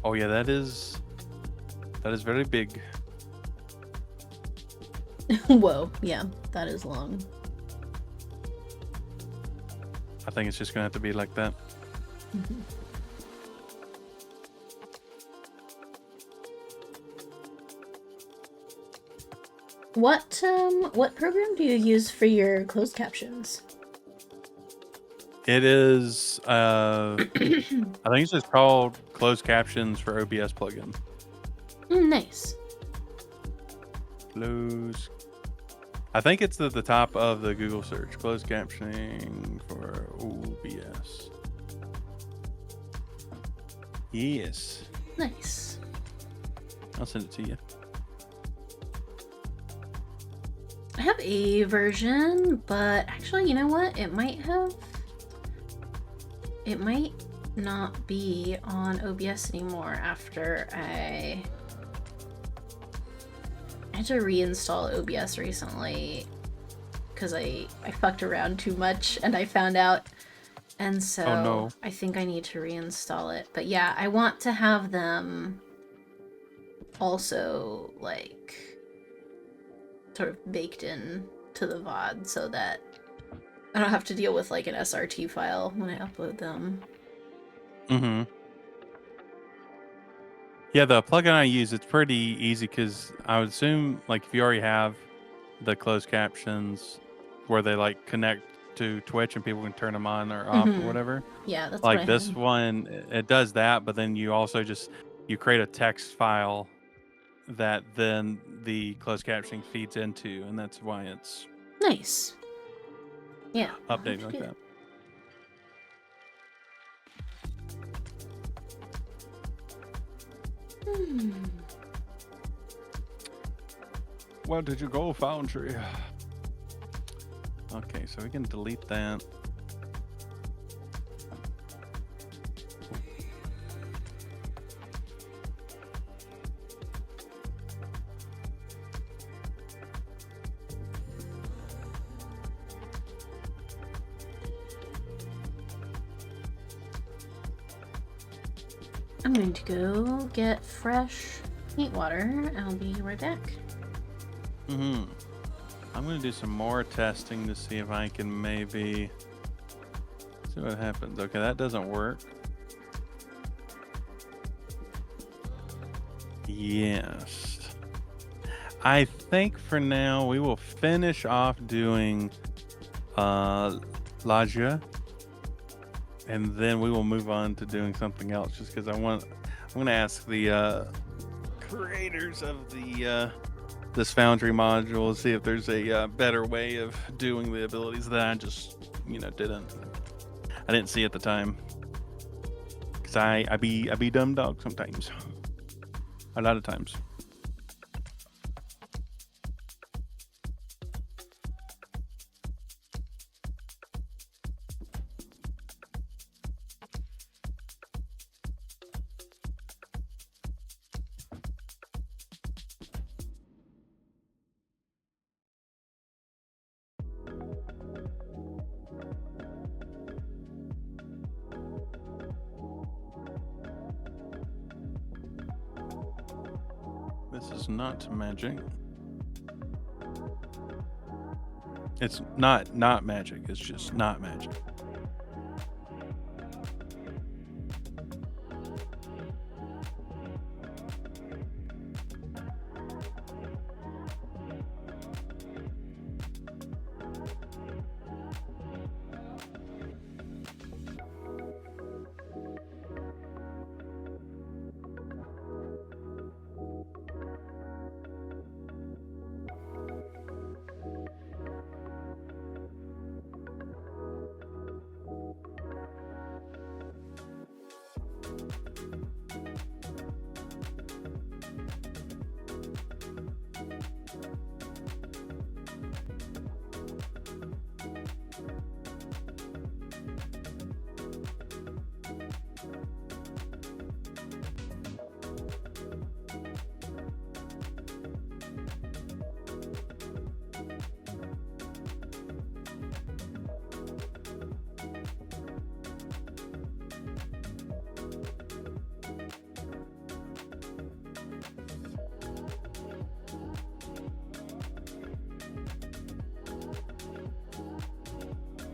Oh yeah, that is very big. Whoa, yeah, that is long. I think it's just gonna have to be like that. Mhm. What program do you use for your closed captions? It is I think it's just called closed captions for OBS plugin. Nice. Close. I think it's at the top of the Google search. Closed captioning for OBS. Yes. Nice. I'll send it to you. I have a version, but actually, you know what? It might not be on OBS anymore after I had to reinstall OBS recently because I fucked around too much and I found out, and so Oh, no. I think I need to reinstall it. But yeah, I want to have them also like sort of baked in to the VOD so that I don't have to deal with like an SRT file when I upload them. Mm-hmm. Yeah, the plugin I use, it's pretty easy because I would assume like if you already have the closed captions where they like connect to Twitch and people can turn them on or off or whatever. Yeah, that's Like what I this had. one, it does that, but then you also you create a text file that then the closed captioning feeds into, and that's why it's Nice. Yeah. updating like that. Where did you go, Foundry? Okay, so we can delete that. I'm going to go get fresh heat water. I'll be right back. I'm going to do some more testing to see if I can maybe see what happens. Okay, that doesn't work. Yes. I think for now we will finish off doing Laja, and then we will move on to doing something else just because I'm going to ask the creators of the this Foundry module, see if there's a better way of doing the abilities that I just I didn't see at the time, because I be dumb dog sometimes, a lot of times. This is not magic. It's not magic. It's just not magic.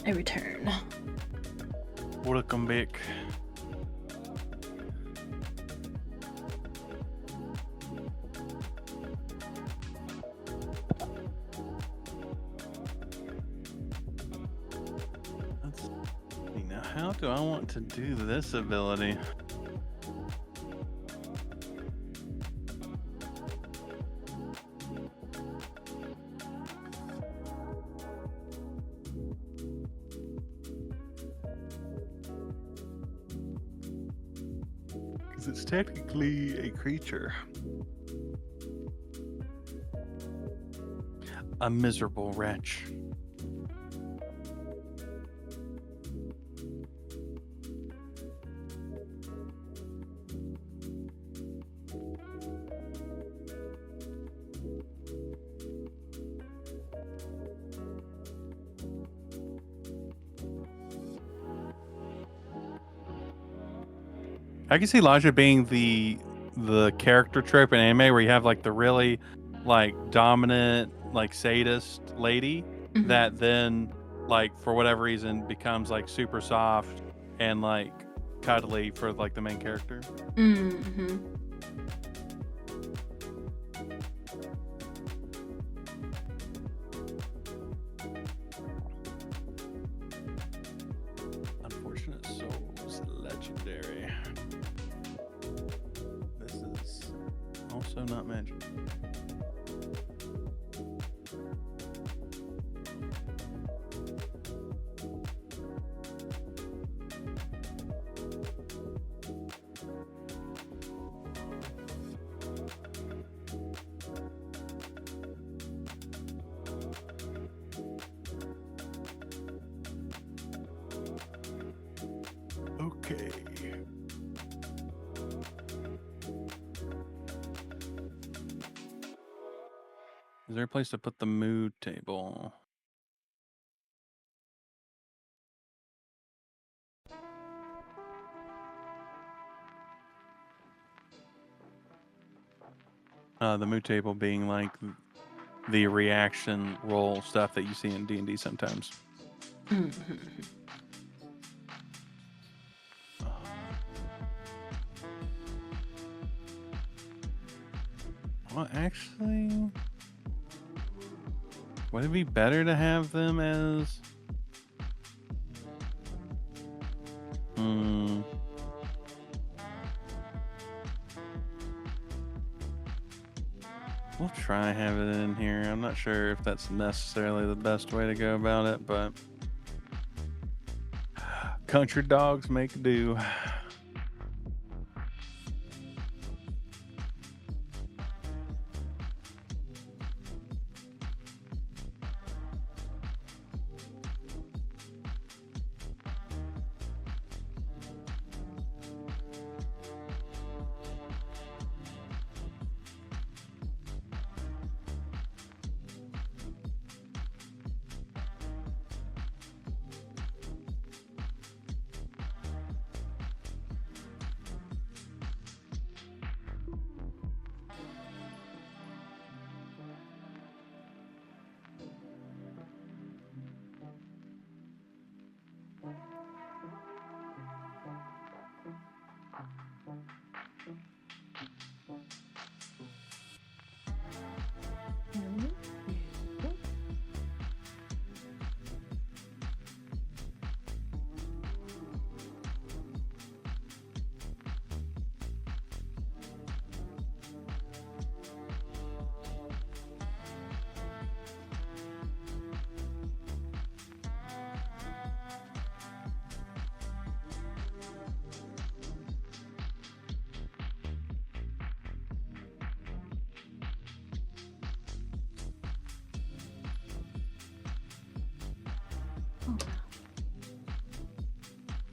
I return. Welcome back. Let's see. Now, how do I want to do this ability? It's technically a creature. A miserable wretch. I can see Elijah being the character trope in anime where you have like the really like dominant like sadist lady that then like for whatever reason becomes like super soft and like cuddly for like the main character. Mm-hmm. Unfortunate Souls legendary. This is also not magic. Okay. Is there a place to put the mood table? The mood table being like the reaction roll stuff that you see in D&D sometimes. Well, actually, would it be better to have them as... We'll try have it in here. I'm not sure if that's necessarily the best way to go about it, but country dogs make do.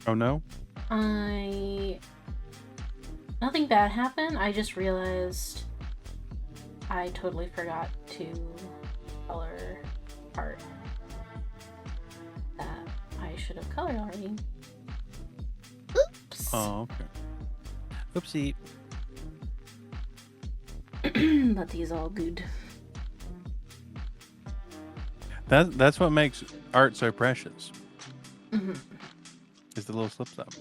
Oh no? Nothing bad happened. I just realized I totally forgot to color part that I should have colored already. Oops. Oh, okay. Oopsie. But these all good. That's what makes art so precious. Hmm. Is the little slips up.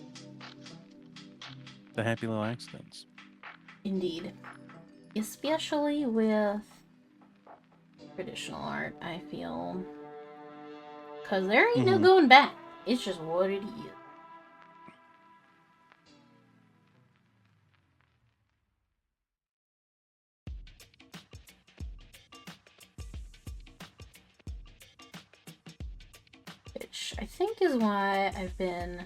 The happy little accidents. Indeed. Especially with traditional art, I feel. Because there ain't no going back. It's just what it is. Which I think is why I've been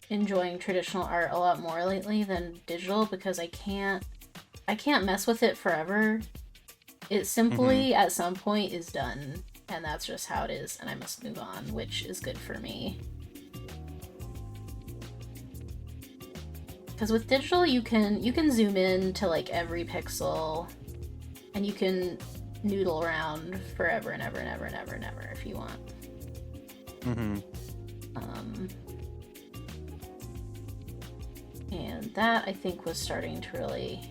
enjoying traditional art a lot more lately than digital, because I can't mess with it forever. It simply at some point is done, and that's just how it is, and I must move on, which is good for me. Because with digital you can zoom in to like every pixel, and you can noodle around forever and ever and ever and ever and ever if you want. And that, I think, was starting to really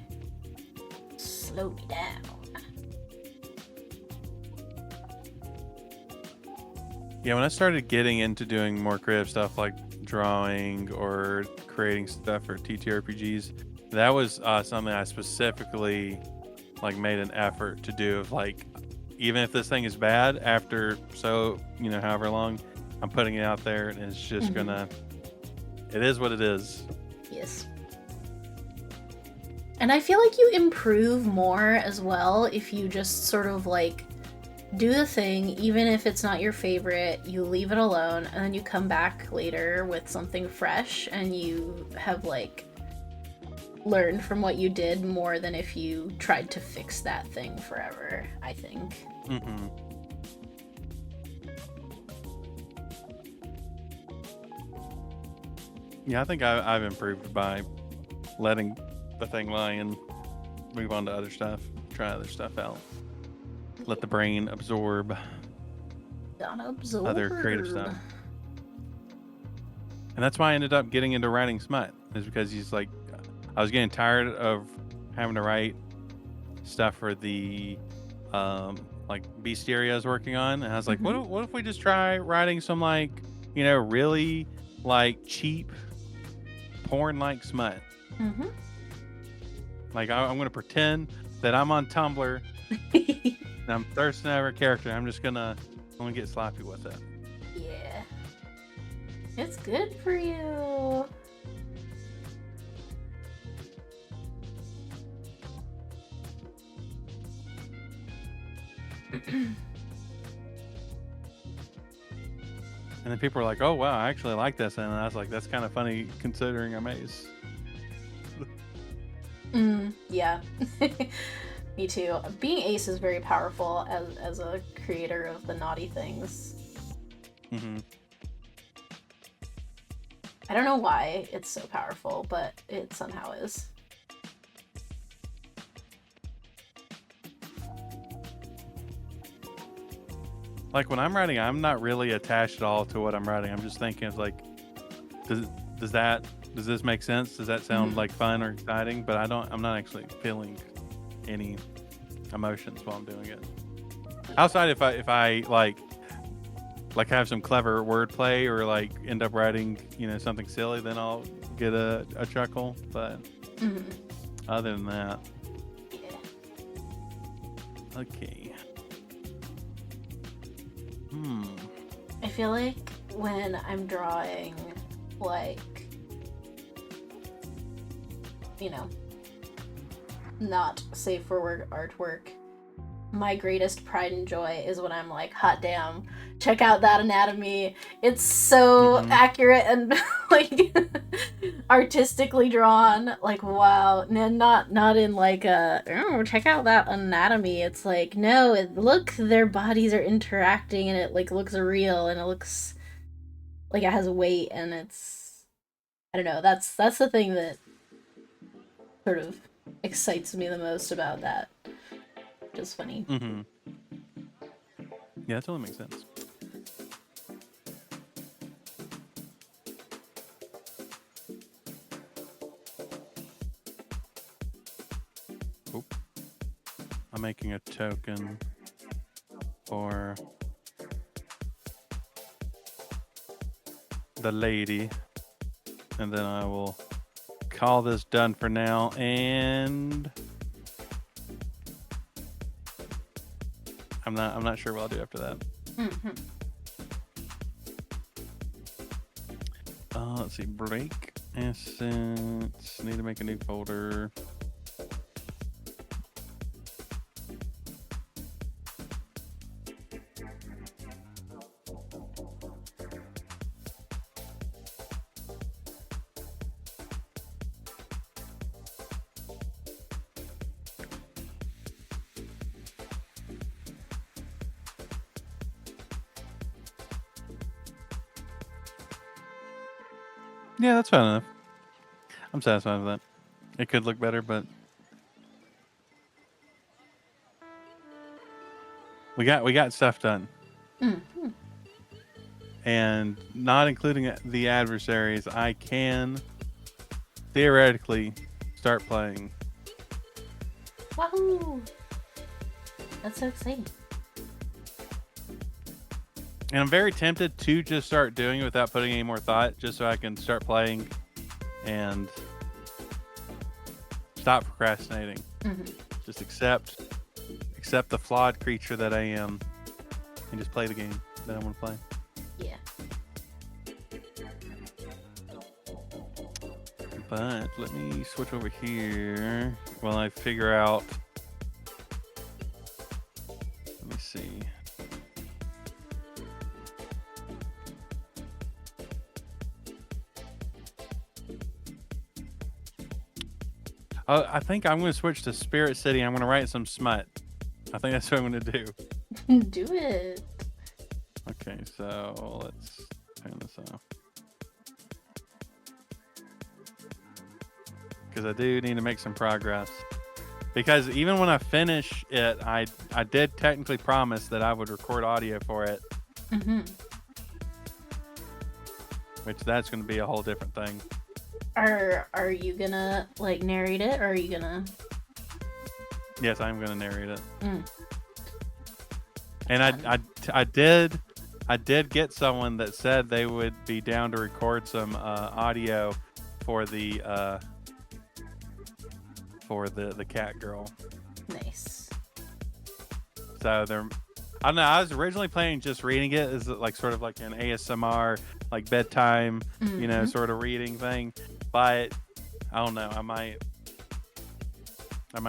slow me down. Yeah, when I started getting into doing more creative stuff like drawing or creating stuff for TTRPGs, that was something I specifically like made an effort to do. Of like, even if this thing is bad after however long, I'm putting it out there, and it's just it is what it is. Yes. And I feel like you improve more as well if you just sort of like do the thing, even if it's not your favorite, you leave it alone, and then you come back later with something fresh, and you have like learned from what you did more than if you tried to fix that thing forever, I think. Yeah, I think I've improved by letting the thing lie and move on to other stuff, try other stuff out. Let the brain absorb other creative stuff. And that's why I ended up getting into writing smut, is because I was getting tired of having to write stuff for the like bestiary I was working on, and I was like, what if we just try writing some really like cheap porn like smut. Like I'm gonna pretend that I'm on Tumblr and I'm thirsting over a character. I'm gonna get sloppy with it. Yeah, it's good for you. And then people were like, "Oh wow, I actually like this," and I was like, "That's kind of funny considering I'm ace." Yeah. Me too. Being ace is very powerful as a creator of the naughty things. I don't know why it's so powerful, but it somehow is. Like when I'm writing, I'm not really attached at all to what I'm writing. I'm just thinking of like, does this make sense? Does that sound like fun or exciting? But I'm not actually feeling any emotions while I'm doing it. Outside, if I like have some clever wordplay or like end up writing something silly, then I'll get a chuckle. But other than that, okay. I feel like when I'm drawing, like, not safe for work artwork, my greatest pride and joy is when I'm like, hot damn, check out that anatomy. It's so accurate and like artistically drawn. Like, wow. And not in like check out that anatomy. It's like, no, look, their bodies are interacting and it like looks real and it looks like it has weight, and it's, I don't know, that's the thing that sort of excites me the most about that. Just funny. Yeah, that totally makes sense. Oop. I'm making a token for the lady, and then I will call this done for now. And I'm not sure what I'll do after that. Mm-hmm. Let's see, break assets. Need to make a new folder. Yeah, that's fine enough. I'm satisfied with that. It could look better, but we got stuff done. Mm-hmm. And not including the adversaries, I can theoretically start playing. Wahoo! That's so exciting. And I'm very tempted to just start doing it without putting any more thought, just so I can start playing and stop procrastinating. Mm-hmm. Just accept the flawed creature that I am, and just play the game that I want to play. Yeah. But let me switch over here while I figure out. Let me see. I think I'm going to switch to Spirit City. I'm going to write some smut. I think that's what I'm going to do. Do it. Okay, so let's turn this off. Because I do need to make some progress. Because even when I finish it, I did technically promise that I would record audio for it. Mm-hmm. Which that's going to be a whole different thing. Are you gonna like narrate it, or are you gonna? Yes, I'm going to narrate it. Mm. And I did get someone that said they would be down to record some audio for the cat girl. Nice. So they're, I don't know. I was originally planning just reading it as like sort of like an ASMR, like bedtime, Mm-hmm. sort of reading thing. But I don't know. I might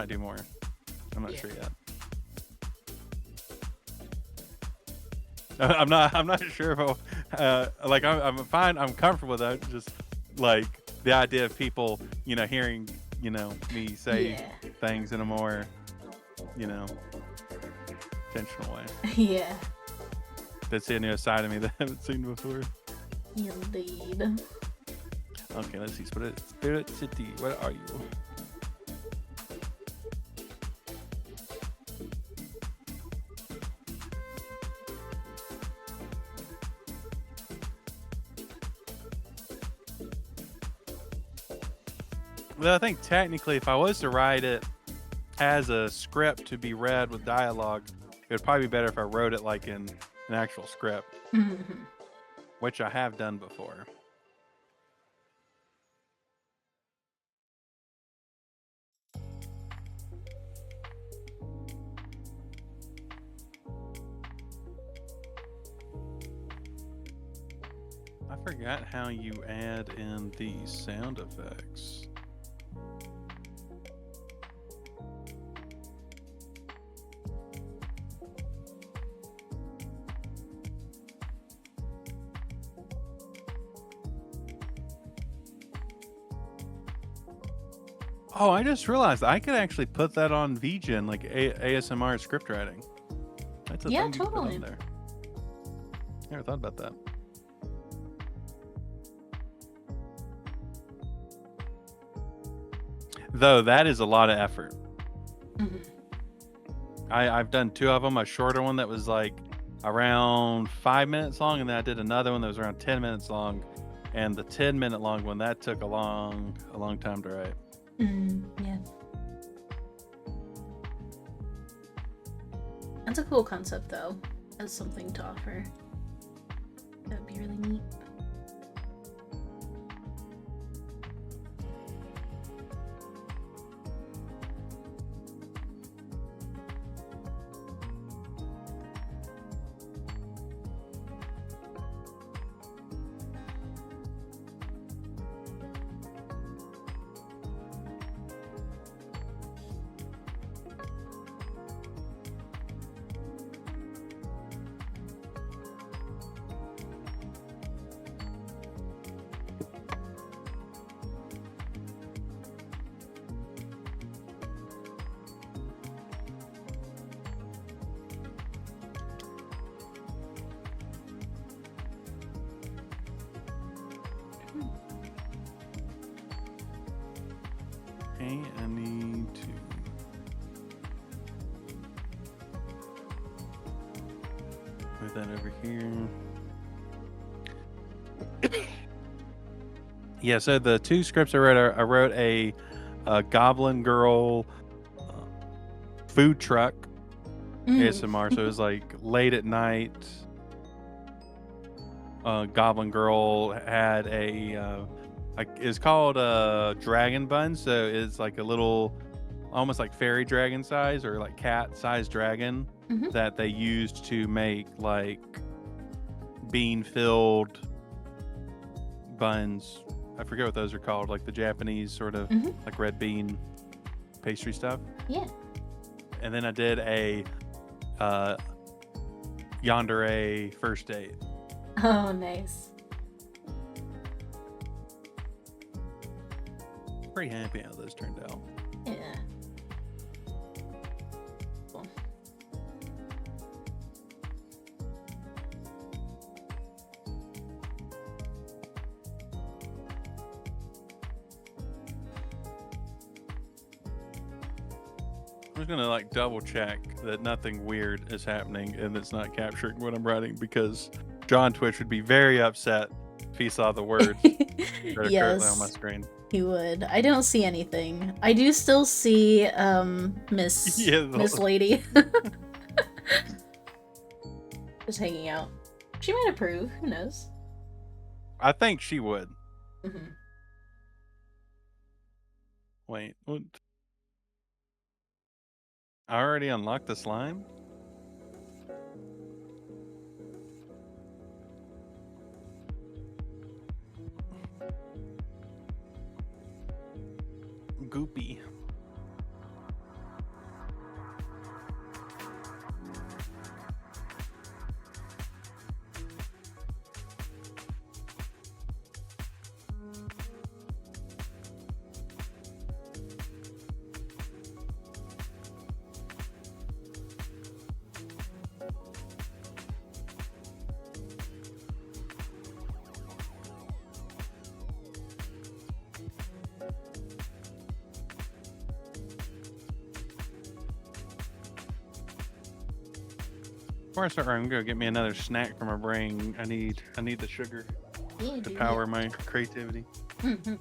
do more. I'm not sure yet. I'm not sure if like I'm fine. I'm comfortable with that. Just like the idea of people, hearing, me say things in a more, intentional way. Yeah. That's a new side of me that I haven't seen before. Indeed. Okay, let's see. Spirit City, where are you? Well, I think technically, if I was to write it as a script to be read with dialogue, it would probably be better if I wrote it like in an actual script, Mm-hmm. which I have done before. I forgot how you add in the sound effects. Oh, I just realized I could actually put that on VGen, like ASMR script writing. That's a thing you can put on there. Never thought about that. Though that is a lot of effort. Mm-hmm. I've done two of them. A shorter one that was like around 5 minutes long, and then I did another one that was around 10 minutes long. And the 10-minute long one, that took a long time to write. Yeah. That's a cool concept, though, as something to offer. That'd be really neat. Okay, I need to. Move that over here. Yeah, so the two scripts I wrote a Goblin Girl food truck ASMR. So it was like late at night. Goblin Girl had a it's called a dragon bun. So it's like a little, almost like fairy dragon size or like cat size dragon that they used to make like bean filled buns. I forget what those are called, like the Japanese sort of like red bean pastry stuff. Yeah. And then I did a yandere first date. Oh, nice. Pretty happy how those turned out. Yeah. Cool. I'm just gonna like double check that nothing weird is happening and it's not capturing what I'm writing, because John Twitch would be very upset if he saw the words that are currently on my screen. He would. I don't see anything. I do still see Miss Lady just hanging out. She might approve. Who knows? I think she would. Mm-hmm. Wait, what? I already unlocked the slime? Goopy. Before I start, I'm gonna get me another snack for my brain. I need the sugar to power my creativity. Mm-hmm.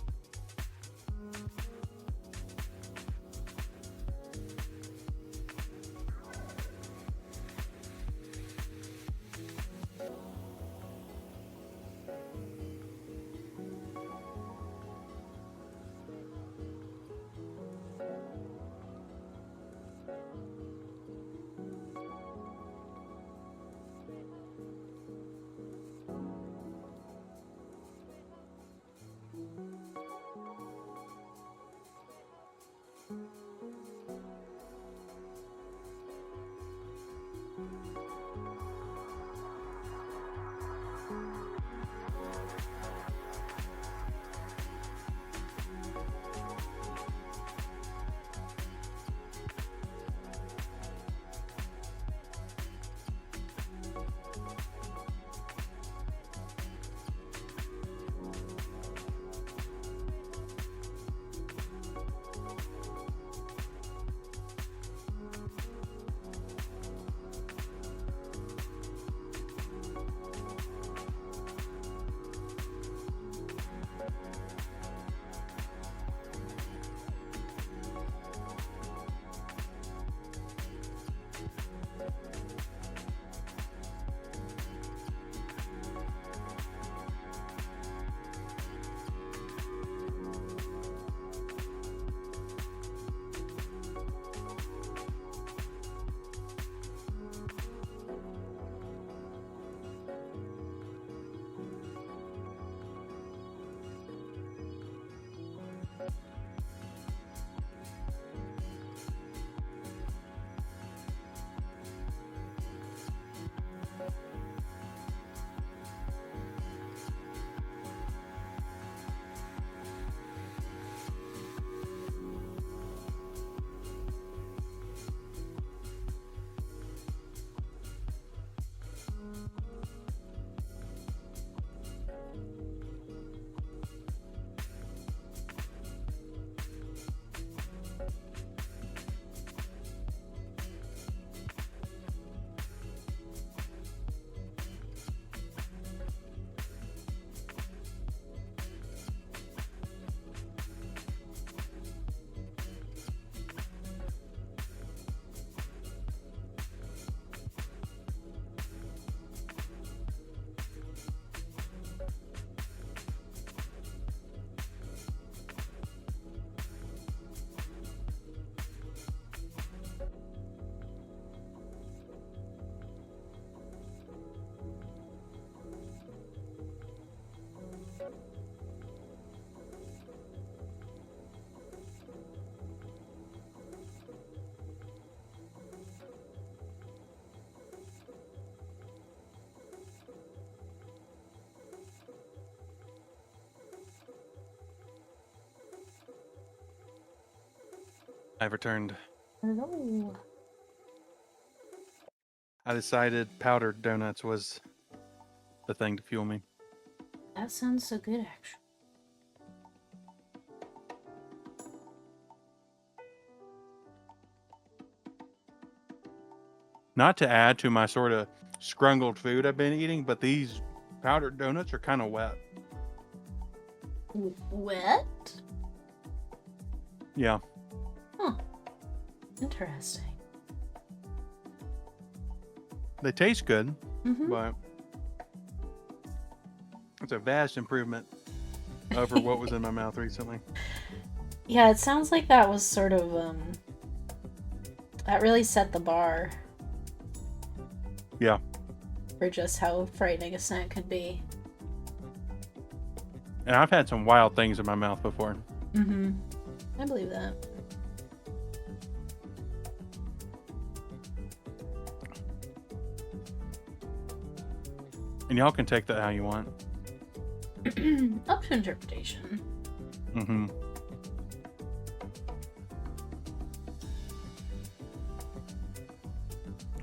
I've returned. Hello. I decided powdered donuts was the thing to fuel me. That sounds so good, actually. Not to add to my sort of scrungled food I've been eating, but these powdered donuts are kind of wet. Wet? Yeah. Huh. Interesting. They taste good, Mm-hmm. but it's a vast improvement over what was in my mouth recently. Yeah, it sounds like that was sort of, that really set the bar. Yeah. For just how frightening a snack could be. And I've had some wild things in my mouth before. Mm-hmm. I believe that. And y'all can take that how you want. Up to interpretation. Mm-hmm.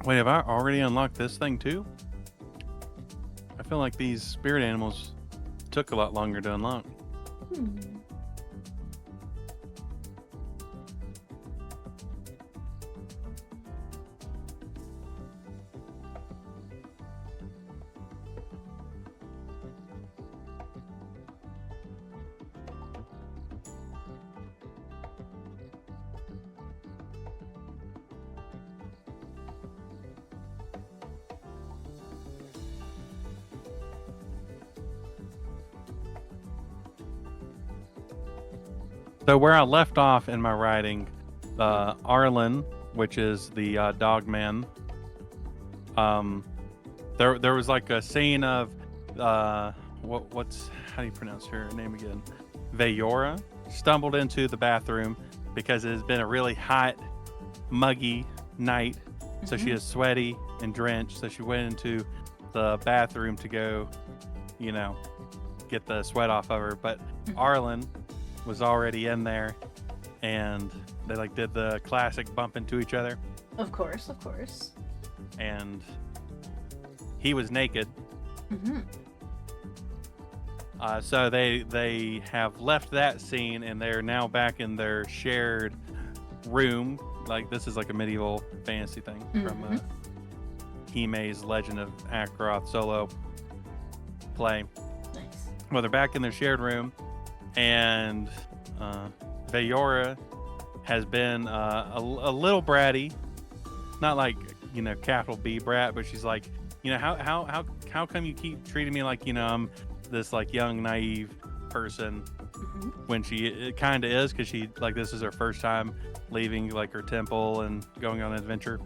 Wait, have I already unlocked this thing too? I feel like these spirit animals took a lot longer to unlock. So where I left off in my writing, Arlen, which is the dog man, there was like a scene of what's how do you pronounce her name again? Vayora stumbled into the bathroom because it has been a really hot, muggy night, so she is sweaty and drenched. So she went into the bathroom to go, get the sweat off of her. But Arlen was already in there, and they like did the classic bump into each other. Of course, of course. And he was naked. So they have left that scene, and they're now back in their shared room. Like this is like a medieval fantasy thing from Hime's Legend of Akroth solo play. Nice. Well, they're back in their shared room, and Vayora has been a little bratty, not like capital B brat, but she's like, how come you keep treating me like I'm this like young naive person when she kind of is, because she like this is her first time leaving like her temple and going on an adventure.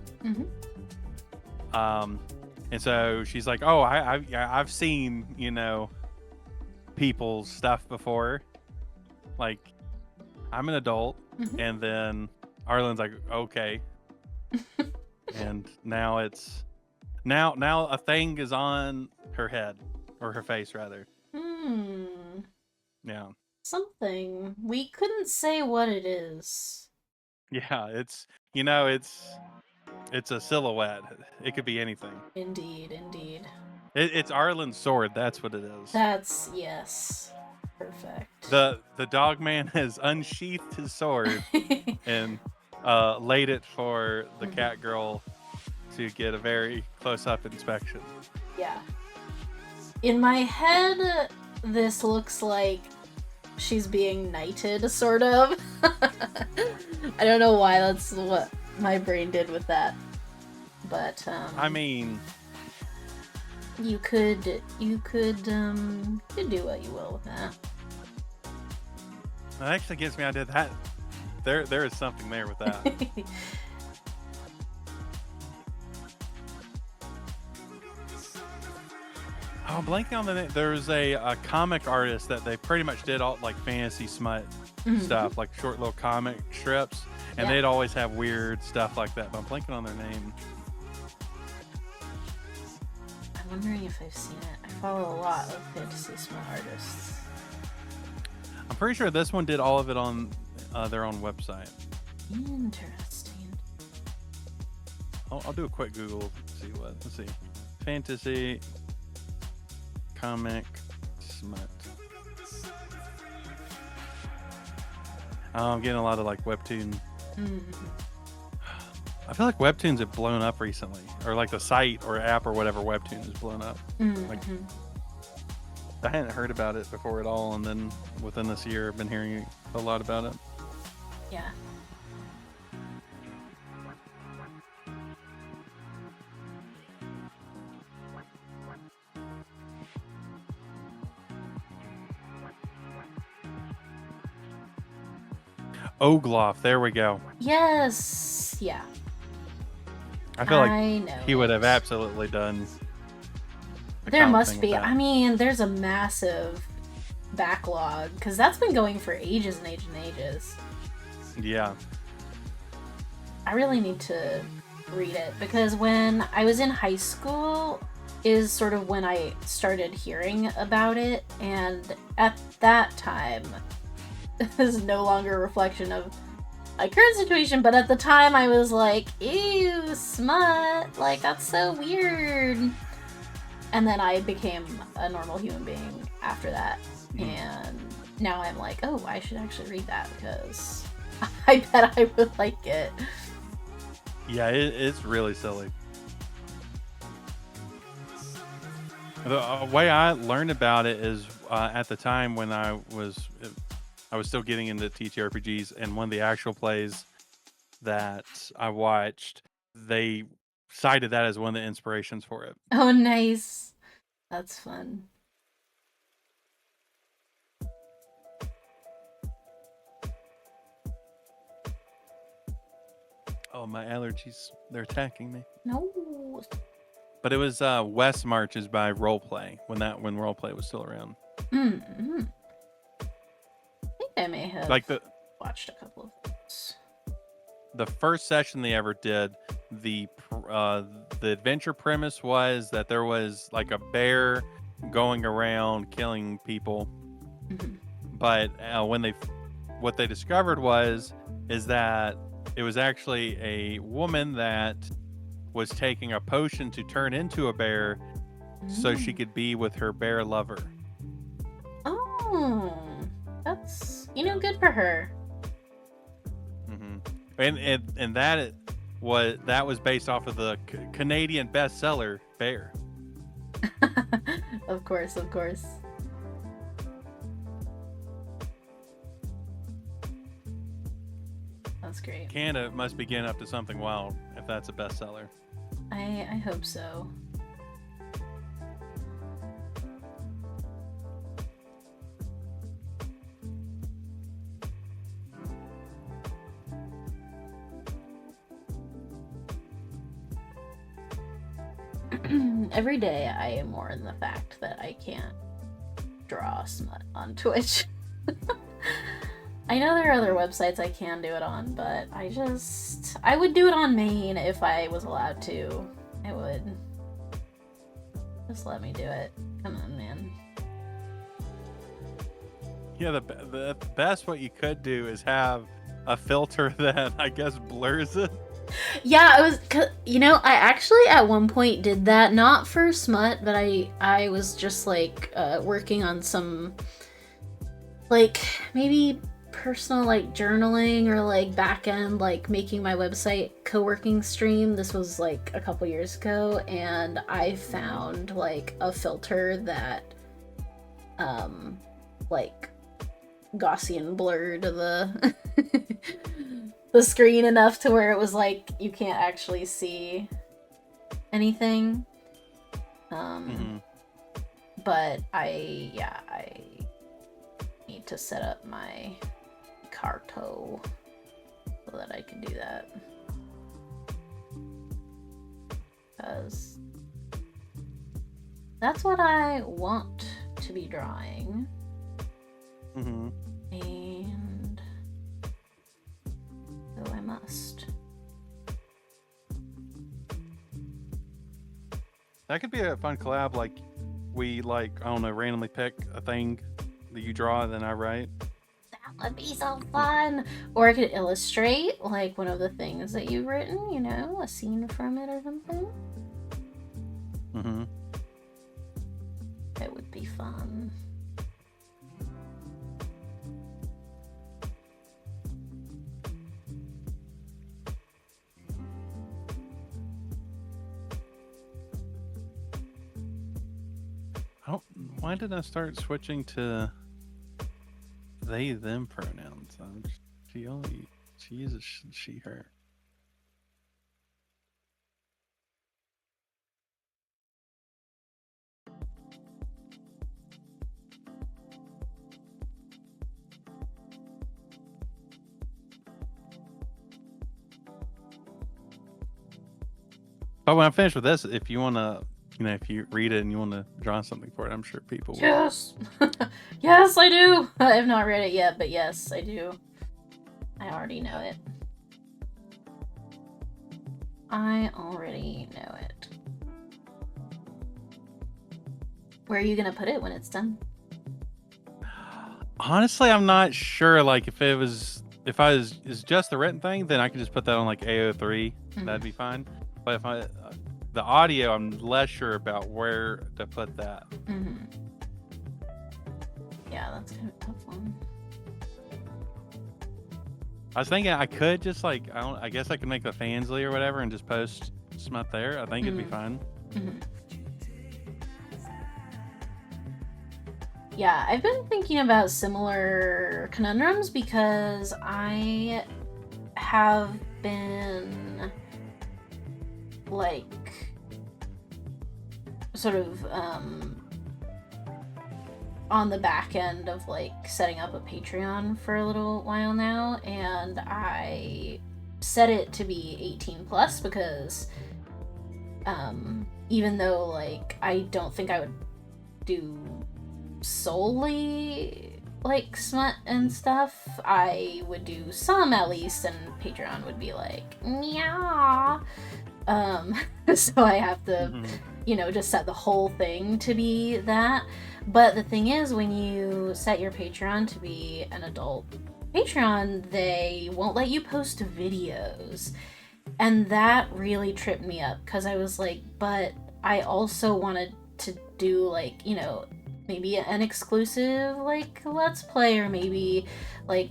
And so she's like, oh, I've seen people's stuff before, like I'm an adult. And then Arlen's like, okay. And now it's now a thing is on her head, or her face rather. Yeah. Something. We couldn't say what it is. Yeah, it's it's a silhouette. It could be anything. Indeed, indeed. It's Arlen's sword. That's what it is. That's, yes. Perfect. The dog man has unsheathed his sword and laid it for the cat girl to get a very close-up inspection. Yeah. In my head, this looks like she's being knighted, sort of. I don't know why that's what my brain did with that. But, I mean, you could do what you will with that. That actually gives me an idea that there is something there with that. Oh, I'm blanking on the name. There's a comic artist that they pretty much did all like fantasy smut stuff, like short little comic strips, and they'd always have weird stuff like that, but I'm blanking on their name. I'm wondering if I've seen it. I follow a lot of fantasy smut artists. I'm pretty sure this one did all of it on their own website. Interesting. I'll do a quick Google. Let's see. Fantasy comic smut. I'm getting a lot of like webtoon. I feel like webtoons have blown up recently, or like the site or app or whatever webtoon has blown up. Like, I hadn't heard about it before at all, and then within this year, I've been hearing a lot about it. Yeah. Ogloff, there we go. Yes. Yeah. I feel like know he would have absolutely done. There must be. I mean, there's a massive backlog because that's been going for ages and ages and ages. Yeah. I really need to read it because when I was in high school is sort of when I started hearing about it, and at that time, this is no longer a reflection of my current situation, but at the time I was like, ew, smut, like that's so weird. And then I became a normal human being after that, and now I'm like, oh, I should actually read that because I bet I would like it. Yeah, it's really silly. The way I learned about it is at the time when I was still getting into TTRPGs, and one of the actual plays that I watched, they cited that as one of the inspirations for it. Oh, nice. That's fun. Oh, my allergies, they're attacking me. No. But it was West Marches by Roleplay when Roleplay was still around. Mm-hmm. I think I may have watched a couple of those. The first session they ever did, the adventure premise was that there was like a bear going around killing people, but what they discovered is that it was actually a woman that was taking a potion to turn into a bear so she could be with her bear lover. Oh, that's, good for her. And that was based off of the Canadian bestseller Bear. Of course. That's great. Canada must be getting up to something wild if that's a bestseller. I hope so. Every day I mourn the fact that I can't draw smut on Twitch. I know there are other websites I can do it on, but I would do it on Maine if I was allowed to. I would. Just let me do it. Come on, man. Yeah, the best what you could do is have a filter that I guess blurs it. Yeah, it was, I actually at one point did that, not for smut, but I was just like working on some like maybe personal like journaling or like back end like making my website co-working stream. This was like a couple years ago, and I found like a filter that like Gaussian blurred the the screen enough to where it was like you can't actually see anything. But I need to set up my Carto so that I can do that. Because that's what I want to be drawing. And so I must. That could be a fun collab, like we randomly pick a thing that you draw and then I write. That That'd be so fun. Or I could illustrate like one of the things that you've written, you know, a scene from it or something. Mm-hmm. It would be fun. Why did I start switching to they them pronouns? She uses she her. But when I finish with this, if you want to, if you read it and you want to draw something for it, I'm sure people will. Yes! Yes, I do! I have not read it yet, but yes, I do. I already know it. I already know it. Where are you gonna put it when it's done? Honestly, I'm not sure. Like, if I was just the written thing, then I could just put that on like AO3. That'd be fine. But if the audio, I'm less sure about where to put that. Yeah, that's kind of a tough one. I was thinking I could just like I guess I could make the Fansly or whatever and just post smut there. I think it'd be fine. Yeah, I've been thinking about similar conundrums because I have been like sort of on the back end of like setting up a Patreon for a little while now, and I set it to be 18 plus because even though like I don't think I would do solely like smut and stuff, I would do some at least, and Patreon would be like meow. So I have to just set the whole thing to be that. But the thing is, when you set your Patreon to be an adult Patreon, they won't let you post videos. And that really tripped me up because I was like, but I also wanted to do like, maybe an exclusive like let's play, or maybe like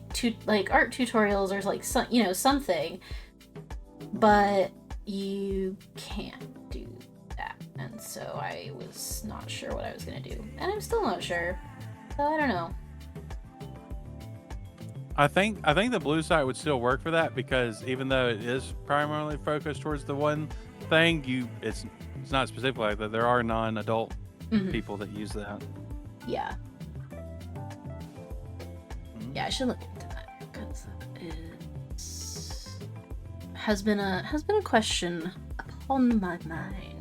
art tutorials or like something. But you can't do that. And so I was not sure what I was gonna do. And I'm still not sure. So I don't know. I think the blue site would still work for that because even though it is primarily focused towards the one thing, it's not specifically like that. There are non-adult people that use that. Yeah. Yeah, I should look into that because it has been a question upon my mind.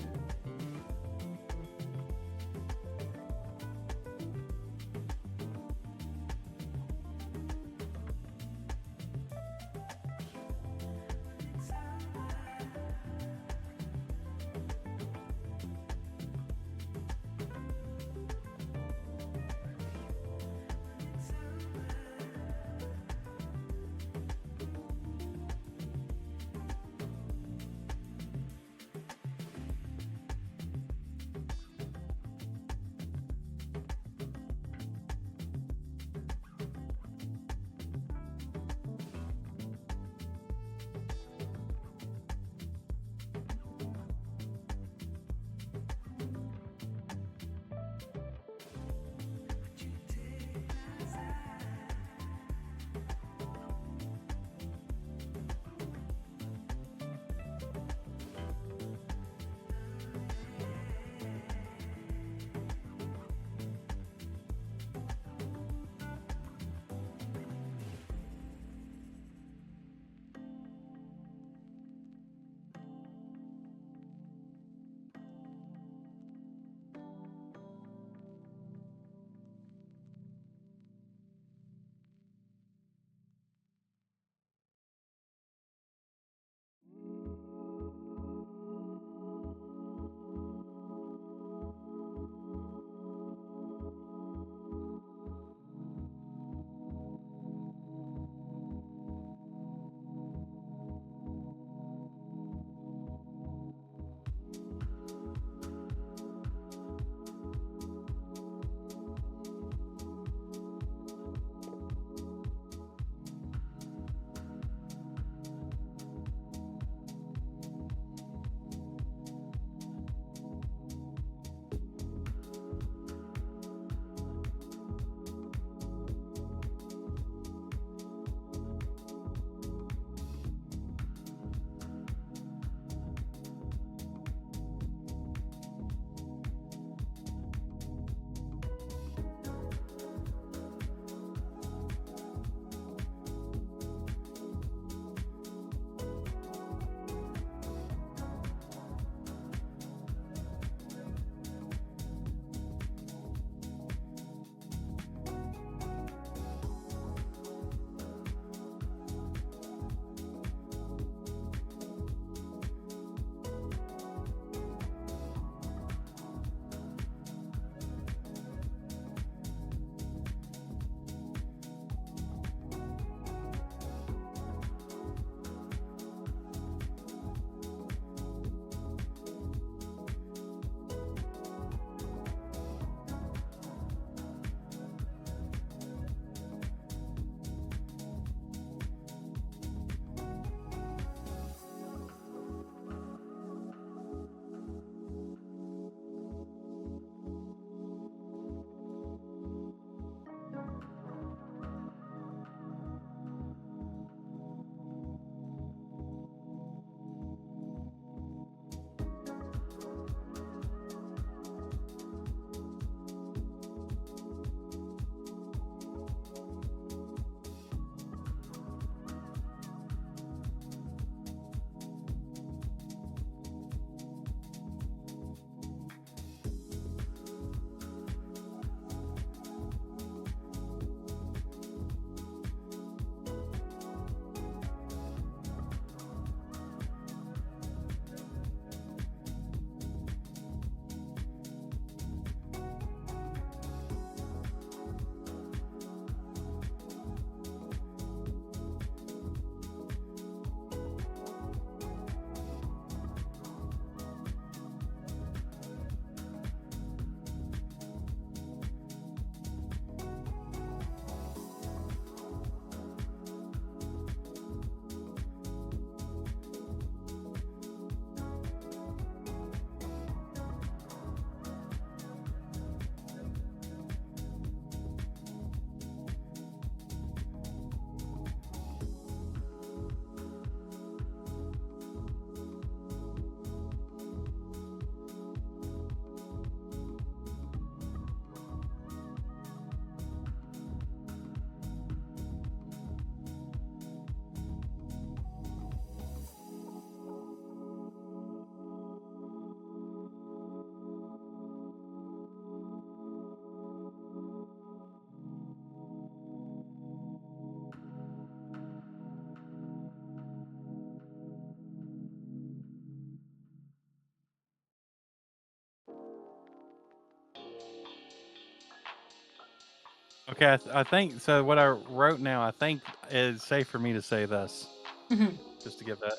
Okay, I think so. What I wrote now, I think is safe for me to say this, Mhm. just to give that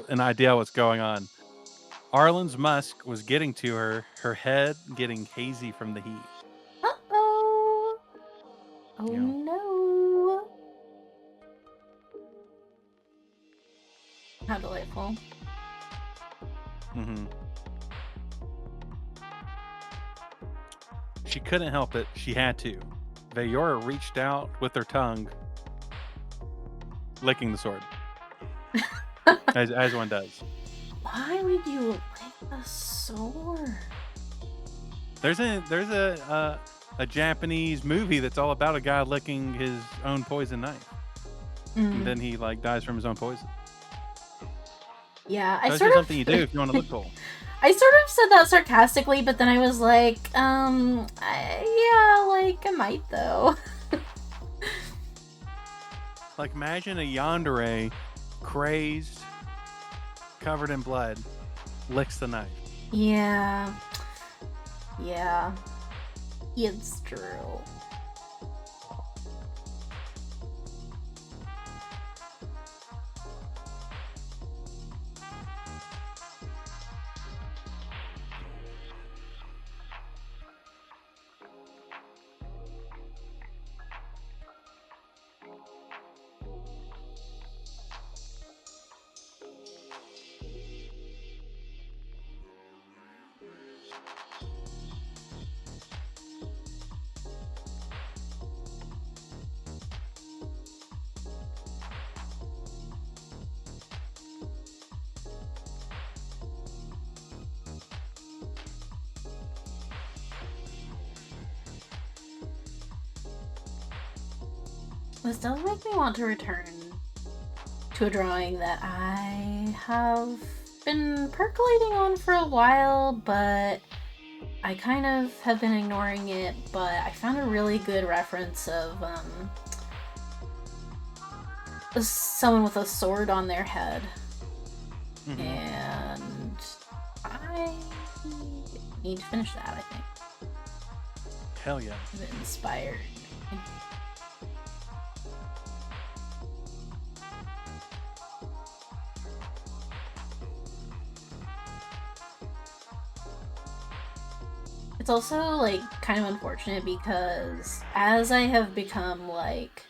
an idea of what's going on. Arlen's musk was getting to her, her head getting hazy from the heat. Uh-oh. Oh You know. no. How delightful. Mm-hmm. She couldn't help it. She had to. Vayora reached out with her tongue, licking the sword, as one does. Why would you lick the sword? There's a Japanese movie that's all about a guy licking his own poison knife, and then he like dies from his own poison. Yeah, That's just something you do if you want to look cool. I sort of said that sarcastically, but then I was like, yeah, like I might though. Like imagine a yandere, crazed, covered in blood, licks the knife. Yeah. Yeah. It's true. This does make me want to return to a drawing that I have been percolating on for a while, but I kind of have been ignoring it, but I found a really good reference of someone with a sword on their head. And I need to finish that, I think. Hell yeah. It inspired. It's also, like, kind of unfortunate because as I have become, like,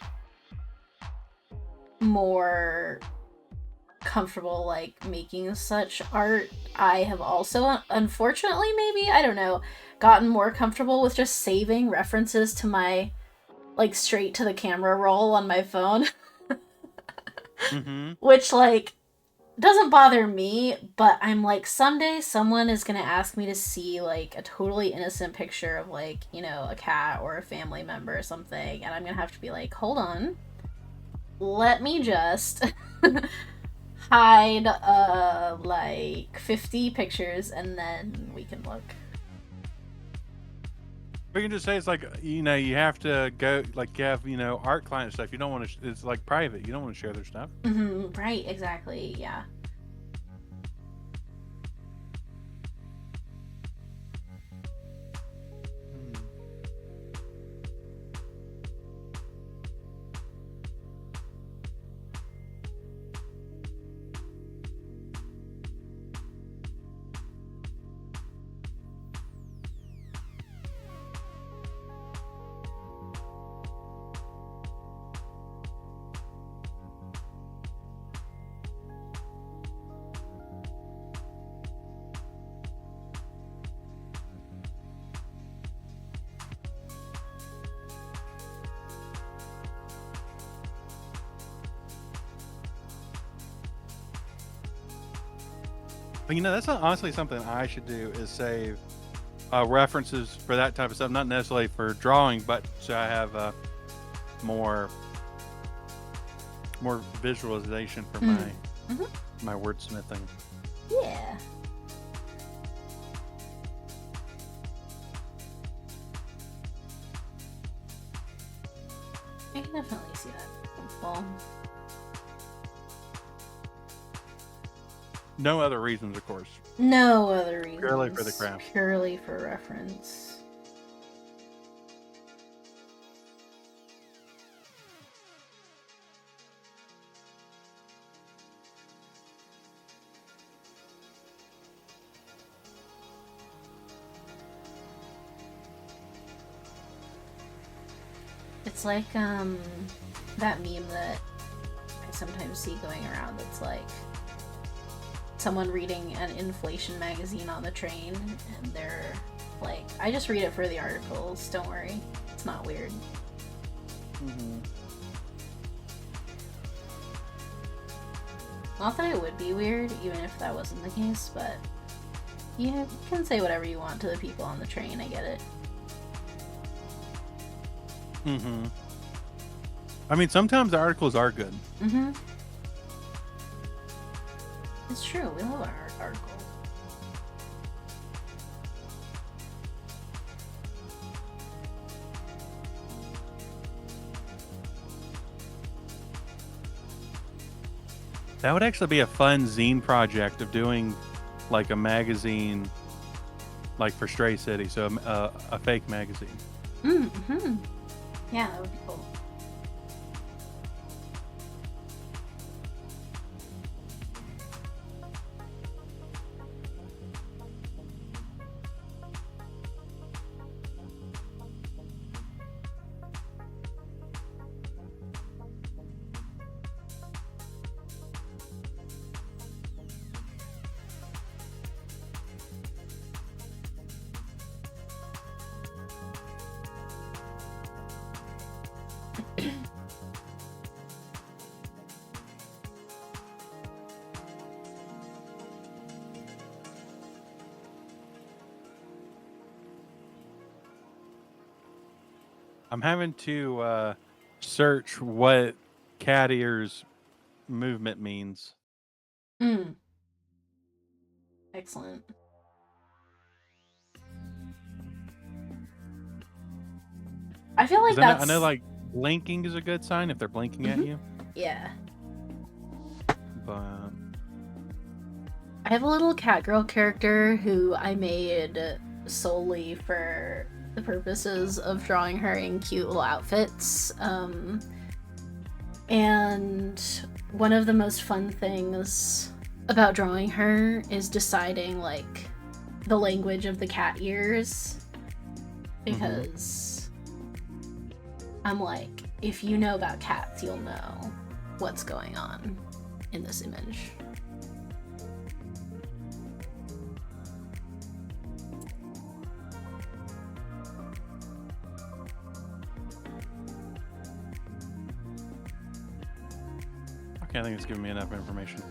more comfortable, like, making such art, I have also, unfortunately, maybe, I don't know, gotten more comfortable with just saving references to my, like, straight to the camera roll on my phone. Which, like, doesn't bother me, but I'm like, someday someone is gonna ask me to see, like, a totally innocent picture of, like, you know, a cat or a family member or something, and I'm gonna have to be like, hold on, let me just hide, like, 50 pictures, and then we can look. We can just say it's like, you know, you have to go, like, you have, you know, art client stuff. You don't want to, it's like private. You don't want to share their stuff. Right, exactly, yeah. But, you know, that's honestly something I should do is save references for that type of stuff. Not necessarily for drawing, but so I have more visualization for my wordsmithing. Yeah. I can definitely see that. Well, No other reasons, of course. no other reason. Purely for the craft. Purely for reference. It's like that meme that I sometimes see going around. It's like someone reading an inflation magazine on the train, and they're like, I just read it for the articles, don't worry. It's not weird. Mm-hmm. Not that it would be weird, even if that wasn't the case, but yeah, you can say whatever you want to the people on the train, I get it. Mm-hmm. I mean, sometimes the articles are good. Mm-hmm. It's true, we love our articles. That would actually be a fun zine project of doing like a magazine, like for Stray City, so a fake magazine. Mm-hmm. Yeah, that would be cool. I'm having to search what cat ears movement means. Mm. Excellent. I feel like 'Cause that's... I know like blinking is a good sign if they're blinking at you. Yeah. But I have a little catgirl character who I made solely for the purposes of drawing her in cute little outfits. And one of the most fun things about drawing her is deciding like the language of the cat ears, because I'm like, if you know about cats, you'll know what's going on in this image. okay, I think it's giving me enough information.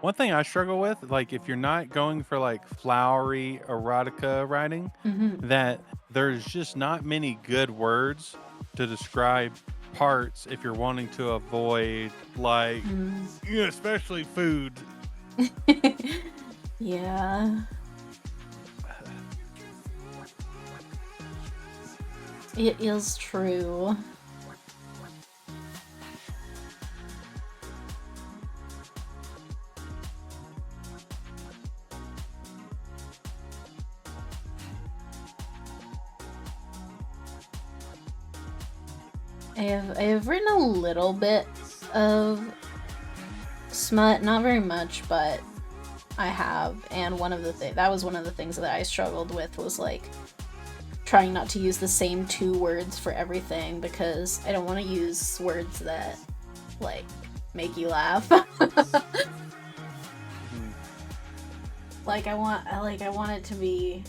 One thing I struggle with, like if you're not going for like flowery erotica writing, Mm-hmm. that there's just not many good words to describe parts if you're wanting to avoid like especially food. Yeah. It is true. I have written a little bit of smut, not very much, but I have. And that was one of the things that I struggled with, was like trying not to use the same 2 words for everything, because I don't want to use words that like make you laugh. Like I want it to be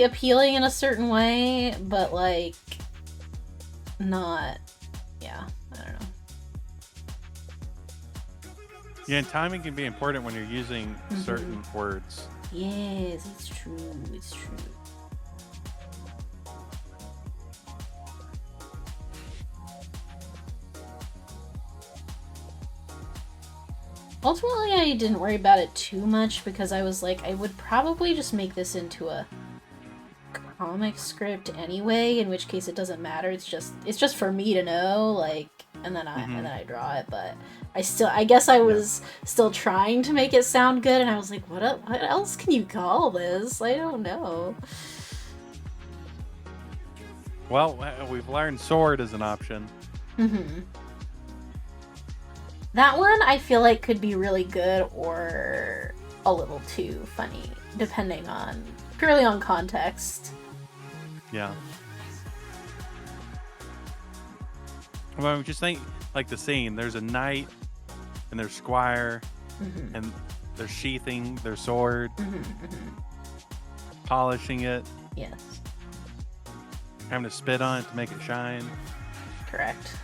appealing in a certain way, but like not, yeah, I don't know. Yeah, and timing can be important when you're using certain words. Yes, it's true. It's true. Ultimately, I didn't worry about it too much, because I was like, I would probably just make this into a comic script anyway, in which case it doesn't matter. It's just for me to know, like, and then I draw it. But I guess I was still trying to make it sound good, and I was like, what else can you call this? I don't know. Well, we've learned sword is an option. That one I feel like could be really good or a little too funny, depending on purely on context. Yeah. Well, just think like the scene. There's a knight and there's squire, and they're sheathing their sword, polishing it. Yes. Having to spit on it to make it shine. Correct.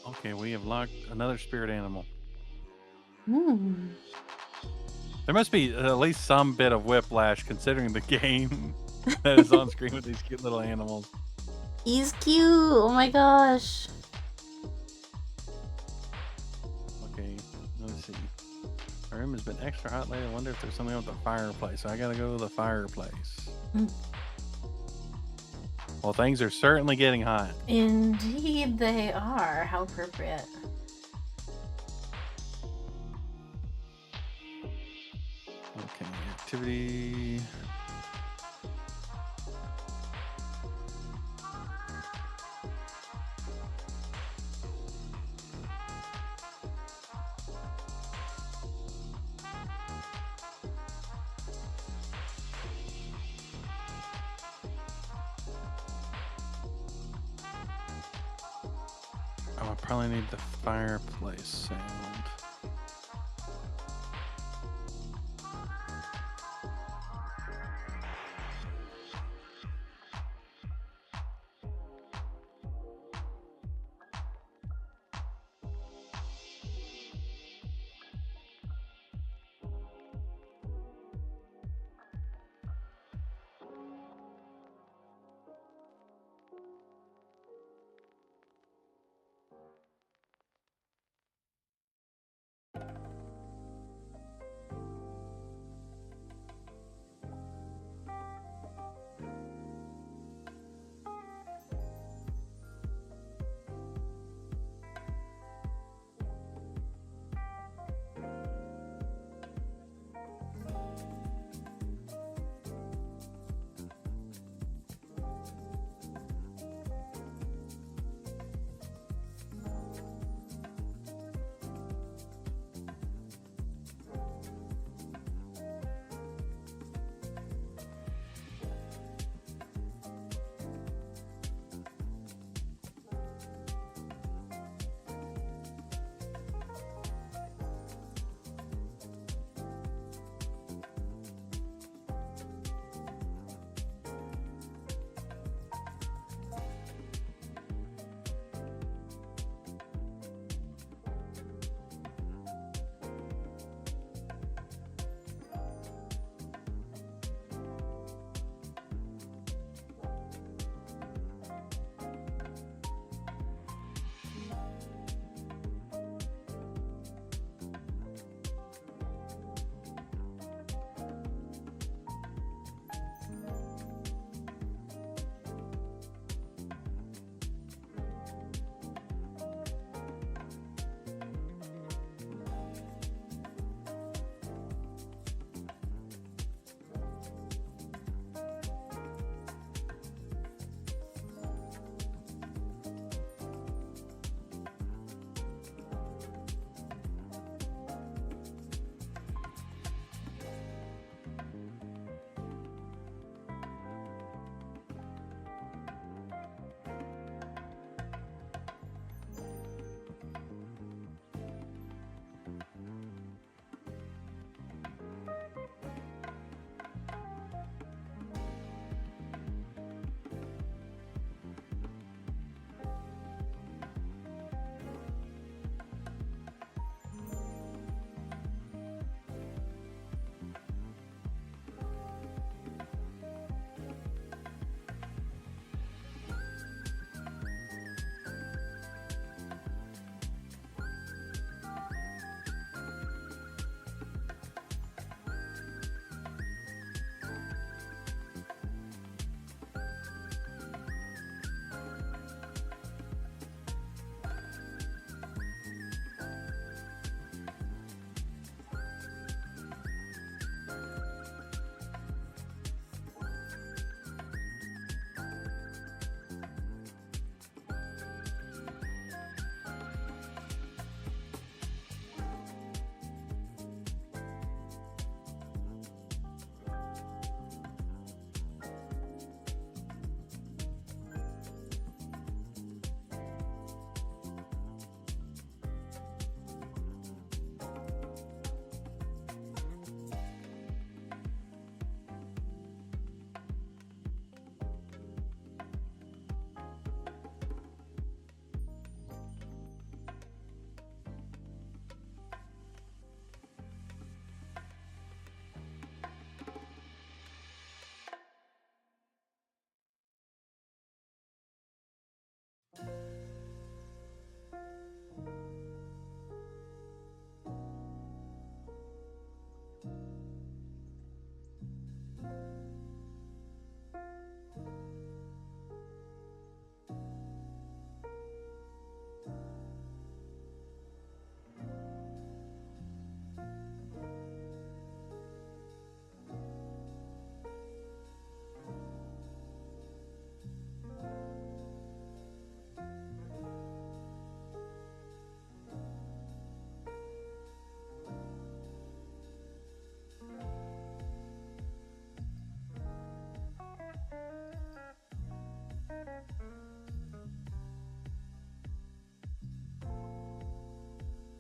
Okay, we have locked another spirit animal. Mm. There must be at least some bit of whiplash considering the game that is on screen with these cute little animals. He's cute. Oh my gosh. Okay, let's see. My room has been extra hot lately. I wonder if there's something with the fireplace. So I gotta go to the fireplace. Well, things are certainly getting hot. Indeed, they are. How appropriate. Okay, activity. Oh, I probably need the fireplace sound.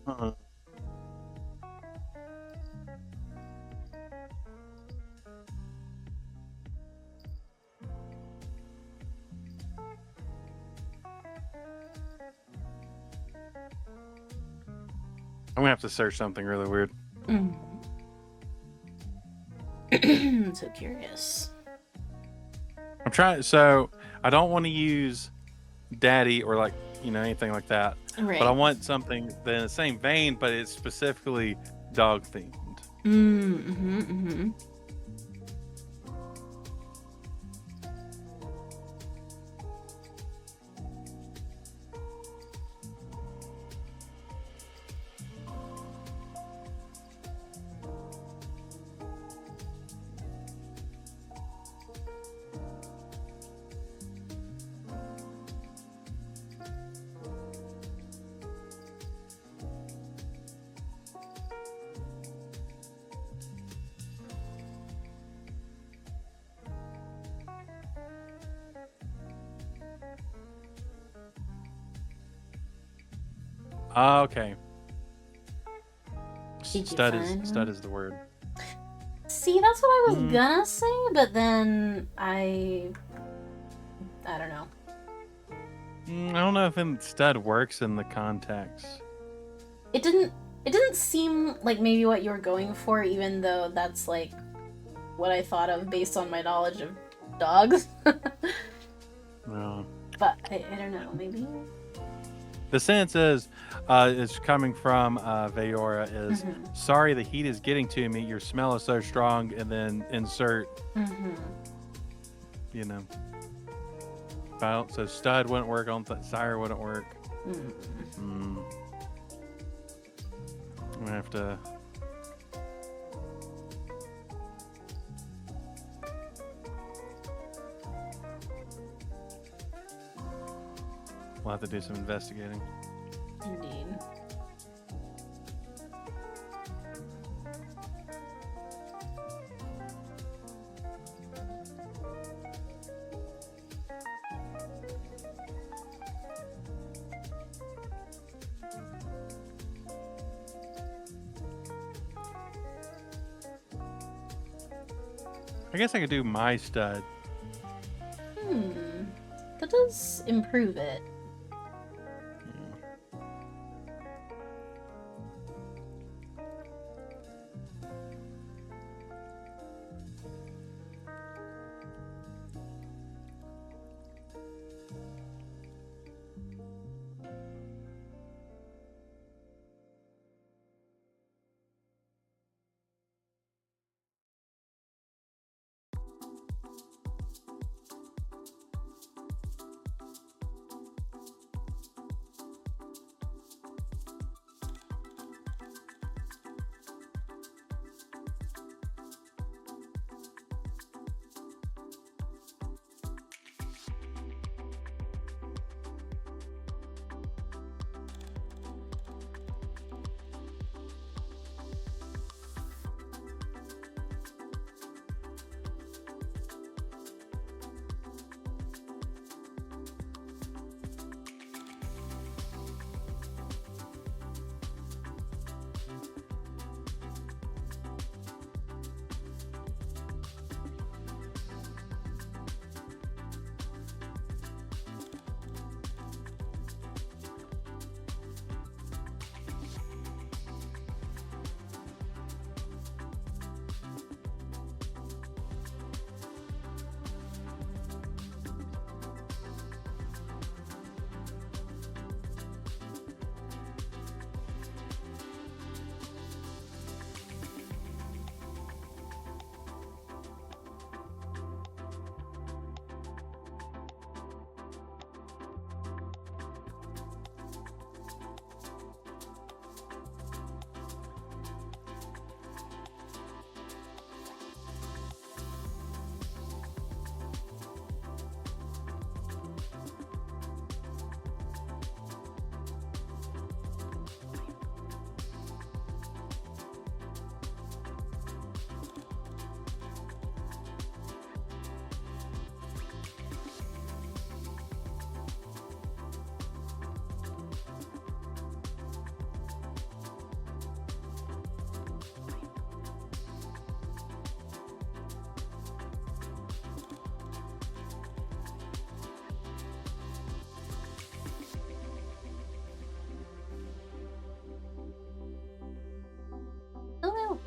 Uh, I'm gonna have to search something really weird. I'm so curious. I'm trying. So I don't want to use daddy or like anything like that. Right. But I want something that in the same vein, but it's specifically dog themed. Okay. Stud is the word. See, that's what I was gonna say, but then I don't know. I don't know if stud works in the context. It didn't seem like maybe what you were going for, even though that's like what I thought of based on my knowledge of dogs. No. But I don't know, maybe. The sentence is coming from Vayora is, sorry the heat is getting to me, your smell is so strong, and then insert, so stud wouldn't work, on sire wouldn't work. I'm gonna have to... We'll have to do some investigating. Indeed. I guess I could do my stud. That does improve it.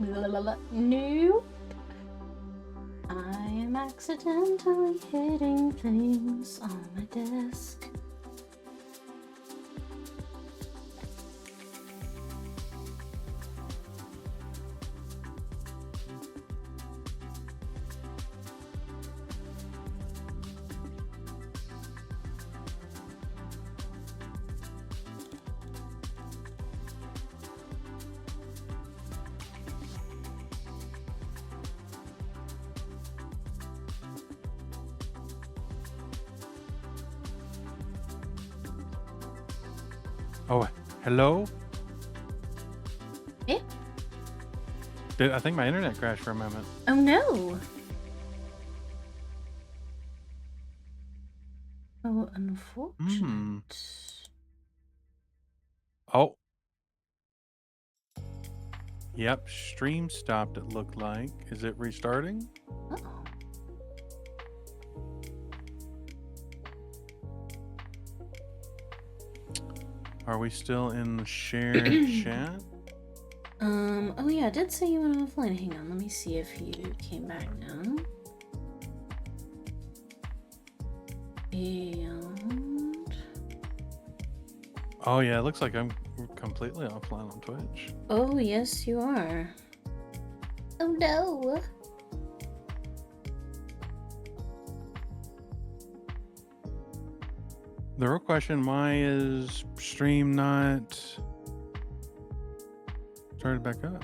Nope. I am accidentally hitting things on my desk. Oh, hello? Yeah. I think my internet crashed for a moment. Oh no. Oh, unfortunate. Oh. Yep, stream stopped, it looked like. Is it restarting? Uh-oh. Are we still in the shared chat? Oh yeah, I did say you went offline. Hang on, let me see if you came back now. And... Oh yeah, it looks like I'm completely offline on Twitch. Oh yes, you are. Oh no. The real question, why is stream not started back up?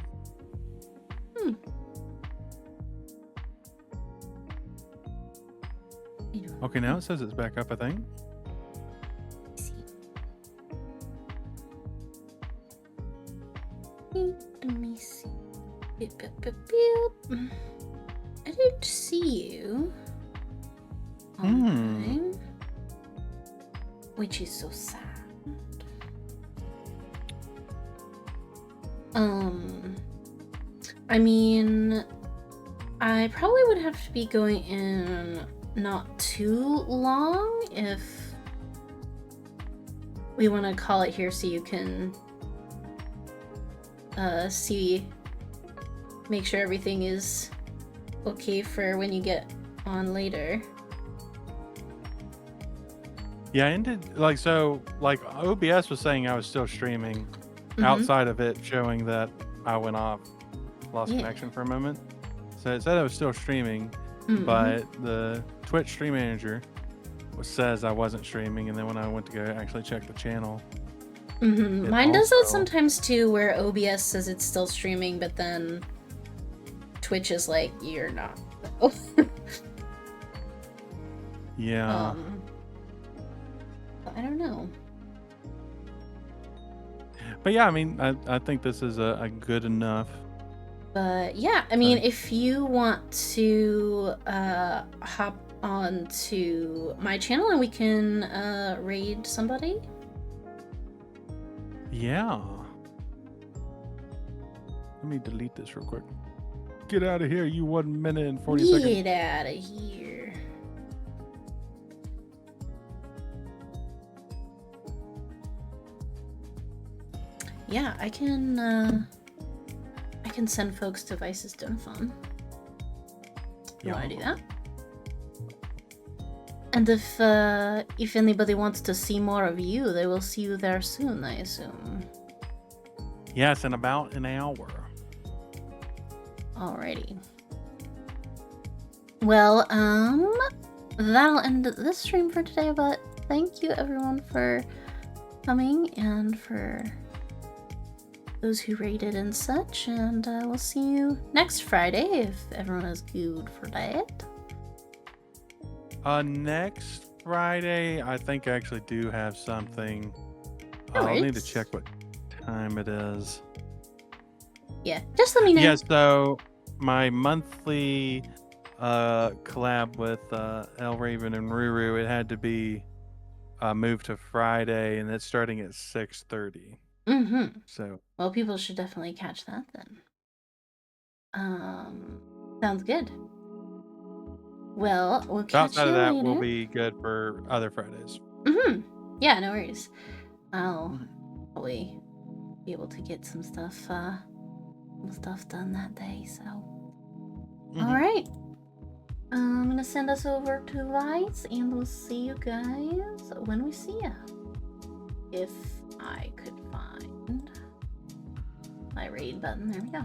Okay, now it says it's back up, I think. Let me see. I didn't see you online, which is so sad. I mean, I probably would have to be going in not too long if we want to call it here so you can make sure everything is okay for when you get on later. Yeah, I ended like OBS was saying I was still streaming outside of it showing that I went off, lost connection for a moment. So it said I was still streaming, but the Twitch stream manager says I wasn't streaming, and then when I went to go actually check the channel, mine does that sometimes too, where OBS says it's still streaming, but then Twitch is like, you're not. Yeah. I don't know. But yeah, I mean, I think this is a good enough. But yeah, I mean, if you want to hop on to my channel and we can raid somebody. Yeah. Let me delete this real quick. Get out of here, you 1 minute and 40 seconds. Get out of here. Yeah, I can send folks to Vice's Donphone. You want to do that? And if anybody wants to see more of you, they will see you there soon, I assume. Yes, in about an hour. Alrighty. Well, that'll end this stream for today, but thank you everyone for coming and for those who rated and such, and we'll see you next Friday if everyone is good for that. Next Friday, I think I actually do have something. No I'll need to worries. check what time it is. Yeah, just let me know. Yeah, so my monthly collab with El Raven and Ruru, it had to be moved to Friday, and it's starting at 6:30. So well, people should definitely catch that then. Sounds good. Well, we'll catch you outside of that, later. will be good for other Fridays. Yeah, no worries. I'll probably be able to get some stuff stuff done that day. So, Mhm. all right. I'm gonna send us over to lights, and we'll see you guys when we see ya. If I could find my raid button, there we go.